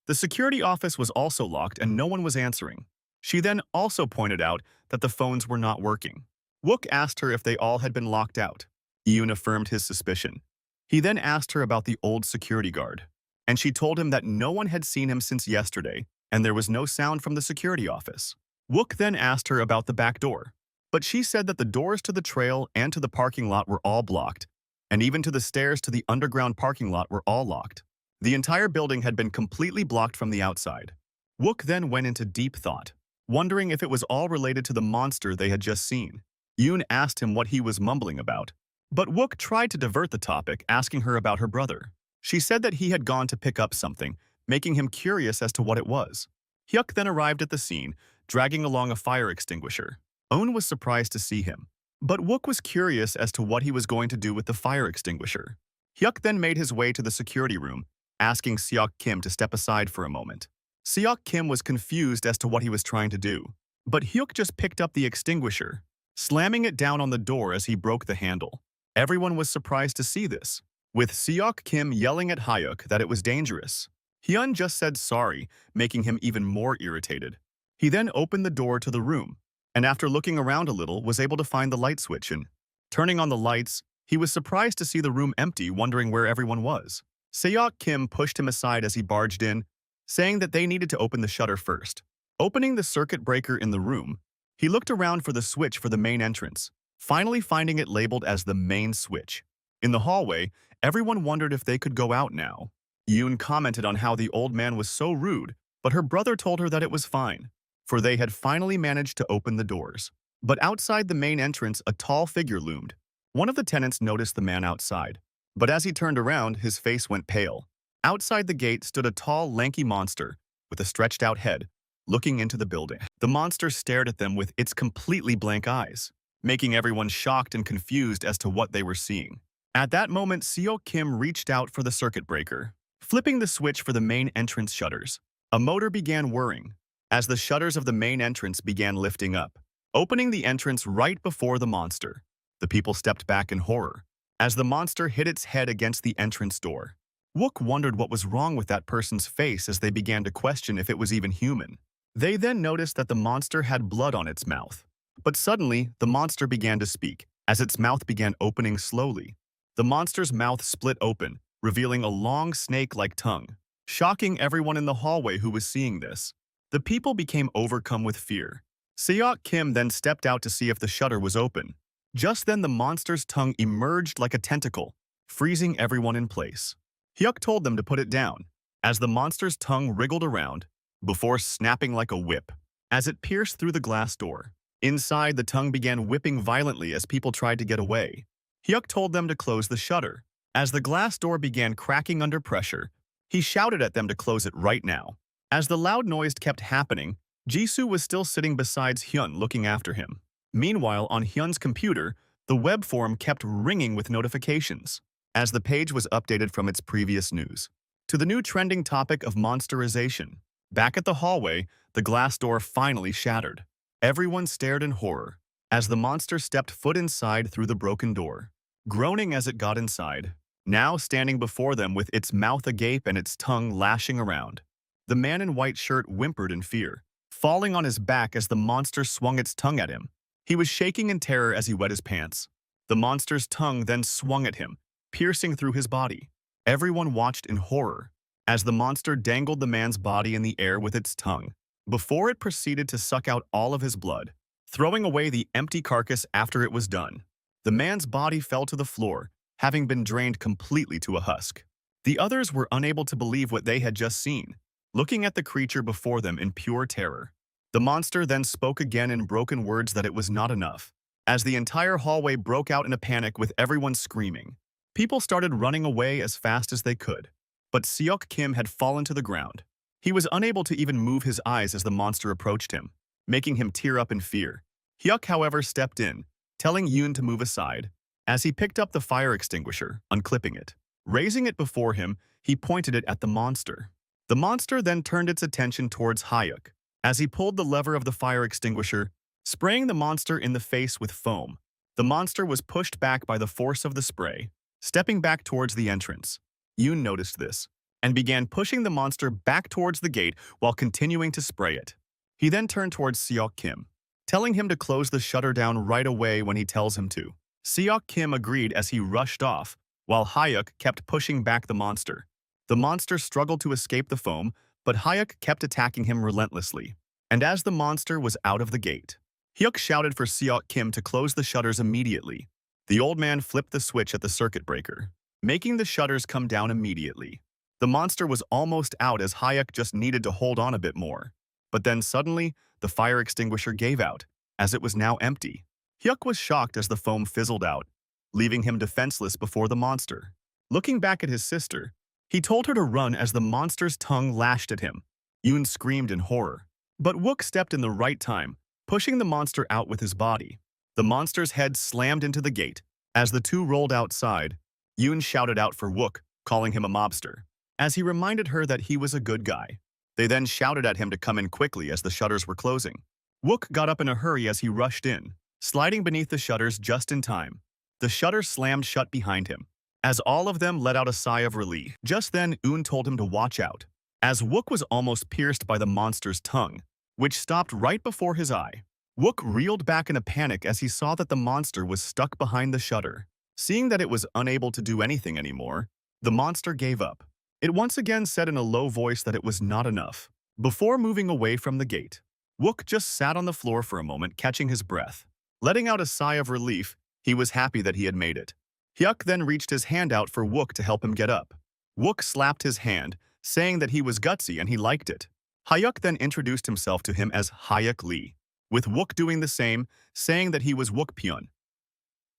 The security office was also locked and no one was answering. She then also pointed out that the phones were not working. Wook asked her if they all had been locked out. Yoon affirmed his suspicion. He then asked her about the old security guard, and she told him that no one had seen him since yesterday and there was no sound from the security office. Wook then asked her about the back door, but she said that the doors to the trail and to the parking lot were all blocked, and even to the stairs to the underground parking lot were all locked. The entire building had been completely blocked from the outside. Wook then went into deep thought, wondering if it was all related to the monster they had just seen. Yoon asked him what he was mumbling about, but Wook tried to divert the topic, asking her about her brother. She said that he had gone to pick up something, making him curious as to what it was. Hyuk then arrived at the scene, dragging along a fire extinguisher. Eun was surprised to see him, but Wook was curious as to what he was going to do with the fire extinguisher. Hyuk then made his way to the security room, asking Seok Kim to step aside for a moment. Seok Kim was confused as to what he was trying to do, but Hyuk just picked up the extinguisher, slamming it down on the door as he broke the handle. Everyone was surprised to see this, with Seok Kim yelling at Hyuk that it was dangerous. Hyun just said sorry, making him even more irritated. He then opened the door to the room, and after looking around a little, was able to find the light switch and, turning on the lights, he was surprised to see the room empty, wondering where everyone was. Seok Kim pushed him aside as he barged in, saying that they needed to open the shutter first. Opening the circuit breaker in the room, he looked around for the switch for the main entrance, finally finding it labeled as the main switch. In the hallway, everyone wondered if they could go out now. Yoon commented on how the old man was so rude, but her brother told her that it was fine, for they had finally managed to open the doors. But outside the main entrance, a tall figure loomed. One of the tenants noticed the man outside, but as he turned around, his face went pale. Outside the gate stood a tall, lanky monster with a stretched-out head, looking into the building. The monster stared at them with its completely blank eyes, making everyone shocked and confused as to what they were seeing. At that moment, Seok Kim reached out for the circuit breaker, flipping the switch for the main entrance shutters. A motor began whirring as the shutters of the main entrance began lifting up, opening the entrance right before the monster. The people stepped back in horror as the monster hit its head against the entrance door. Wook wondered what was wrong with that person's face as they began to question if it was even human. They then noticed that the monster had blood on its mouth. But suddenly, the monster began to speak, as its mouth began opening slowly. The monster's mouth split open, revealing a long snake-like tongue, shocking everyone in the hallway who was seeing this. The people became overcome with fear. Seok Kim then stepped out to see if the shutter was open. Just then the monster's tongue emerged like a tentacle, freezing everyone in place. Hyuk told them to put it down, as the monster's tongue wriggled around, before snapping like a whip. as it pierced through the glass door. Inside, the tongue began whipping violently as people tried to get away. Hyuk told them to close the shutter. As the glass door began cracking under pressure, he shouted at them to close it right now. As the loud noise kept happening, Jisoo was still sitting beside Hyun looking after him. Meanwhile, on Hyun's computer, the web form kept ringing with notifications, as the page was updated from its previous news to the new trending topic of monsterization. Back at the hallway, the glass door finally shattered. Everyone stared in horror as the monster stepped foot inside through the broken door, groaning as it got inside, now standing before them with its mouth agape and its tongue lashing around. The man in white shirt whimpered in fear, falling on his back as the monster swung its tongue at him. He was shaking in terror as he wet his pants. The monster's tongue then swung at him, piercing through his body. Everyone watched in horror as the monster dangled the man's body in the air with its tongue, before it proceeded to suck out all of his blood, throwing away the empty carcass after it was done. The man's body fell to the floor, having been drained completely to a husk. The others were unable to believe what they had just seen, looking at the creature before them in pure terror. The monster then spoke again in broken words that it was not enough, as the entire hallway broke out in a panic with everyone screaming. People started running away as fast as they could, but Seok Kim had fallen to the ground. He was unable to even move his eyes as the monster approached him, making him tear up in fear. Hyuk, however, stepped in, telling Yoon to move aside, as he picked up the fire extinguisher, unclipping it. Raising it before him, he pointed it at the monster. The monster then turned its attention towards Hyuk, as he pulled the lever of the fire extinguisher, spraying the monster in the face with foam. The monster was pushed back by the force of the spray, stepping back towards the entrance. Yoon noticed this, and began pushing the monster back towards the gate while continuing to spray it. He then turned towards Seok Kim, telling him to close the shutter down right away when he tells him to. Seok Kim agreed as he rushed off, while Hyuk kept pushing back the monster. The monster struggled to escape the foam, but Hyuk kept attacking him relentlessly. And as the monster was out of the gate, Hyuk shouted for Seok Kim to close the shutters immediately. The old man flipped the switch at the circuit breaker, making the shutters come down immediately. The monster was almost out as Hyuk just needed to hold on a bit more. But then suddenly, the fire extinguisher gave out, as it was now empty. Hyuk was shocked as the foam fizzled out, leaving him defenseless before the monster. Looking back at his sister, he told her to run as the monster's tongue lashed at him. Yoon screamed in horror, but Wook stepped in the right time, pushing the monster out with his body. The monster's head slammed into the gate. As the two rolled outside, Yoon shouted out for Wook, calling him a mobster, as he reminded her that he was a good guy. They then shouted at him to come in quickly as the shutters were closing. Wook got up in a hurry as he rushed in, sliding beneath the shutters just in time. The shutter slammed shut behind him, as all of them let out a sigh of relief. Just then, Yoon told him to watch out, as Wook was almost pierced by the monster's tongue, which stopped right before his eye. Wook reeled back in a panic as he saw that the monster was stuck behind the shutter. Seeing that it was unable to do anything anymore, the monster gave up. It once again said in a low voice that it was not enough. Before moving away from the gate, Wook just sat on the floor for a moment, catching his breath. Letting out a sigh of relief, he was happy that he had made it. Hyuk then reached his hand out for Wook to help him get up. Wook slapped his hand, saying that he was gutsy and he liked it. Hyuk then introduced himself to him as Hyuk Lee, with Wook doing the same, saying that he was Wook Pyun.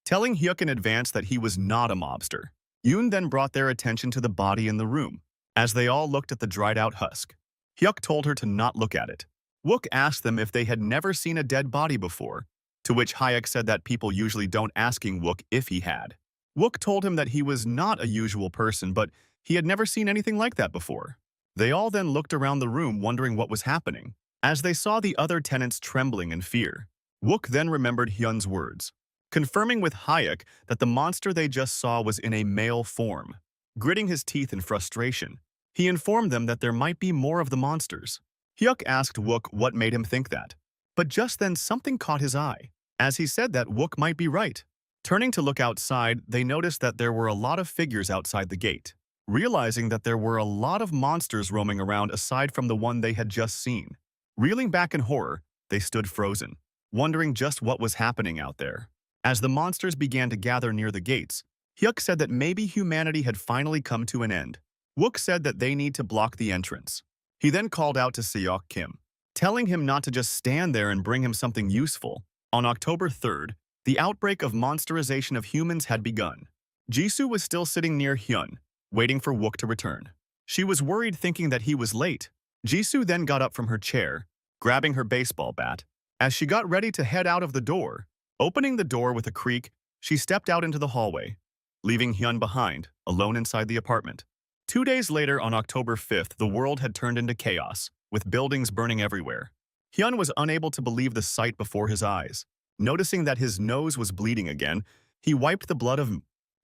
Telling Hyuk in advance that he was not a mobster, Yoon then brought their attention to the body in the room, as they all looked at the dried-out husk. Hyuk told her to not look at it. Wook asked them if they had never seen a dead body before, to which Hyuk said that people usually don't, asking Wook if he had. Wook told him that he was not a usual person, but he had never seen anything like that before. They all then looked around the room wondering what was happening, as they saw the other tenants trembling in fear. Wook then remembered Hyun's words, confirming with Hyuk that the monster they just saw was in a male form. Gritting his teeth in frustration, he informed them that there might be more of the monsters. Hyuk asked Wook what made him think that, but just then something caught his eye, as he said that Wook might be right. Turning to look outside, they noticed that there were a lot of figures outside the gate. Realizing that there were a lot of monsters roaming around aside from the one they had just seen. Reeling back in horror, they stood frozen, wondering just what was happening out there. As the monsters began to gather near the gates, Hyuk said that maybe humanity had finally come to an end. Wook said that they need to block the entrance. He then called out to Seok Kim, telling him not to just stand there and bring him something useful. On October 3rd, the outbreak of monsterization of humans had begun. Jisoo was still sitting near Hyun, waiting for Wook to return. She was worried, thinking that he was late. Jisoo then got up from her chair, grabbing her baseball bat. As she got ready to head out of the door, opening the door with a creak, she stepped out into the hallway, leaving Hyun behind, alone inside the apartment. 2 days later, on October 5th, the world had turned into chaos, with buildings burning everywhere. Hyun was unable to believe the sight before his eyes. Noticing that his nose was bleeding again, he wiped the blood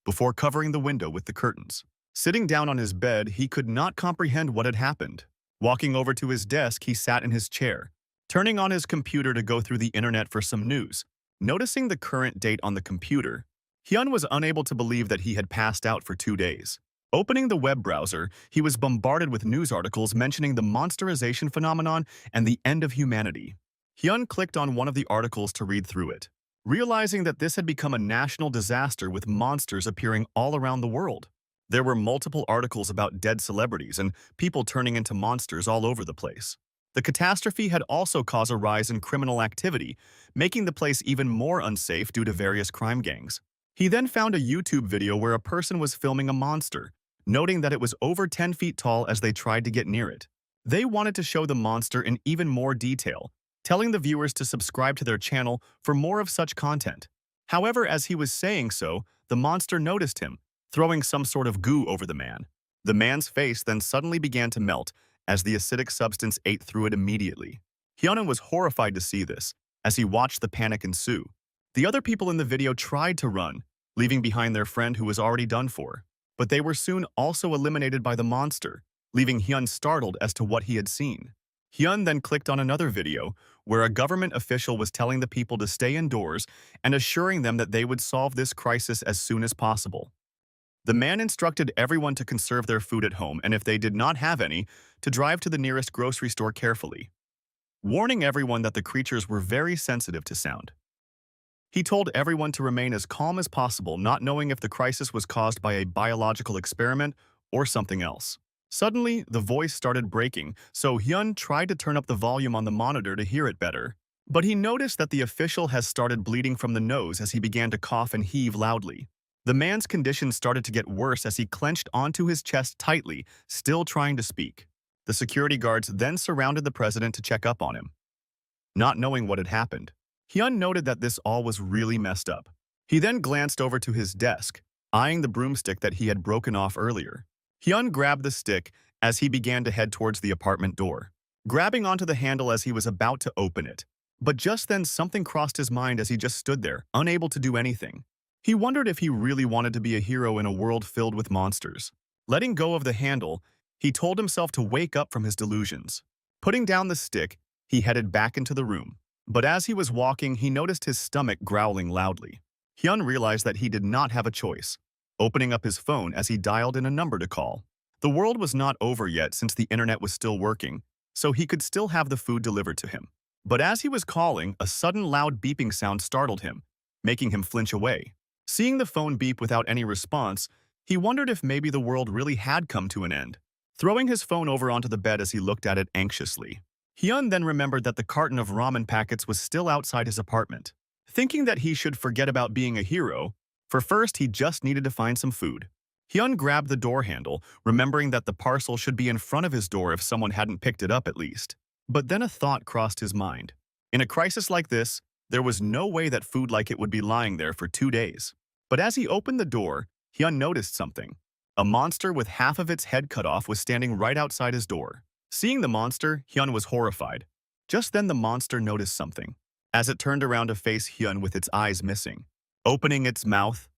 before covering the window with the curtains. Sitting down on his bed, he could not comprehend what had happened. Walking over to his desk, he sat in his chair, turning on his computer to go through the internet for some news. Noticing the current date on the computer, Hyun was unable to believe that he had passed out for 2 days. Opening the web browser, he was bombarded with news articles mentioning the monsterization phenomenon and the end of humanity. Hyun clicked on one of the articles to read through it, realizing that this had become a national disaster with monsters appearing all around the world. There were multiple articles about dead celebrities and people turning into monsters all over the place. The catastrophe had also caused a rise in criminal activity, making the place even more unsafe due to various crime gangs. He then found a YouTube video where a person was filming a monster, noting that it was over 10 feet tall as they tried to get near it. They wanted to show the monster in even more detail, telling the viewers to subscribe to their channel for more of such content. However, as he was saying so, the monster noticed him, throwing some sort of goo over the man. The man's face then suddenly began to melt as the acidic substance ate through it immediately. Hyun was horrified to see this, as he watched the panic ensue. The other people in the video tried to run, leaving behind their friend who was already done for. But they were soon also eliminated by the monster, leaving Hyun startled as to what he had seen. Hyun then clicked on another video where a government official was telling the people to stay indoors and assuring them that they would solve this crisis as soon as possible. The man instructed everyone to conserve their food at home and if they did not have any, to drive to the nearest grocery store carefully, warning everyone that the creatures were very sensitive to sound. He told everyone to remain as calm as possible, not knowing if the crisis was caused by a biological experiment or something else. Suddenly, the voice started breaking, so Hyun tried to turn up the volume on the monitor to hear it better. But he noticed that the official has started bleeding from the nose as he began to cough and heave loudly. The man's condition started to get worse as he clenched onto his chest tightly, still trying to speak. The security guards then surrounded the president to check up on him. Not knowing what had happened, Hyun noted that this all was really messed up. He then glanced over to his desk, eyeing the broomstick that he had broken off earlier. Hyun grabbed the stick as he began to head towards the apartment door, grabbing onto the handle as he was about to open it. But just then something crossed his mind as he just stood there, unable to do anything. He wondered if he really wanted to be a hero in a world filled with monsters. Letting go of the handle, he told himself to wake up from his delusions. Putting down the stick, he headed back into the room. But as he was walking, he noticed his stomach growling loudly. Hyun realized that he did not have a choice, opening up his phone as he dialed in a number to call. The world was not over yet since the internet was still working, so he could still have the food delivered to him. But as he was calling, a sudden loud beeping sound startled him, making him flinch away. Seeing the phone beep without any response, he wondered if maybe the world really had come to an end. Throwing his phone over onto the bed as he looked at it anxiously, Hyun then remembered that the carton of ramen packets was still outside his apartment. Thinking that he should forget about being a hero, for first he just needed to find some food. Hyun grabbed the door handle, remembering that the parcel should be in front of his door if someone hadn't picked it up at least. But then a thought crossed his mind. In a crisis like this, there was no way that food like it would be lying there for 2 days. But as he opened the door, Hyun noticed something. A monster with half of its head cut off was standing right outside his door. Seeing the monster, Hyun was horrified. Just then the monster noticed something, as it turned around to face Hyun with its eyes missing. Opening its mouth,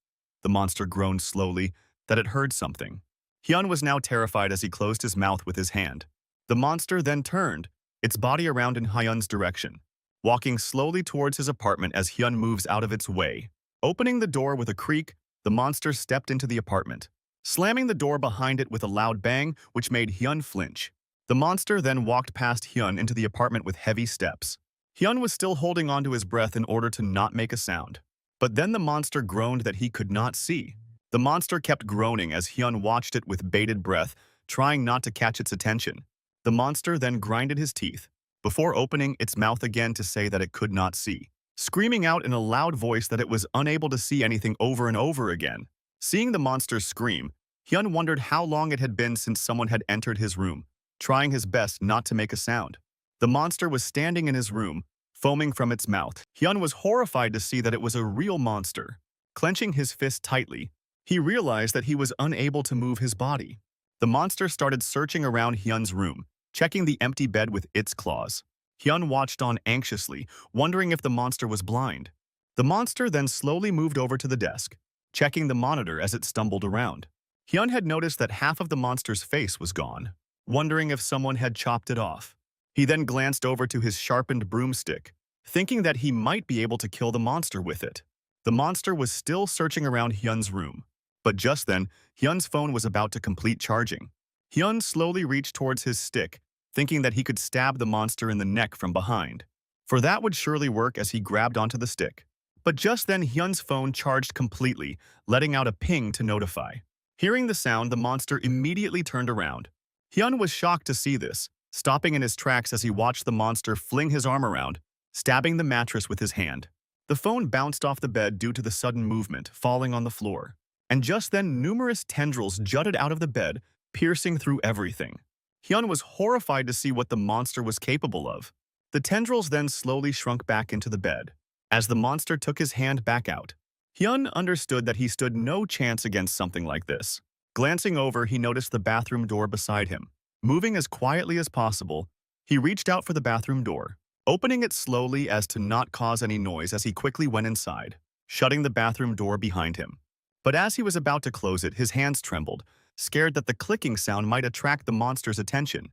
the monster groaned slowly that it heard something. Hyun was now terrified as he closed his mouth with his hand. The monster then turned, its body around in Hyun's direction, walking slowly towards his apartment as Hyun moves out of its way. Opening the door with a creak, the monster stepped into the apartment, slamming the door behind it with a loud bang, which made Hyun flinch. The monster then walked past Hyun into the apartment with heavy steps. Hyun was still holding onto his breath in order to not make a sound. But then the monster groaned that he could not see. The monster kept groaning as Hyun watched it with bated breath, trying not to catch its attention. The monster then grinded his teeth, before opening its mouth again to say that it could not see, screaming out in a loud voice that it was unable to see anything over and over again. Seeing the monster scream, Hyun wondered how long it had been since someone had entered his room, trying his best not to make a sound. The monster was standing in his room, foaming from its mouth. Hyun was horrified to see that it was a real monster. Clenching his fist tightly, he realized that he was unable to move his body. The monster started searching around Hyun's room, checking the empty bed with its claws. Hyun watched on anxiously, wondering if the monster was blind. The monster then slowly moved over to the desk, checking the monitor as it stumbled around. Hyun had noticed that half of the monster's face was gone, wondering if someone had chopped it off. He then glanced over to his sharpened broomstick, thinking that he might be able to kill the monster with it. The monster was still searching around Hyun's room, but just then, Hyun's phone was about to complete charging. Hyun slowly reached towards his stick, thinking that he could stab the monster in the neck from behind, for that would surely work as he grabbed onto the stick. But just then, Hyun's phone charged completely, letting out a ping to notify. Hearing the sound, the monster immediately turned around. Hyun was shocked to see this, stopping in his tracks as he watched the monster fling his arm around, stabbing the mattress with his hand. The phone bounced off the bed due to the sudden movement, falling on the floor. And just then, numerous tendrils jutted out of the bed, piercing through everything. Hyun was horrified to see what the monster was capable of. The tendrils then slowly shrunk back into the bed. As the monster took his hand back out, Hyun understood that he stood no chance against something like this. Glancing over, he noticed the bathroom door beside him. Moving as quietly as possible, he reached out for the bathroom door, opening it slowly as to not cause any noise as he quickly went inside, shutting the bathroom door behind him. But as he was about to close it, his hands trembled, scared that the clicking sound might attract the monster's attention.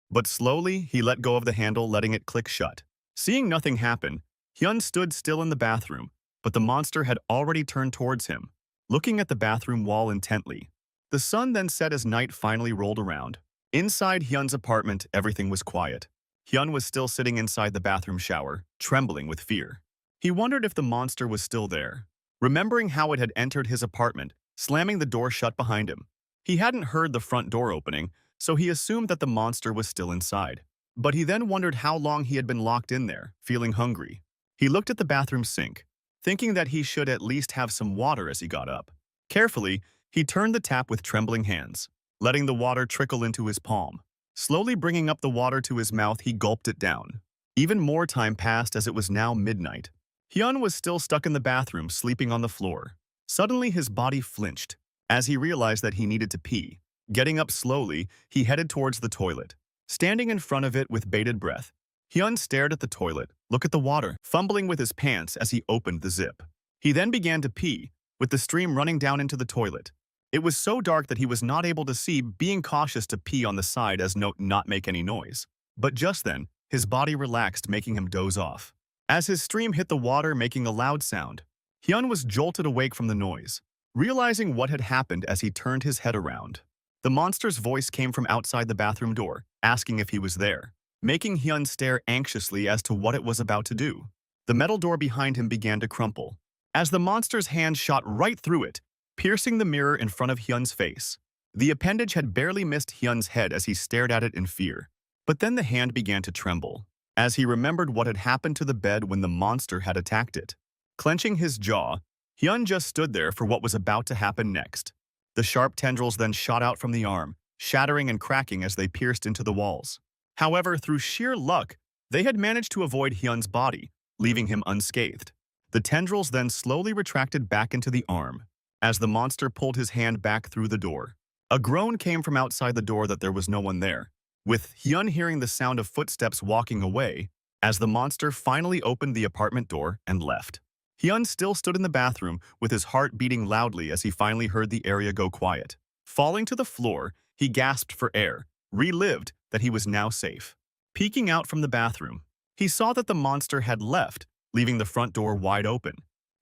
But slowly, he let go of the handle, letting it click shut. Seeing nothing happen, Hyun stood still in the bathroom, but the monster had already turned towards him, looking at the bathroom wall intently. The sun then set as night finally rolled around. Inside Hyun's apartment, everything was quiet. Hyun was still sitting inside the bathroom shower, trembling with fear. He wondered if the monster was still there, remembering how it had entered his apartment, slamming the door shut behind him. He hadn't heard the front door opening, so he assumed that the monster was still inside. But he then wondered how long he had been locked in there, feeling hungry. He looked at the bathroom sink, thinking that he should at least have some water as he got up. Carefully, he turned the tap with trembling hands, letting the water trickle into his palm. Slowly bringing up the water to his mouth, he gulped it down. Even more time passed as it was now midnight. Hyun was still stuck in the bathroom, sleeping on the floor. Suddenly, his body flinched as he realized that he needed to pee. Getting up slowly, he headed towards the toilet. Standing in front of it with bated breath, Hyun stared at the toilet, looked at the water, fumbling with his pants as he opened the zip. He then began to pee, with the stream running down into the toilet. It was so dark that he was not able to see, being cautious to pee on the side as not make any noise. But just then, his body relaxed, making him doze off. As his stream hit the water, making a loud sound, Hyun was jolted awake from the noise, realizing what had happened as he turned his head around. The monster's voice came from outside the bathroom door, asking if he was there, making Hyun stare anxiously as to what it was about to do. The metal door behind him began to crumple, as the monster's hand shot right through it, piercing the mirror in front of Hyun's face. The appendage had barely missed Hyun's head as he stared at it in fear. But then the hand began to tremble, as he remembered what had happened to the bed when the monster had attacked it. Clenching his jaw, Hyun just stood there for what was about to happen next. The sharp tendrils then shot out from the arm, shattering and cracking as they pierced into the walls. However, through sheer luck, they had managed to avoid Hyun's body, leaving him unscathed. The tendrils then slowly retracted back into the arm, as the monster pulled his hand back through the door. A groan came from outside the door that there was no one there, with Hyun hearing the sound of footsteps walking away as the monster finally opened the apartment door and left. Hyun still stood in the bathroom with his heart beating loudly as he finally heard the area go quiet. Falling to the floor, he gasped for air, relived that he was now safe. Peeking out from the bathroom, he saw that the monster had left, leaving the front door wide open.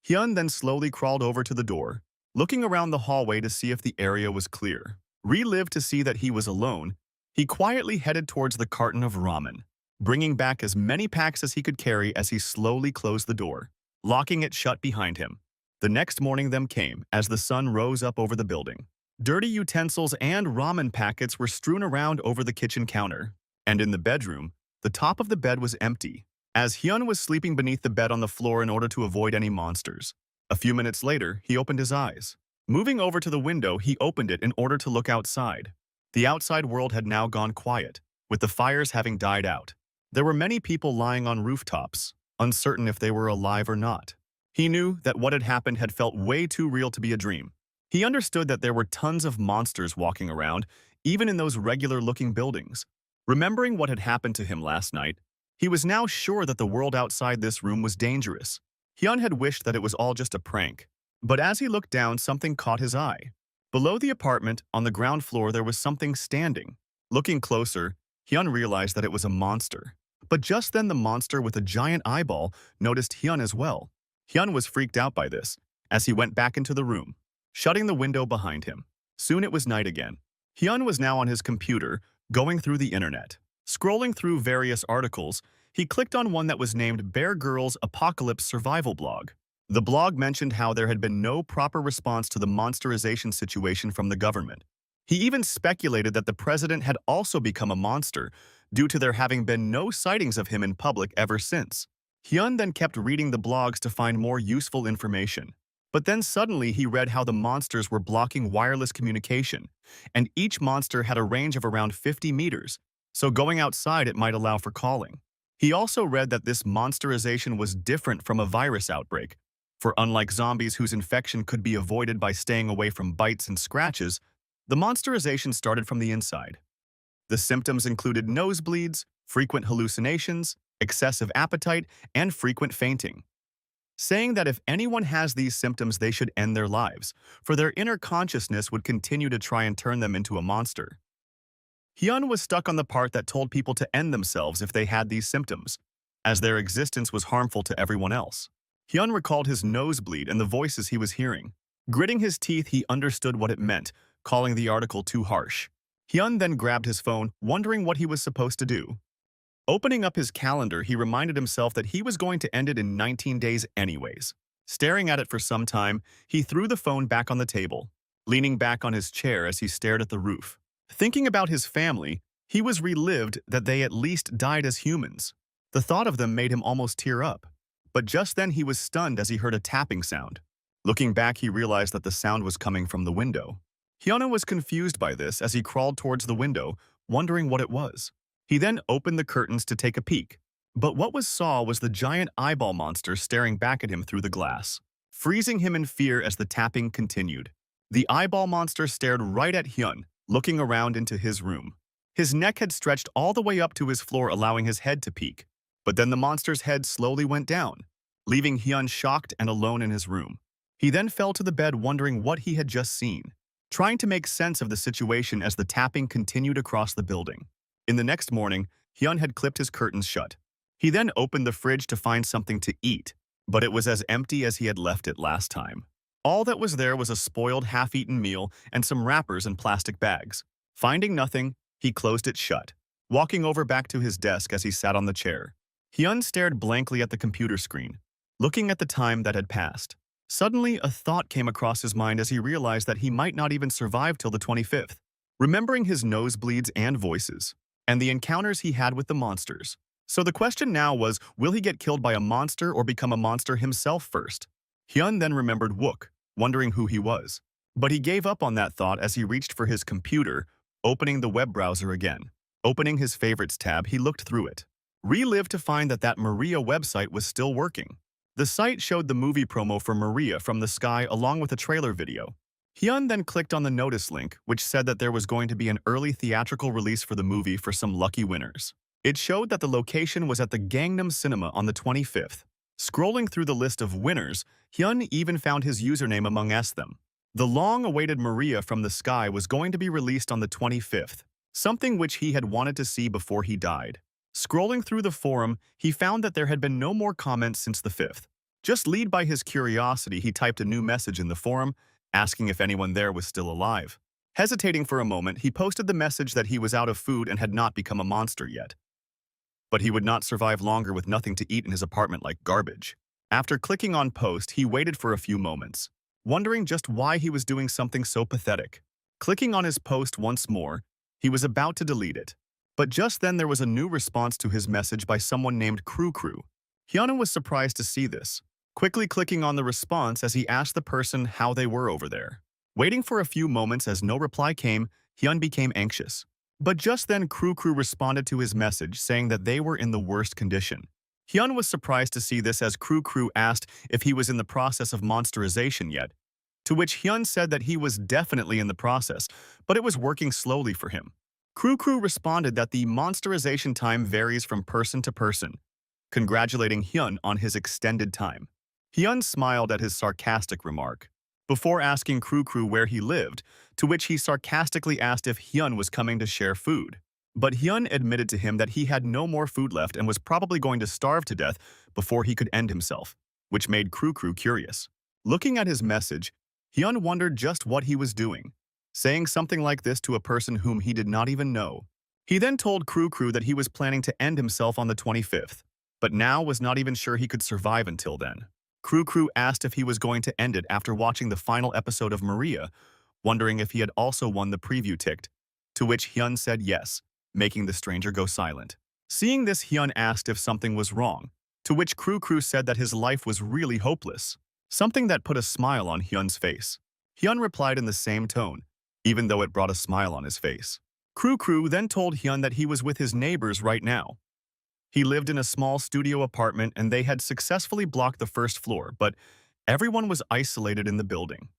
Hyun then slowly crawled over to the door, looking around the hallway to see if the area was clear. Relived to see that he was alone, he quietly headed towards the carton of ramen, bringing back as many packs as he could carry as he slowly closed the door, locking it shut behind him. The next morning then came as the sun rose up over the building. Dirty utensils and ramen packets were strewn around over the kitchen counter, and in the bedroom, The top of the bed was empty, as Hyun was sleeping beneath the bed on the floor in order to avoid any monsters. A few minutes later, he opened his eyes. Moving over to the window, he opened it in order to look outside. The outside world had now gone quiet, with the fires having died out. There were many people lying on rooftops, uncertain if they were alive or not. He knew that what had happened had felt way too real to be a dream. He understood that there were tons of monsters walking around, even in those regular-looking buildings. Remembering what had happened to him last night, he was now sure that the world outside this room was dangerous. Hyun had wished that it was all just a prank. But as he looked down, something caught his eye. Below the apartment, on the ground floor, there was something standing. Looking closer, Hyun realized that it was a monster. But just then the monster with a giant eyeball noticed Hyun as well. Hyun was freaked out by this, as he went back into the room, shutting the window behind him. Soon it was night again. Hyun was now on his computer, going through the internet. Scrolling through various articles, he clicked on one that was named Bear Girls Apocalypse Survival Blog. The blog mentioned how there had been no proper response to the monsterization situation from the government. He even speculated that the president had also become a monster due to there having been no sightings of him in public ever since. Hyun then kept reading the blogs to find more useful information. But then suddenly he read how the monsters were blocking wireless communication, and each monster had a range of around 50 meters, so going outside it might allow for calling. He also read that this monsterization was different from a virus outbreak, for unlike zombies whose infection could be avoided by staying away from bites and scratches, the monsterization started from the inside. The symptoms included nosebleeds, frequent hallucinations, excessive appetite, and frequent fainting. Saying that if anyone has these symptoms, they should end their lives, for their inner consciousness would continue to try and turn them into a monster. Hyun was stuck on the part that told people to end themselves if they had these symptoms, as their existence was harmful to everyone else. Hyun recalled his nosebleed and the voices he was hearing. Gritting his teeth, he understood what it meant, calling the article too harsh. Hyun then grabbed his phone, wondering what he was supposed to do. Opening up his calendar, he reminded himself that he was going to end it in 19 days anyways. Staring at it for some time, he threw the phone back on the table, leaning back on his chair as he stared at the roof. Thinking about his family, he was relieved that they at least died as humans. The thought of them made him almost tear up. But just then he was stunned as he heard a tapping sound. Looking back, he realized that the sound was coming from the window. Hyun was confused by this as he crawled towards the window, wondering what it was. He then opened the curtains to take a peek. But what was saw was the giant eyeball monster staring back at him through the glass, freezing him in fear as the tapping continued. The eyeball monster stared right at Hyun, looking around into his room. His neck had stretched all the way up to his floor, allowing his head to peek. But then the monster's head slowly went down, leaving Hyun shocked and alone in his room. He then fell to the bed wondering what he had just seen, trying to make sense of the situation as the tapping continued across the building. In the next morning, Hyun had clipped his curtains shut. He then opened the fridge to find something to eat, but it was as empty as he had left it last time. All that was there was a spoiled, half-eaten meal and some wrappers and plastic bags. Finding nothing, he closed it shut, walking over back to his desk as he sat on the chair. Hyun stared blankly at the computer screen, looking at the time that had passed. Suddenly, a thought came across his mind as he realized that he might not even survive till the 25th. Remembering his nosebleeds and voices, and the encounters he had with the monsters. So the question now was, will he get killed by a monster or become a monster himself first? Hyun then remembered Wook, wondering who he was. But he gave up on that thought as he reached for his computer, opening the web browser again. Opening his favorites tab, he looked through it. Relived to find that Maria website was still working. The site showed the movie promo for Maria from the Sky along with a trailer video. Hyun then clicked on the notice link, which said that there was going to be an early theatrical release for the movie for some lucky winners. It showed that the location was at the Gangnam Cinema on the 25th. Scrolling through the list of winners, Hyun even found his username amongst them. The long-awaited Maria from the Sky was going to be released on the 25th, something which he had wanted to see before he died. Scrolling through the forum, he found that there had been no more comments since the 5th. Just led by his curiosity, he typed a new message in the forum, asking if anyone there was still alive. Hesitating for a moment, he posted the message that he was out of food and had not become a monster yet. But he would not survive longer with nothing to eat in his apartment like garbage. After clicking on post, he waited for a few moments, wondering just why he was doing something so pathetic. Clicking on his post once more, he was about to delete it. But just then there was a new response to his message by someone named Kru Kru. Hyun was surprised to see this, quickly clicking on the response as he asked the person how they were over there. Waiting for a few moments as no reply came, Hyun became anxious. But just then Kru Kru responded to his message saying that they were in the worst condition. Hyun was surprised to see this as Kru Kru asked if he was in the process of monsterization yet, to which Hyun said that he was definitely in the process, but it was working slowly for him. Kru Kru responded that the monsterization time varies from person to person, congratulating Hyun on his extended time. Hyun smiled at his sarcastic remark, before asking Kru Kru where he lived, to which he sarcastically asked if Hyun was coming to share food. But Hyun admitted to him that he had no more food left and was probably going to starve to death before he could end himself, which made Kru Kru curious. Looking at his message, Hyun wondered just what he was doing, saying something like this to a person whom he did not even know. He then told Kru Kru that he was planning to end himself on the 25th, but now was not even sure he could survive until then. Kru Kru asked if he was going to end it after watching the final episode of Maria, wondering if he had also won the preview ticket, to which Hyun said yes, making the stranger go silent. Seeing this, Hyun asked if something was wrong, to which Kru Kru said that his life was really hopeless, something that put a smile on Hyun's face. Hyun replied in the same tone, even though it brought a smile on his face. Kru Kru then told Hyun that he was with his neighbors right now. He lived in a small studio apartment and they had successfully blocked the first floor, but everyone was isolated in the building.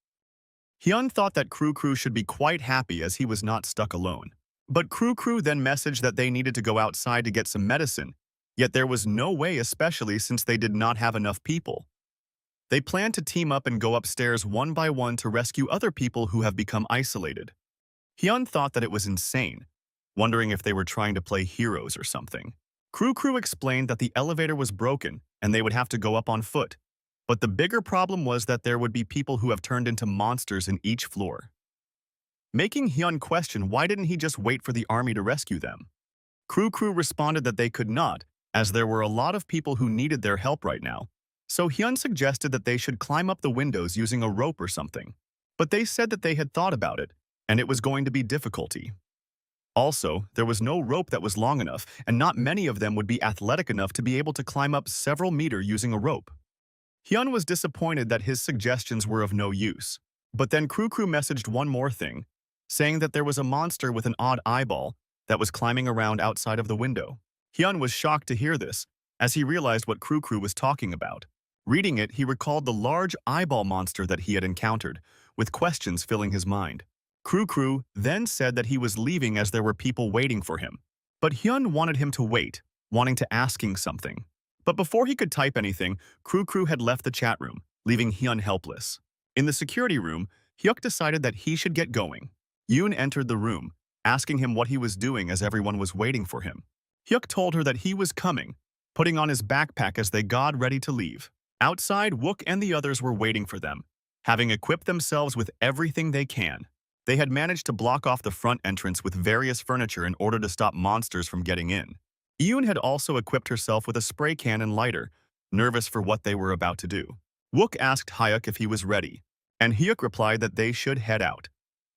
Hyun thought that Kru Kru should be quite happy as he was not stuck alone. But Kru Kru then messaged that they needed to go outside to get some medicine, yet there was no way, especially since they did not have enough people. They planned to team up and go upstairs one by one to rescue other people who have become isolated. Hyun thought that it was insane, wondering if they were trying to play heroes or something. Kru Kru explained that the elevator was broken and they would have to go up on foot. But the bigger problem was that there would be people who have turned into monsters in each floor, making Hyun question why didn't he just wait for the army to rescue them. Kru Kru responded that they could not, as there were a lot of people who needed their help right now. So Hyun suggested that they should climb up the windows using a rope or something. But they said that they had thought about it, and it was going to be difficulty. Also, there was no rope that was long enough, and not many of them would be athletic enough to be able to climb up several meters using a rope. Hyun was disappointed that his suggestions were of no use. But then Kru Kru messaged one more thing, saying that there was a monster with an odd eyeball that was climbing around outside of the window. Hyun was shocked to hear this, as he realized what Kru Kru was talking about. Reading it, he recalled the large eyeball monster that he had encountered, with questions filling his mind. Kru Kru then said that he was leaving as there were people waiting for him. But Hyun wanted him to wait, wanting to asking something. But before he could type anything, Kru Kru had left the chat room, leaving Hyun helpless. In the security room, Hyuk decided that he should get going. Yoon entered the room, asking him what he was doing as everyone was waiting for him. Hyuk told her that he was coming, putting on his backpack as they got ready to leave. Outside, Wook and the others were waiting for them, having equipped themselves with everything they can. They had managed to block off the front entrance with various furniture in order to stop monsters from getting in. Yoon had also equipped herself with a spray can and lighter, nervous for what they were about to do. Wook asked Hyuk if he was ready, and Hyuk replied that they should head out.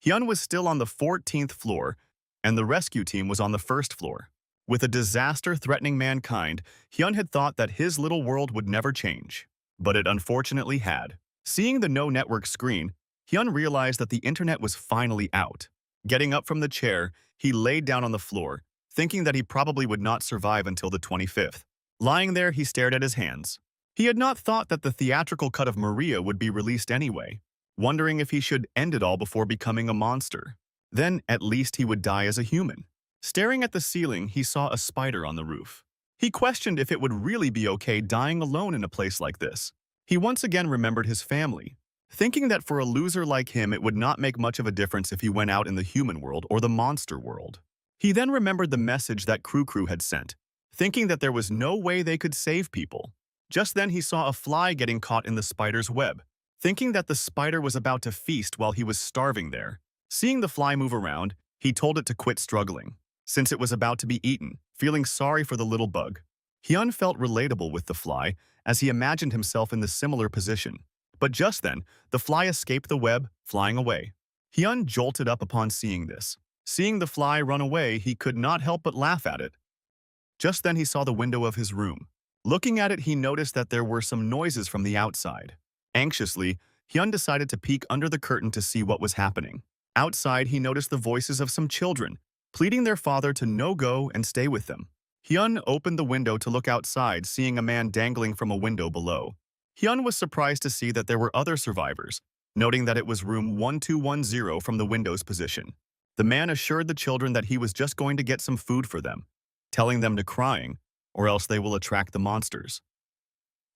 Hyun was still on the 14th floor, and the rescue team was on the first floor. With a disaster threatening mankind, Hyun had thought that his little world would never change. But it unfortunately had. Seeing the no network screen, Hyun realized that the internet was finally out. Getting up from the chair, he laid down on the floor, thinking that he probably would not survive until the 25th. Lying there, he stared at his hands. He had not thought that the theatrical cut of Maria would be released anyway, wondering if he should end it all before becoming a monster. Then, at least he would die as a human. Staring at the ceiling, he saw a spider on the roof. He questioned if it would really be okay dying alone in a place like this. He once again remembered his family, thinking that for a loser like him it would not make much of a difference if he went out in the human world or the monster world. He then remembered the message that Kru Kru had sent, thinking that there was no way they could save people. Just then he saw a fly getting caught in the spider's web, thinking that the spider was about to feast while he was starving there. Seeing the fly move around, he told it to quit struggling, since it was about to be eaten, feeling sorry for the little bug. Hyun felt relatable with the fly, as he imagined himself in the similar position. But just then, the fly escaped the web, flying away. Hyun jolted up upon seeing this. Seeing the fly run away, he could not help but laugh at it. Just then he saw the window of his room. Looking at it, he noticed that there were some noises from the outside. Anxiously, Hyun decided to peek under the curtain to see what was happening. Outside, he noticed the voices of some children, pleading their father to no-go and stay with them. Hyun opened the window to look outside, seeing a man dangling from a window below. Hyun was surprised to see that there were other survivors, noting that it was room 1210 from the window's position. The man assured the children that he was just going to get some food for them, telling them to crying, or else they will attract the monsters.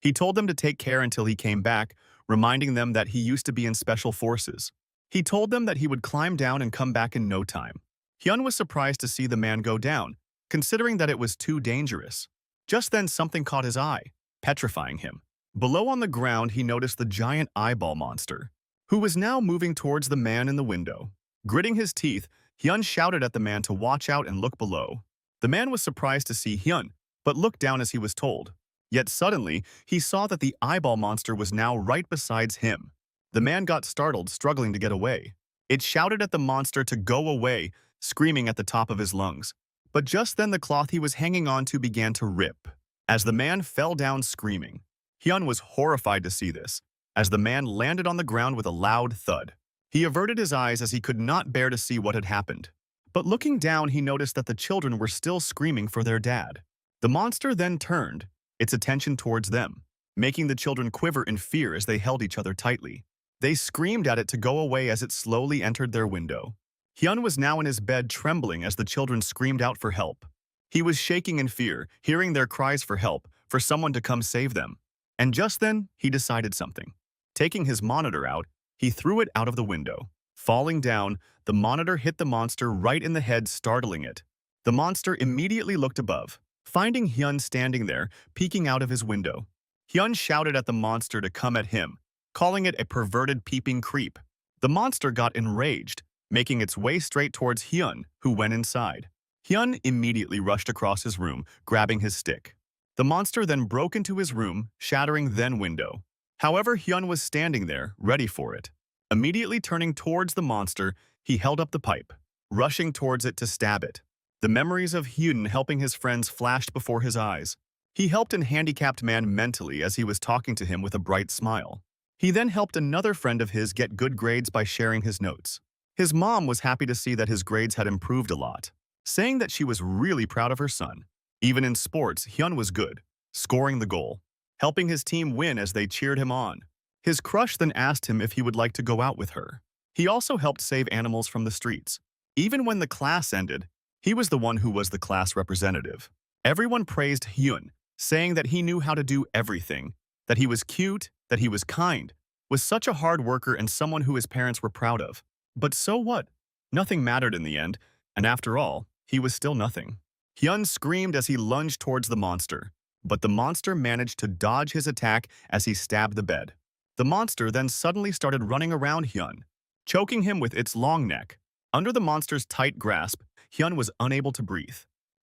He told them to take care until he came back, reminding them that he used to be in special forces. He told them that he would climb down and come back in no time. Hyun was surprised to see the man go down, considering that it was too dangerous. Just then something caught his eye, petrifying him. Below on the ground he noticed the giant eyeball monster, who was now moving towards the man in the window. Gritting his teeth, Hyun shouted at the man to watch out and look below. The man was surprised to see Hyun, but looked down as he was told. Yet suddenly, he saw that the eyeball monster was now right beside him. The man got startled, struggling to get away. It shouted at the monster to go away, screaming at the top of his lungs. But just then the cloth he was hanging on to began to rip, as the man fell down screaming. Hyun was horrified to see this, as the man landed on the ground with a loud thud. He averted his eyes as he could not bear to see what had happened. But looking down, he noticed that the children were still screaming for their dad. The monster then turned its attention towards them, making the children quiver in fear as they held each other tightly. They screamed at it to go away as it slowly entered their window. Hyun was now in his bed, trembling as the children screamed out for help. He was shaking in fear, hearing their cries for help, for someone to come save them. And just then, he decided something. Taking his monitor out, he threw it out of the window. Falling down, the monitor hit the monster right in the head, startling it. The monster immediately looked above, finding Hyun standing there, peeking out of his window. Hyun shouted at the monster to come at him, calling it a perverted peeping creep. The monster got enraged, making its way straight towards Hyun, who went inside. Hyun immediately rushed across his room, grabbing his stick. The monster then broke into his room, shattering then window. However, Hyun was standing there, ready for it. Immediately turning towards the monster, he held up the pipe, rushing towards it to stab it. The memories of Hyun helping his friends flashed before his eyes. He helped a handicapped man mentally as he was talking to him with a bright smile. He then helped another friend of his get good grades by sharing his notes. His mom was happy to see that his grades had improved a lot, saying that she was really proud of her son. Even in sports, Hyun was good, scoring the goal, helping his team win as they cheered him on. His crush then asked him if he would like to go out with her. He also helped save animals from the streets. Even when the class ended, he was the one who was the class representative. Everyone praised Hyun, saying that he knew how to do everything, that he was cute, that he was kind, was such a hard worker and someone who his parents were proud of. But so what? Nothing mattered in the end, and after all, he was still nothing. Hyun screamed as he lunged towards the monster, but the monster managed to dodge his attack as he stabbed the bed. The monster then suddenly started running around Hyun, choking him with its long neck. Under the monster's tight grasp, Hyun was unable to breathe.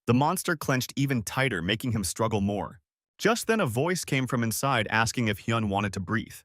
The monster clenched even tighter, making him struggle more. Just then a voice came from inside asking if Hyun wanted to breathe.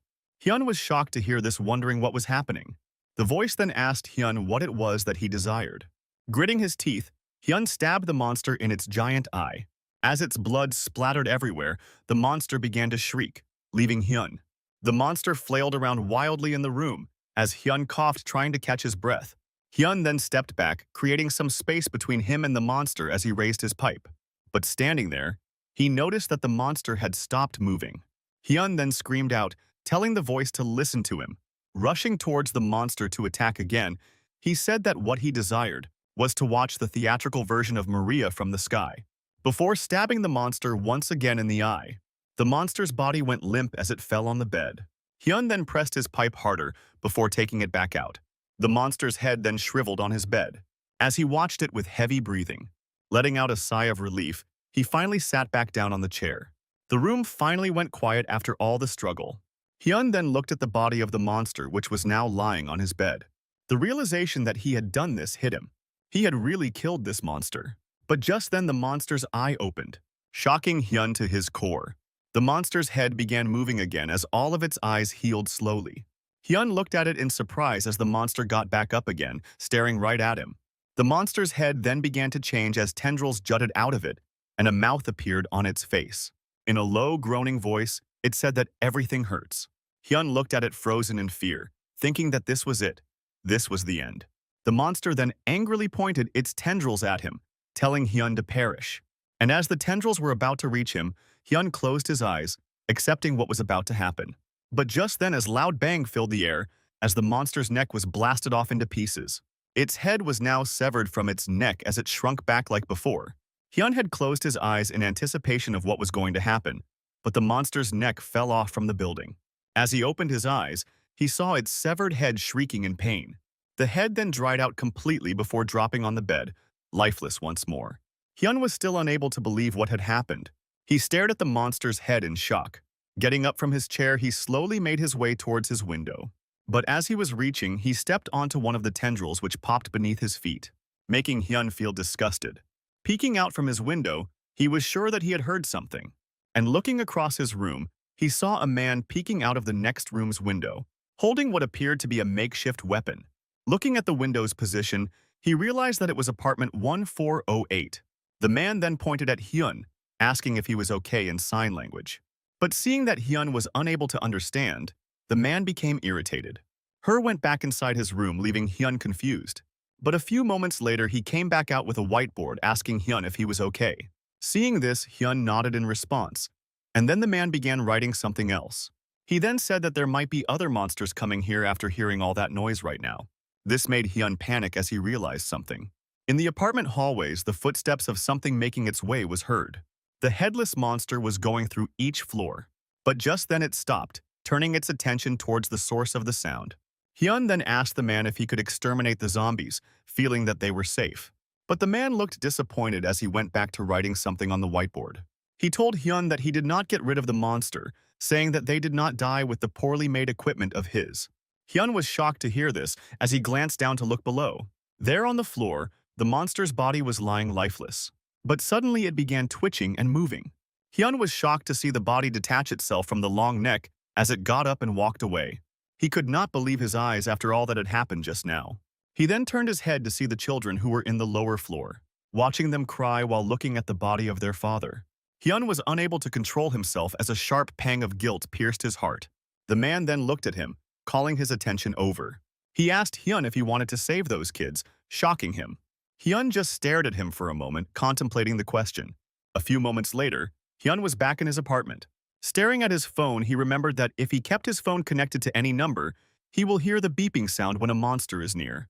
Hyun was shocked to hear this, wondering what was happening. The voice then asked Hyun what it was that he desired. Gritting his teeth, Hyun stabbed the monster in its giant eye. As its blood splattered everywhere, the monster began to shriek, leaving Hyun. The monster flailed around wildly in the room as Hyun coughed, trying to catch his breath. Hyun then stepped back, creating some space between him and the monster as he raised his pipe. But standing there, he noticed that the monster had stopped moving. Hyun then screamed out, telling the voice to listen to him. Rushing towards the monster to attack again, he said that what he desired was to watch the theatrical version of Maria from the sky. Before stabbing the monster once again in the eye, the monster's body went limp as it fell on the bed. Hyun then pressed his pipe harder before taking it back out. The monster's head then shriveled on his bed. As he watched it with heavy breathing, letting out a sigh of relief, he finally sat back down on the chair. The room finally went quiet after all the struggle. Hyun then looked at the body of the monster, which was now lying on his bed. The realization that he had done this hit him. He had really killed this monster. But just then the monster's eye opened, shocking Hyun to his core. The monster's head began moving again as all of its eyes healed slowly. Hyun looked at it in surprise as the monster got back up again, staring right at him. The monster's head then began to change as tendrils jutted out of it, and a mouth appeared on its face. In a low, groaning voice, it said that everything hurts. Hyun looked at it frozen in fear, thinking that this was it. This was the end. The monster then angrily pointed its tendrils at him, telling Hyun to perish. And as the tendrils were about to reach him, Hyun closed his eyes, accepting what was about to happen. But just then, as loud bang filled the air, as the monster's neck was blasted off into pieces. Its head was now severed from its neck as it shrunk back like before. Hyun had closed his eyes in anticipation of what was going to happen, but the monster's neck fell off from the building. As he opened his eyes, he saw its severed head shrieking in pain. The head then dried out completely before dropping on the bed, lifeless once more. Hyun was still unable to believe what had happened. He stared at the monster's head in shock. Getting up from his chair, he slowly made his way towards his window. But as he was reaching, he stepped onto one of the tendrils which popped beneath his feet, making Hyun feel disgusted. Peeking out from his window, he was sure that he had heard something. And looking across his room, he saw a man peeking out of the next room's window, holding what appeared to be a makeshift weapon. Looking at the window's position, he realized that it was apartment 1408. The man then pointed at Hyun, asking if he was okay in sign language. But seeing that Hyun was unable to understand, the man became irritated. Went back inside his room, leaving Hyun confused. But a few moments later, he came back out with a whiteboard asking Hyun if he was okay. Seeing this, Hyun nodded in response, and then the man began writing something else. He then said that there might be other monsters coming here after hearing all that noise right now. This made Hyun panic as he realized something. In the apartment hallways, the footsteps of something making its way was heard. The headless monster was going through each floor. But just then it stopped, turning its attention towards the source of the sound. Hyun then asked the man if he could exterminate the zombies, feeling that they were safe. But the man looked disappointed as he went back to writing something on the whiteboard. He told Hyun that he did not get rid of the monster, saying that they did not die with the poorly made equipment of his. Hyun was shocked to hear this as he glanced down to look below. There on the floor, the monster's body was lying lifeless. But suddenly it began twitching and moving. Hyun was shocked to see the body detach itself from the long neck as it got up and walked away. He could not believe his eyes after all that had happened just now. He then turned his head to see the children who were in the lower floor, watching them cry while looking at the body of their father. Hyun was unable to control himself as a sharp pang of guilt pierced his heart. The man then looked at him, calling his attention over. He asked Hyun if he wanted to save those kids, shocking him. Hyun just stared at him for a moment, contemplating the question. A few moments later, Hyun was back in his apartment. Staring at his phone, he remembered that if he kept his phone connected to any number, he will hear the beeping sound when a monster is near.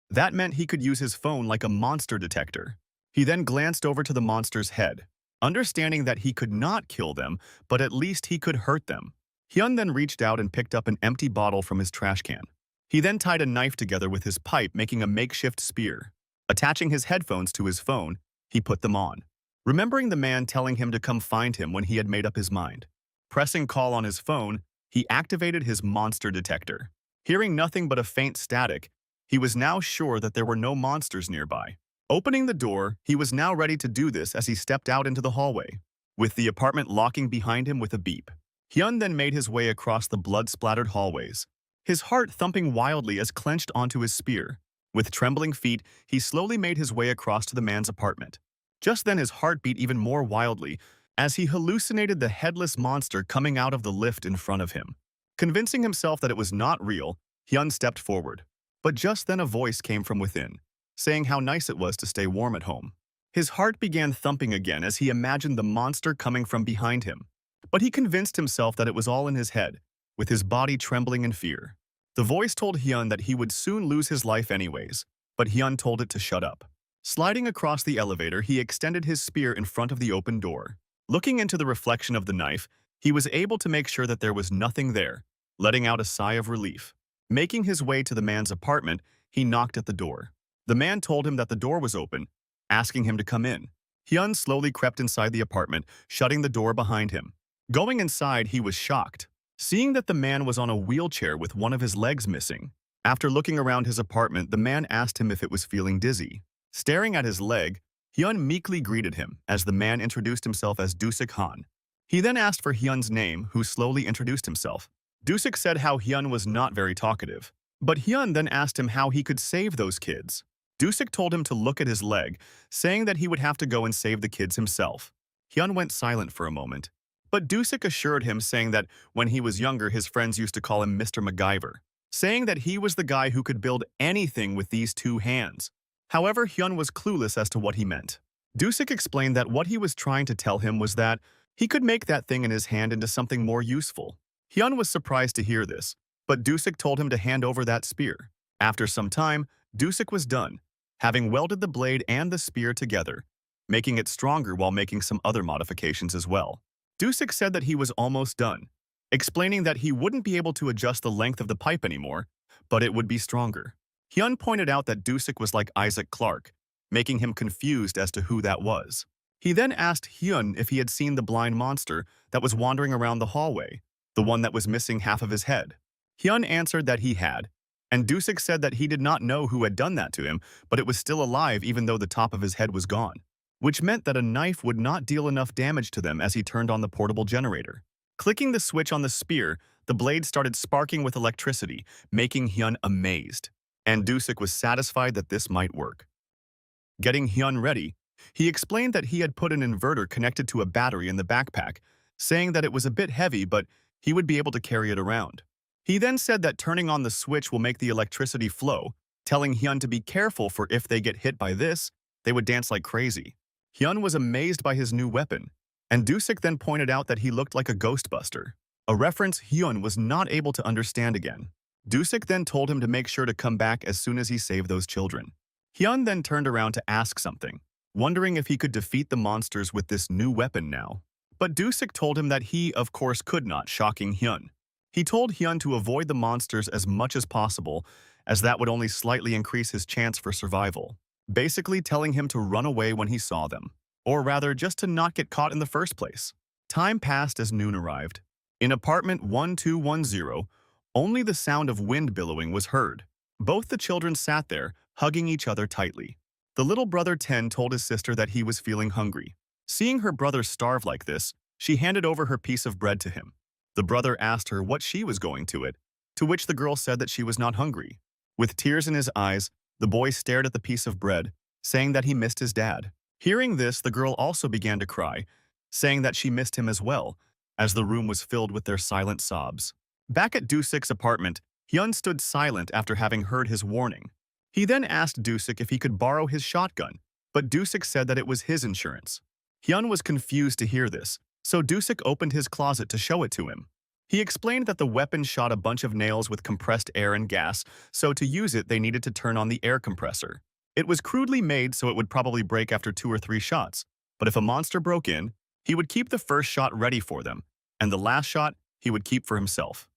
That meant he could use his phone like a monster detector. He then glanced over to the monster's head, understanding that he could not kill them, but at least he could hurt them. Hyun then reached out and picked up an empty bottle from his trash can. He then tied a knife together with his pipe, making a makeshift spear. Attaching his headphones to his phone, he put them on. Remembering the man telling him to come find him when he had made up his mind. Pressing call on his phone, he activated his monster detector. Hearing nothing but a faint static, he was now sure that there were no monsters nearby. Opening the door, he was now ready to do this as he stepped out into the hallway, with the apartment locking behind him with a beep. Hyun then made his way across the blood-splattered hallways, his heart thumping wildly as clenched onto his spear. With trembling feet, he slowly made his way across to the man's apartment. Just then his heart beat even more wildly as he hallucinated the headless monster coming out of the lift in front of him. Convincing himself that it was not real, Hyun stepped forward. But just then a voice came from within, saying how nice it was to stay warm at home. His heart began thumping again as he imagined the monster coming from behind him. But he convinced himself that it was all in his head, with his body trembling in fear. The voice told Hyun that he would soon lose his life anyways, but Hyun told it to shut up. Sliding across the elevator, he extended his spear in front of the open door. Looking into the reflection of the knife, he was able to make sure that there was nothing there, letting out a sigh of relief. Making his way to the man's apartment, he knocked at the door. The man told him that the door was open, asking him to come in. Hyun slowly crept inside the apartment, shutting the door behind him. Going inside, he was shocked, seeing that the man was on a wheelchair with one of his legs missing. After looking around his apartment, the man asked him if it was feeling dizzy. Staring at his leg, Hyun meekly greeted him as the man introduced himself as Dusik Han. He then asked for Hyun's name, who slowly introduced himself. Dusik said how Hyun was not very talkative, but Hyun then asked him how he could save those kids. Dusik told him to look at his leg, saying that he would have to go and save the kids himself. Hyun went silent for a moment, but Dusik assured him, saying that when he was younger his friends used to call him Mr. MacGyver, saying that he was the guy who could build anything with these two hands. However, Hyun was clueless as to what he meant. Dusik explained that what he was trying to tell him was that he could make that thing in his hand into something more useful. Hyun was surprised to hear this, but Dusik told him to hand over that spear. After some time, Dusik was done, having welded the blade and the spear together, making it stronger while making some other modifications as well. Dusik said that he was almost done, explaining that he wouldn't be able to adjust the length of the pipe anymore, but it would be stronger. Hyun pointed out that Dusik was like Isaac Clarke, making him confused as to who that was. He then asked Hyun if he had seen the blind monster that was wandering around the hallway, the one that was missing half of his head. Hyun answered that he had, and Dusik said that he did not know who had done that to him, but it was still alive even though the top of his head was gone, which meant that a knife would not deal enough damage to them as he turned on the portable generator. Clicking the switch on the spear, the blade started sparking with electricity, making Hyun amazed, and Dusik was satisfied that this might work. Getting Hyun ready, he explained that he had put an inverter connected to a battery in the backpack, saying that it was a bit heavy but he would be able to carry it around. He then said that turning on the switch will make the electricity flow, telling Hyun to be careful for if they get hit by this, they would dance like crazy. Hyun was amazed by his new weapon, and Dusik then pointed out that he looked like a ghostbuster, a reference Hyun was not able to understand again. Dusik then told him to make sure to come back as soon as he saved those children. Hyun then turned around to ask something, wondering if he could defeat the monsters with this new weapon now. But Dusik told him that he, of course, could not, shocking Hyun. He told Hyun to avoid the monsters as much as possible, as that would only slightly increase his chance for survival, basically telling him to run away when he saw them, or rather just to not get caught in the first place. Time passed as noon arrived. In apartment 1210, only the sound of wind billowing was heard. Both the children sat there, hugging each other tightly. The little brother Ten told his sister that he was feeling hungry. Seeing her brother starve like this, she handed over her piece of bread to him. The brother asked her what she was going to which the girl said that she was not hungry. With tears in his eyes, the boy stared at the piece of bread, saying that he missed his dad. Hearing this, the girl also began to cry, saying that she missed him as well, as the room was filled with their silent sobs. Back at Dusik's apartment, Hyun stood silent after having heard his warning. He then asked Dusik if he could borrow his shotgun, but Dusik said that it was his insurance. Hyun was confused to hear this, so Dusik opened his closet to show it to him. He explained that the weapon shot a bunch of nails with compressed air and gas, so to use it they needed to turn on the air compressor. It was crudely made so it would probably break after 2 or 3 shots, but if a monster broke in, he would keep the first shot ready for them, and the last shot he would keep for himself.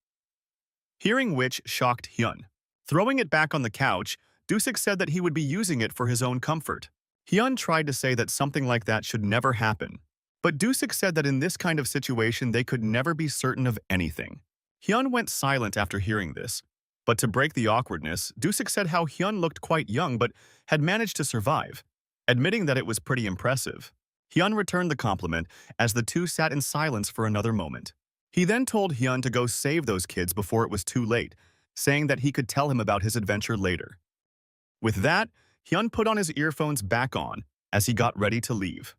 Hearing which shocked Hyun. Throwing it back on the couch, Dusik said that he would be using it for his own comfort. Hyun tried to say that something like that should never happen, but Dusik said that in this kind of situation they could never be certain of anything. Hyun went silent after hearing this, but to break the awkwardness, Dusik said how Hyun looked quite young but had managed to survive, admitting that it was pretty impressive. Hyun returned the compliment as the two sat in silence for another moment. He then told Hyun to go save those kids before it was too late, saying that he could tell him about his adventure later. With that, Hyun put on his earphones back on as he got ready to leave.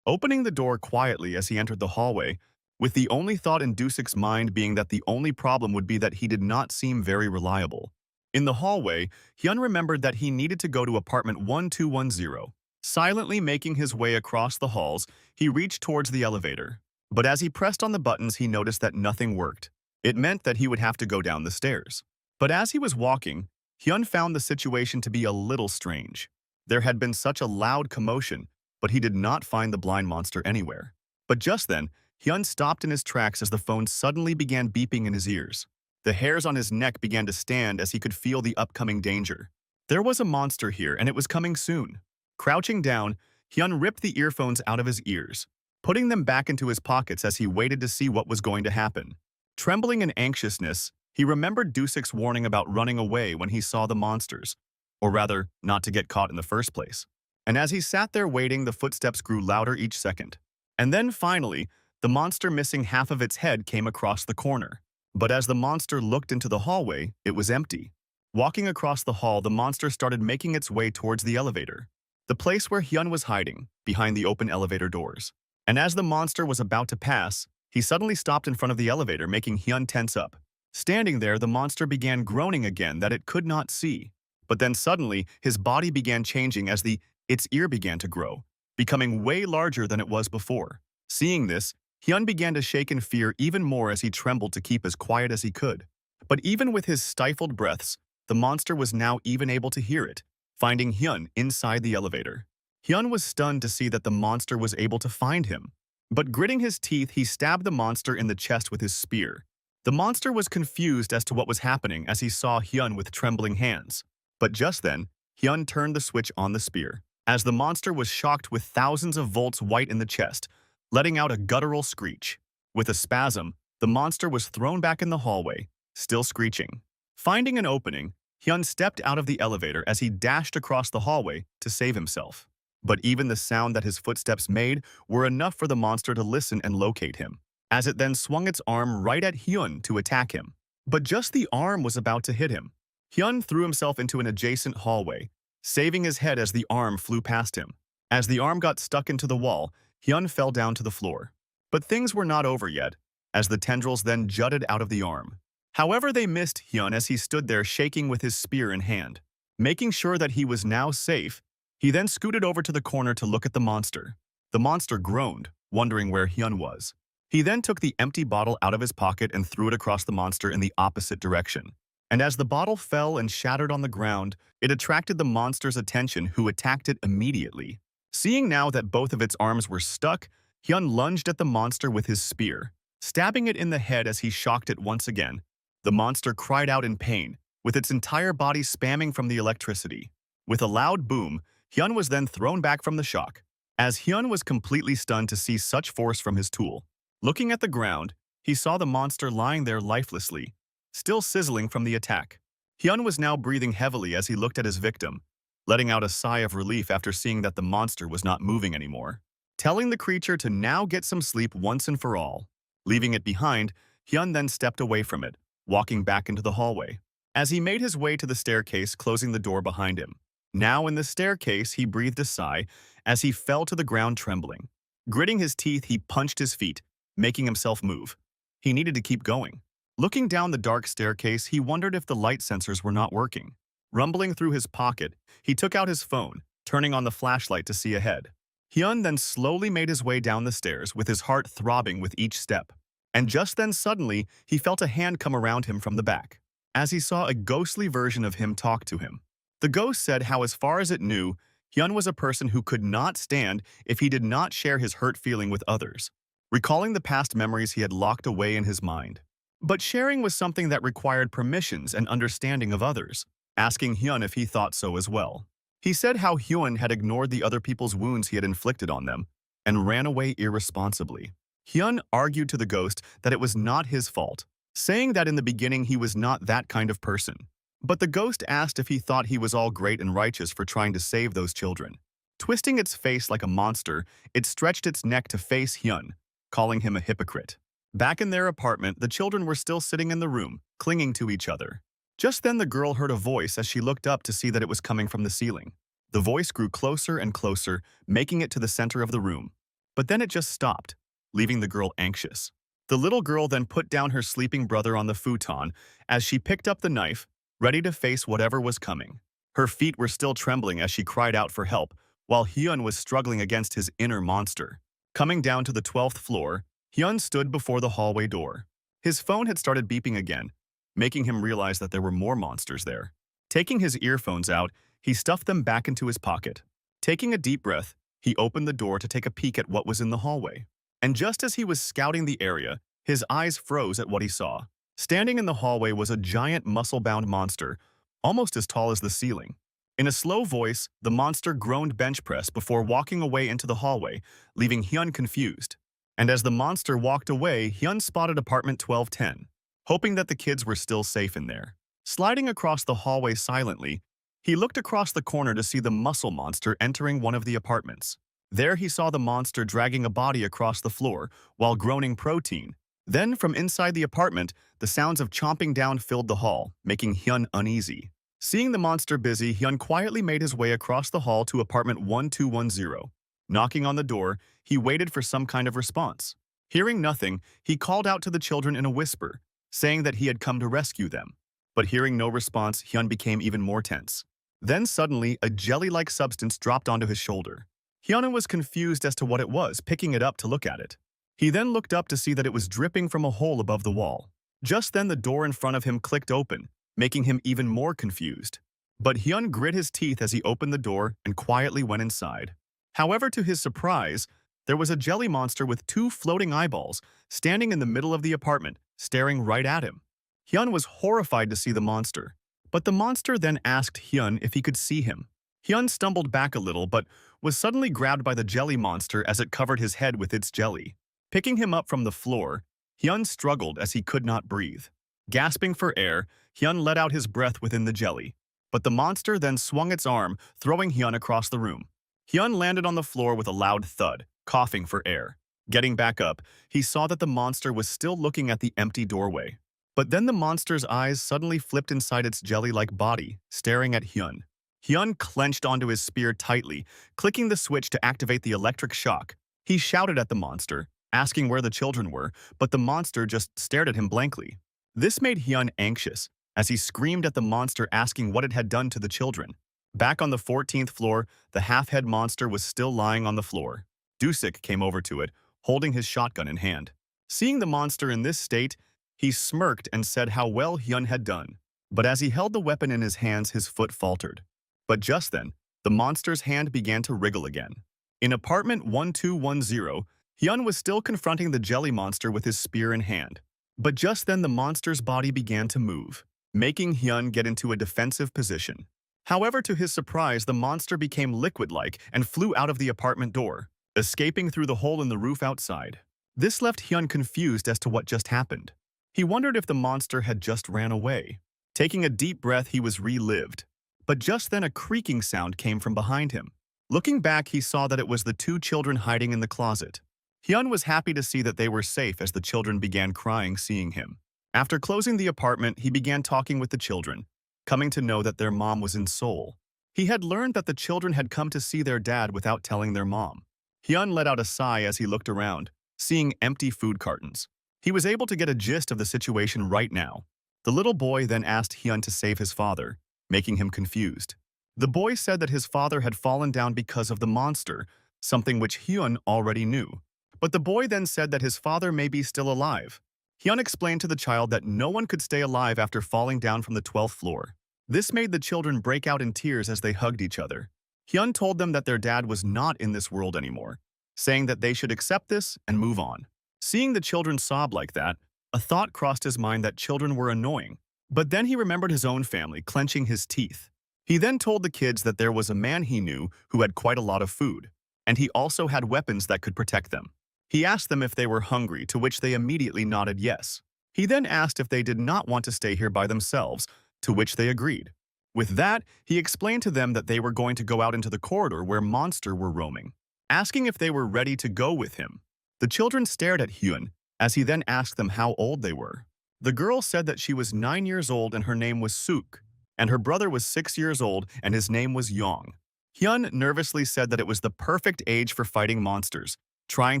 Opening the door quietly as he entered the hallway, with the only thought in Dusik's mind being that the only problem would be that he did not seem very reliable. In the hallway, Hyun remembered that he needed to go to apartment 1210. Silently making his way across the halls, he reached towards the elevator. But as he pressed on the buttons, he noticed that nothing worked. It meant that he would have to go down the stairs. But as he was walking, Hyun found the situation to be a little strange. There had been such a loud commotion, but he did not find the blind monster anywhere. But just then, Hyun stopped in his tracks as the phone suddenly began beeping in his ears. The hairs on his neck began to stand as he could feel the upcoming danger. There was a monster here, and it was coming soon. Crouching down, Hyun ripped the earphones out of his ears, putting them back into his pockets as he waited to see what was going to happen. Trembling in anxiousness, he remembered Dusik's warning about running away when he saw the monsters, or rather, not to get caught in the first place. And as he sat there waiting, the footsteps grew louder each second. And then finally, the monster missing half of its head came across the corner. But as the monster looked into the hallway, it was empty. Walking across the hall, the monster started making its way towards the elevator, the place where Hyun was hiding, behind the open elevator doors. And as the monster was about to pass, he suddenly stopped in front of the elevator, making Hyun tense up. Standing there, the monster began groaning again that it could not see. But then suddenly, his body began changing as its ear began to grow, becoming way larger than it was before. Seeing this, Hyun began to shake in fear even more as he trembled to keep as quiet as he could. But even with his stifled breaths, the monster was now even able to hear it, finding Hyun inside the elevator. Hyun was stunned to see that the monster was able to find him. But gritting his teeth, he stabbed the monster in the chest with his spear. The monster was confused as to what was happening as he saw Hyun with trembling hands. But just then, Hyun turned the switch on the spear, as the monster was shocked with thousands of volts white in the chest, letting out a guttural screech. With a spasm, the monster was thrown back in the hallway, still screeching. Finding an opening, Hyun stepped out of the elevator as he dashed across the hallway to save himself. But even the sound that his footsteps made were enough for the monster to listen and locate him, as it then swung its arm right at Hyun to attack him. But just the arm was about to hit him. Hyun threw himself into an adjacent hallway, saving his head as the arm flew past him. As the arm got stuck into the wall, Hyun fell down to the floor. But things were not over yet, as the tendrils then jutted out of the arm. However, they missed Hyun as he stood there shaking with his spear in hand. Making sure that he was now safe, he then scooted over to the corner to look at the monster. The monster groaned, wondering where Hyun was. He then took the empty bottle out of his pocket and threw it across the monster in the opposite direction. And as the bottle fell and shattered on the ground, it attracted the monster's attention, who attacked it immediately. Seeing now that both of its arms were stuck, Hyun lunged at the monster with his spear, stabbing it in the head as he shocked it once again. The monster cried out in pain, with its entire body spamming from the electricity. With a loud boom, Hyun was then thrown back from the shock, as Hyun was completely stunned to see such force from his tool. Looking at the ground, he saw the monster lying there lifelessly, still sizzling from the attack. Hyun was now breathing heavily as he looked at his victim, letting out a sigh of relief after seeing that the monster was not moving anymore, telling the creature to now get some sleep once and for all. Leaving it behind, Hyun then stepped away from it, walking back into the hallway. As he made his way to the staircase, closing the door behind him. Now in the staircase, he breathed a sigh as he fell to the ground trembling. Gritting his teeth, he punched his feet, making himself move. He needed to keep going. Looking down the dark staircase, he wondered if the light sensors were not working. Rumbling through his pocket, he took out his phone, turning on the flashlight to see ahead. Hyun then slowly made his way down the stairs with his heart throbbing with each step. And just then suddenly, he felt a hand come around him from the back, as he saw a ghostly version of him talk to him. The ghost said how, as far as it knew, Hyun was a person who could not stand if he did not share his hurt feeling with others, recalling the past memories he had locked away in his mind. But sharing was something that required permissions and understanding of others, asking Hyun if he thought so as well. He said how Hyun had ignored the other people's wounds he had inflicted on them and ran away irresponsibly. Hyun argued to the ghost that it was not his fault, saying that in the beginning he was not that kind of person. But the ghost asked if he thought he was all great and righteous for trying to save those children. Twisting its face like a monster, it stretched its neck to face Hyun, calling him a hypocrite. Back in their apartment, the children were still sitting in the room, clinging to each other. Just then the girl heard a voice as she looked up to see that it was coming from the ceiling. The voice grew closer and closer, making it to the center of the room. But then it just stopped, leaving the girl anxious. The little girl then put down her sleeping brother on the futon as she picked up the knife, ready to face whatever was coming. Her feet were still trembling as she cried out for help, while Hyun was struggling against his inner monster. Coming down to the 12th floor, Hyun stood before the hallway door. His phone had started beeping again, making him realize that there were more monsters there. Taking his earphones out, he stuffed them back into his pocket. Taking a deep breath, he opened the door to take a peek at what was in the hallway. And just as he was scouting the area, his eyes froze at what he saw. Standing in the hallway was a giant muscle-bound monster, almost as tall as the ceiling. In a slow voice, the monster groaned bench press before walking away into the hallway, leaving Hyun confused. And as the monster walked away, Hyun spotted apartment 1210, hoping that the kids were still safe in there. Sliding across the hallway silently, he looked across the corner to see the muscle monster entering one of the apartments. There he saw the monster dragging a body across the floor while groaning protein. Then, from inside the apartment, the sounds of chomping down filled the hall, making Hyun uneasy. Seeing the monster busy, Hyun quietly made his way across the hall to apartment 1210. Knocking on the door, he waited for some kind of response. Hearing nothing, he called out to the children in a whisper, saying that he had come to rescue them. But hearing no response, Hyun became even more tense. Then suddenly, a jelly-like substance dropped onto his shoulder. Hyun was confused as to what it was, picking it up to look at it. He then looked up to see that it was dripping from a hole above the wall. Just then the door in front of him clicked open, making him even more confused. But Hyun grit his teeth as he opened the door and quietly went inside. However, to his surprise, there was a jelly monster with two floating eyeballs standing in the middle of the apartment, staring right at him. Hyun was horrified to see the monster, but the monster then asked Hyun if he could see him. Hyun stumbled back a little but was suddenly grabbed by the jelly monster as it covered his head with its jelly. Picking him up from the floor, Hyun struggled as he could not breathe. Gasping for air, Hyun let out his breath within the jelly, but the monster then swung its arm, throwing Hyun across the room. Hyun landed on the floor with a loud thud, coughing for air. Getting back up, he saw that the monster was still looking at the empty doorway. But then the monster's eyes suddenly flipped inside its jelly-like body, staring at Hyun. Hyun clenched onto his spear tightly, clicking the switch to activate the electric shock. He shouted at the monster, asking where the children were, but the monster just stared at him blankly. This made Hyun anxious, as he screamed at the monster asking what it had done to the children. Back on the 14th floor, the half-head monster was still lying on the floor. Dusik came over to it, holding his shotgun in hand. Seeing the monster in this state, he smirked and said how well Hyun had done. But as he held the weapon in his hands, his foot faltered. But just then, the monster's hand began to wriggle again. In apartment 1210, Hyun was still confronting the jelly monster with his spear in hand. But just then the monster's body began to move, making Hyun get into a defensive position. However, to his surprise, the monster became liquid-like and flew out of the apartment door, escaping through the hole in the roof outside. This left Hyun confused as to what just happened. He wondered if the monster had just ran away. Taking a deep breath, he was relived. But just then a creaking sound came from behind him. Looking back, he saw that it was the two children hiding in the closet. Hyun was happy to see that they were safe as the children began crying seeing him. After closing the apartment, he began talking with the children, coming to know that their mom was in Seoul. He had learned that the children had come to see their dad without telling their mom. Hyun let out a sigh as he looked around, seeing empty food cartons. He was able to get a gist of the situation right now. The little boy then asked Hyun to save his father, making him confused. The boy said that his father had fallen down because of the monster, something which Hyun already knew. But the boy then said that his father may be still alive. Hyun explained to the child that no one could stay alive after falling down from the 12th floor. This made the children break out in tears as they hugged each other. Hyun told them that their dad was not in this world anymore, saying that they should accept this and move on. Seeing the children sob like that, a thought crossed his mind that children were annoying. But then he remembered his own family, clenching his teeth. He then told the kids that there was a man he knew who had quite a lot of food, and he also had weapons that could protect them. He asked them if they were hungry, to which they immediately nodded yes. He then asked if they did not want to stay here by themselves, to which they agreed. With that, he explained to them that they were going to go out into the corridor where monsters were roaming, asking if they were ready to go with him. The children stared at Hyun, as he then asked them how old they were. The girl said that she was 9 years old and her name was Suk, and her brother was 6 years old and his name was Yong. Hyun nervously said that it was the perfect age for fighting monsters, trying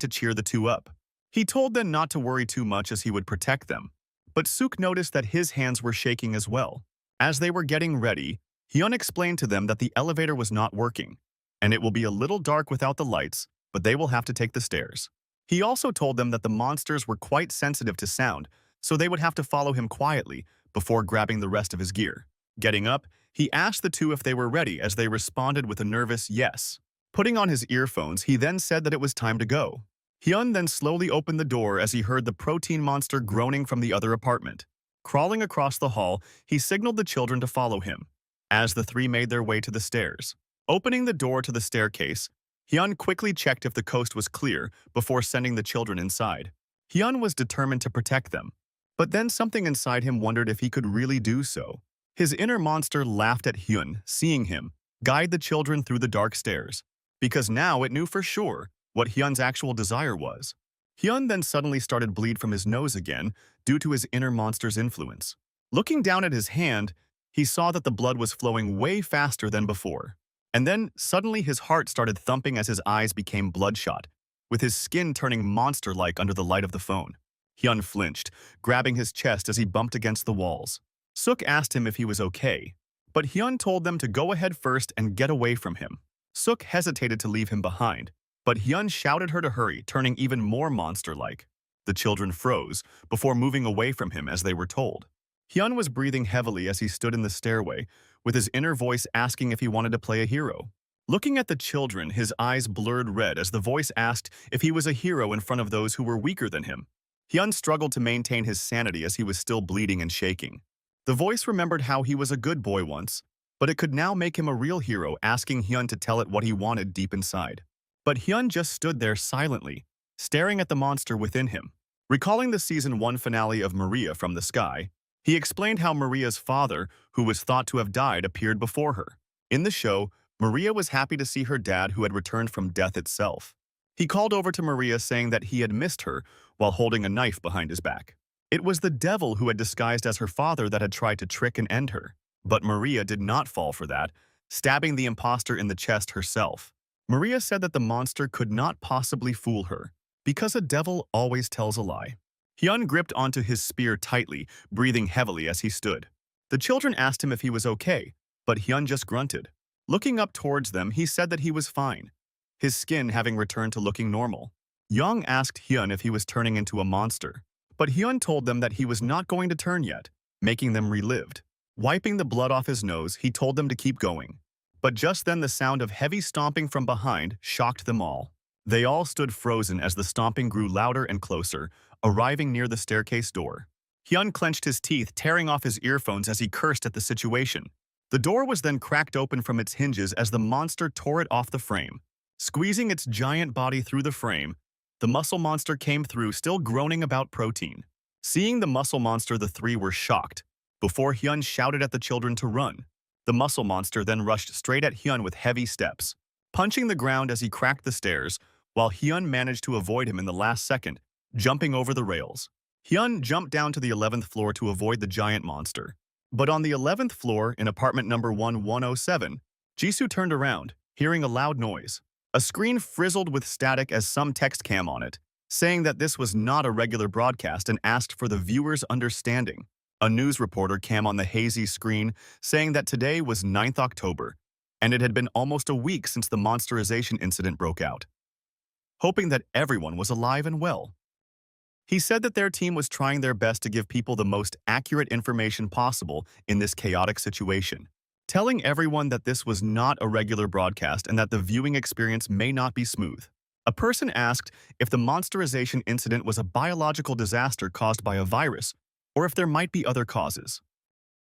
to cheer the two up. He told them not to worry too much as he would protect them. But Suk noticed that his hands were shaking as well. As they were getting ready, Hyun explained to them that the elevator was not working, and it will be a little dark without the lights, but they will have to take the stairs. He also told them that the monsters were quite sensitive to sound, so they would have to follow him quietly before grabbing the rest of his gear. Getting up, he asked the two if they were ready as they responded with a nervous yes. Putting on his earphones, he then said that it was time to go. Hyun then slowly opened the door as he heard the protein monster groaning from the other apartment. Crawling across the hall, he signaled the children to follow him, as the three made their way to the stairs. Opening the door to the staircase, Hyun quickly checked if the coast was clear before sending the children inside. Hyun was determined to protect them, but then something inside him wondered if he could really do so. His inner monster laughed at Hyun, seeing him guide the children through the dark stairs, because now it knew for sure what Hyun's actual desire was. Hyun then suddenly started bleed from his nose again due to his inner monster's influence. Looking down at his hand, He saw that the blood was flowing way faster than before. And then, suddenly his heart started thumping as his eyes became bloodshot, with his skin turning monster-like under the light of the phone. Hyun flinched, grabbing his chest as he bumped against the walls. Suk asked him if he was okay, but Hyun told them to go ahead first and get away from him. Suk hesitated to leave him behind, but Hyun shouted her to hurry, turning even more monster-like. The children froze, before moving away from him as they were told. Hyun was breathing heavily as he stood in the stairway, with his inner voice asking if he wanted to play a hero. Looking at the children, his eyes blurred red as the voice asked if he was a hero in front of those who were weaker than him. Hyun struggled to maintain his sanity as he was still bleeding and shaking. The voice remembered how he was a good boy once, but it could now make him a real hero, asking Hyun to tell it what he wanted deep inside. But Hyun just stood there silently, staring at the monster within him. Recalling the Season 1 finale of Maria from the Sky, he explained how Maria's father, who was thought to have died, appeared before her. In the show, Maria was happy to see her dad who had returned from death itself. He called over to Maria saying that he had missed her while holding a knife behind his back. It was the devil who had disguised as her father that had tried to trick and end her. But Maria did not fall for that, stabbing the imposter in the chest herself. Maria said that the monster could not possibly fool her, because a devil always tells a lie. Hyun gripped onto his spear tightly, breathing heavily as he stood. The children asked him if he was okay, but Hyun just grunted. Looking up towards them, he said that he was fine, his skin having returned to looking normal. Young asked Hyun if he was turning into a monster, but Hyun told them that he was not going to turn yet, making them relived. Wiping the blood off his nose, he told them to keep going. But just then the sound of heavy stomping from behind shocked them all. They all stood frozen as the stomping grew louder and closer, arriving near the staircase door. Hyun clenched his teeth, tearing off his earphones as he cursed at the situation. The door was then cracked open from its hinges as the monster tore it off the frame. Squeezing its giant body through the frame, the muscle monster came through, still groaning about protein. Seeing the muscle monster, the three were shocked, before Hyun shouted at the children to run. The muscle monster then rushed straight at Hyun with heavy steps, punching the ground as he cracked the stairs, while Hyun managed to avoid him in the last second, jumping over the rails. Hyun jumped down to the 11th floor to avoid the giant monster. But on the 11th floor, in apartment number 1107, Jisoo turned around, hearing a loud noise. A screen frizzled with static as some text came on it, saying that this was not a regular broadcast and asked for the viewer's understanding. A news reporter came on the hazy screen, saying that today was 9th October, and it had been almost a week since the monsterization incident broke out. Hoping that everyone was alive and well. He said that their team was trying their best to give people the most accurate information possible in this chaotic situation, telling everyone that this was not a regular broadcast and that the viewing experience may not be smooth. A person asked if the monsterization incident was a biological disaster caused by a virus, or if there might be other causes.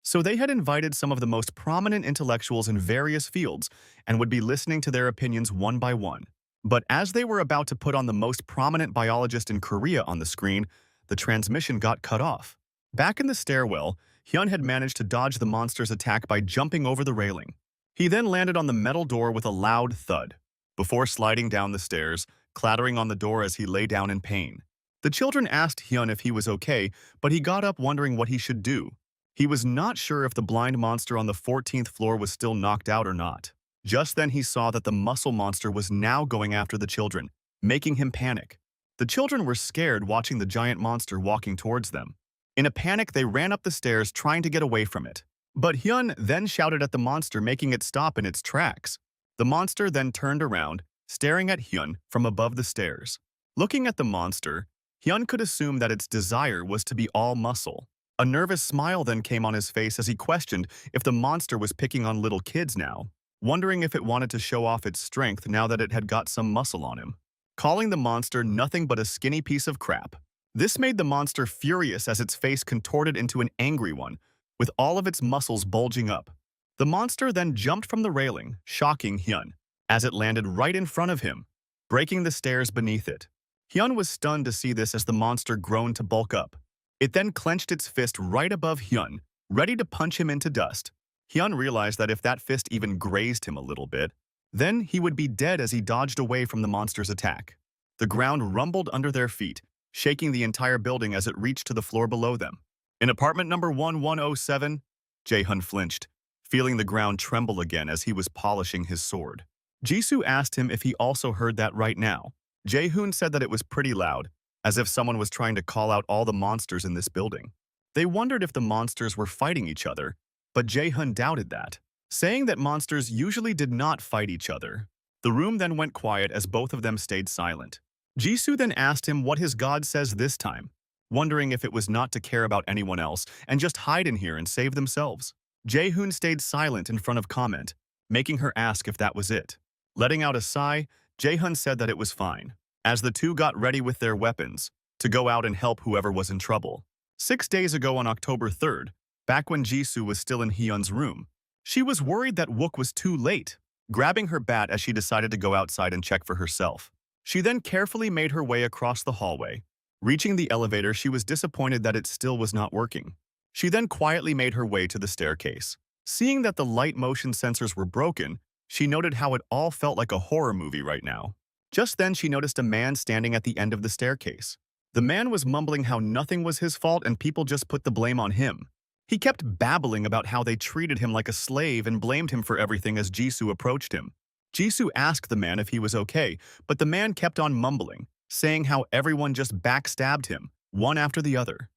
So they had invited some of the most prominent intellectuals in various fields and would be listening to their opinions one by one. But as they were about to put on the most prominent biologist in Korea on the screen, the transmission got cut off. Back in the stairwell, Hyun had managed to dodge the monster's attack by jumping over the railing. He then landed on the metal door with a loud thud, before sliding down the stairs, clattering on the door as he lay down in pain. The children asked Hyun if he was okay, but he got up wondering what he should do. He was not sure if the blind monster on the 14th floor was still knocked out or not. Just then he saw that the muscle monster was now going after the children, making him panic. The children were scared watching the giant monster walking towards them. In a panic, they ran up the stairs trying to get away from it. But Hyun then shouted at the monster, making it stop in its tracks. The monster then turned around, staring at Hyun from above the stairs. Looking at the monster, Hyun could assume that its desire was to be all muscle. A nervous smile then came on his face as he questioned if the monster was picking on little kids now, wondering if it wanted to show off its strength now that it had got some muscle on him. Calling the monster nothing but a skinny piece of crap. This made the monster furious as its face contorted into an angry one, with all of its muscles bulging up. The monster then jumped from the railing, shocking Hyun, as it landed right in front of him, breaking the stairs beneath it. Hyun was stunned to see this as the monster groaned to bulk up. It then clenched its fist right above Hyun, ready to punch him into dust. Hyun realized that if that fist even grazed him a little bit, then he would be dead as he dodged away from the monster's attack. The ground rumbled under their feet, shaking the entire building as it reached to the floor below them. In apartment number 1107, Jae-hyun flinched, feeling the ground tremble again as he was polishing his sword. Jisoo asked him if he also heard that right now. Jae-hyun said that it was pretty loud, as if someone was trying to call out all the monsters in this building. They wondered if the monsters were fighting each other, but Jae-hyun doubted that, saying that monsters usually did not fight each other. The room then went quiet as both of them stayed silent. Jisoo then asked him what his god says this time, wondering if it was not to care about anyone else and just hide in here and save themselves. Jae-hyun stayed silent in front of comment, making her ask if that was it. Letting out a sigh, Jae-hyun said that it was fine, as the two got ready with their weapons to go out and help whoever was in trouble. 6 days ago on October 3rd, back when Jisoo was still in Hyun's room, she was worried that Wook was too late, grabbing her bat as she decided to go outside and check for herself. She then carefully made her way across the hallway. Reaching the elevator, she was disappointed that it still was not working. She then quietly made her way to the staircase. Seeing that the light motion sensors were broken, she noted how it all felt like a horror movie right now. Just then, she noticed a man standing at the end of the staircase. The man was mumbling how nothing was his fault and people just put the blame on him. He kept babbling about how they treated him like a slave and blamed him for everything as Jisoo approached him. Jisoo asked the man if he was okay, but the man kept on mumbling, saying how everyone just backstabbed him, one after the other.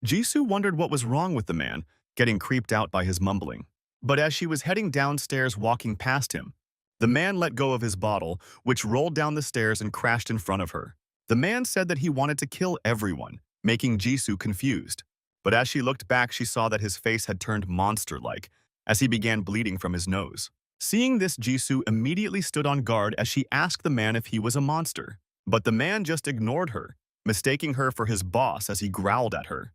Jisoo wondered what was wrong with the man, getting creeped out by his mumbling. But as she was heading downstairs walking past him, the man let go of his bottle, which rolled down the stairs and crashed in front of her. The man said that he wanted to kill everyone, making Jisoo confused. But as she looked back, she saw that his face had turned monster-like, as he began bleeding from his nose. Seeing this, Jisoo immediately stood on guard as she asked the man if he was a monster. But the man just ignored her, mistaking her for his boss as he growled at her.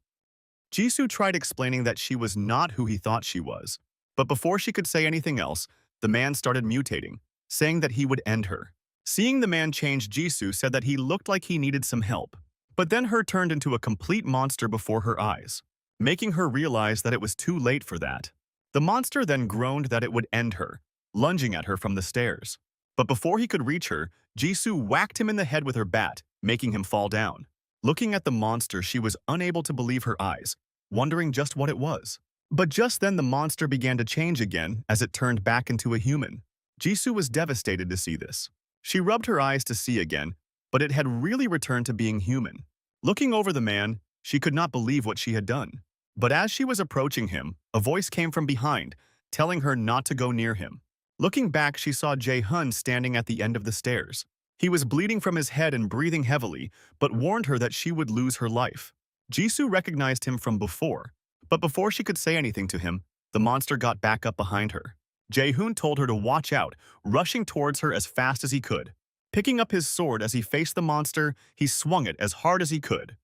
Jisoo tried explaining that she was not who he thought she was. But before she could say anything else, the man started mutating, saying that he would end her. Seeing the man change, Jisoo said that he looked like he needed some help. But then her turned into a complete monster before her eyes, making her realize that it was too late for that. The monster then groaned that it would end her, lunging at her from the stairs. But before he could reach her, Jisoo whacked him in the head with her bat, making him fall down. Looking at the monster, she was unable to believe her eyes, wondering just what it was. But just then the monster began to change again as it turned back into a human. Jisoo was devastated to see this. She rubbed her eyes to see again, but it had really returned to being human. Looking over the man, she could not believe what she had done. But as she was approaching him, a voice came from behind, telling her not to go near him. Looking back, she saw Jae-hyun standing at the end of the stairs. He was bleeding from his head and breathing heavily, but warned her that she would lose her life. Jisoo recognized him from before, but before she could say anything to him, the monster got back up behind her. Jae-hyun told her to watch out, rushing towards her as fast as he could. Picking up his sword as he faced the monster, he swung it as hard as he could.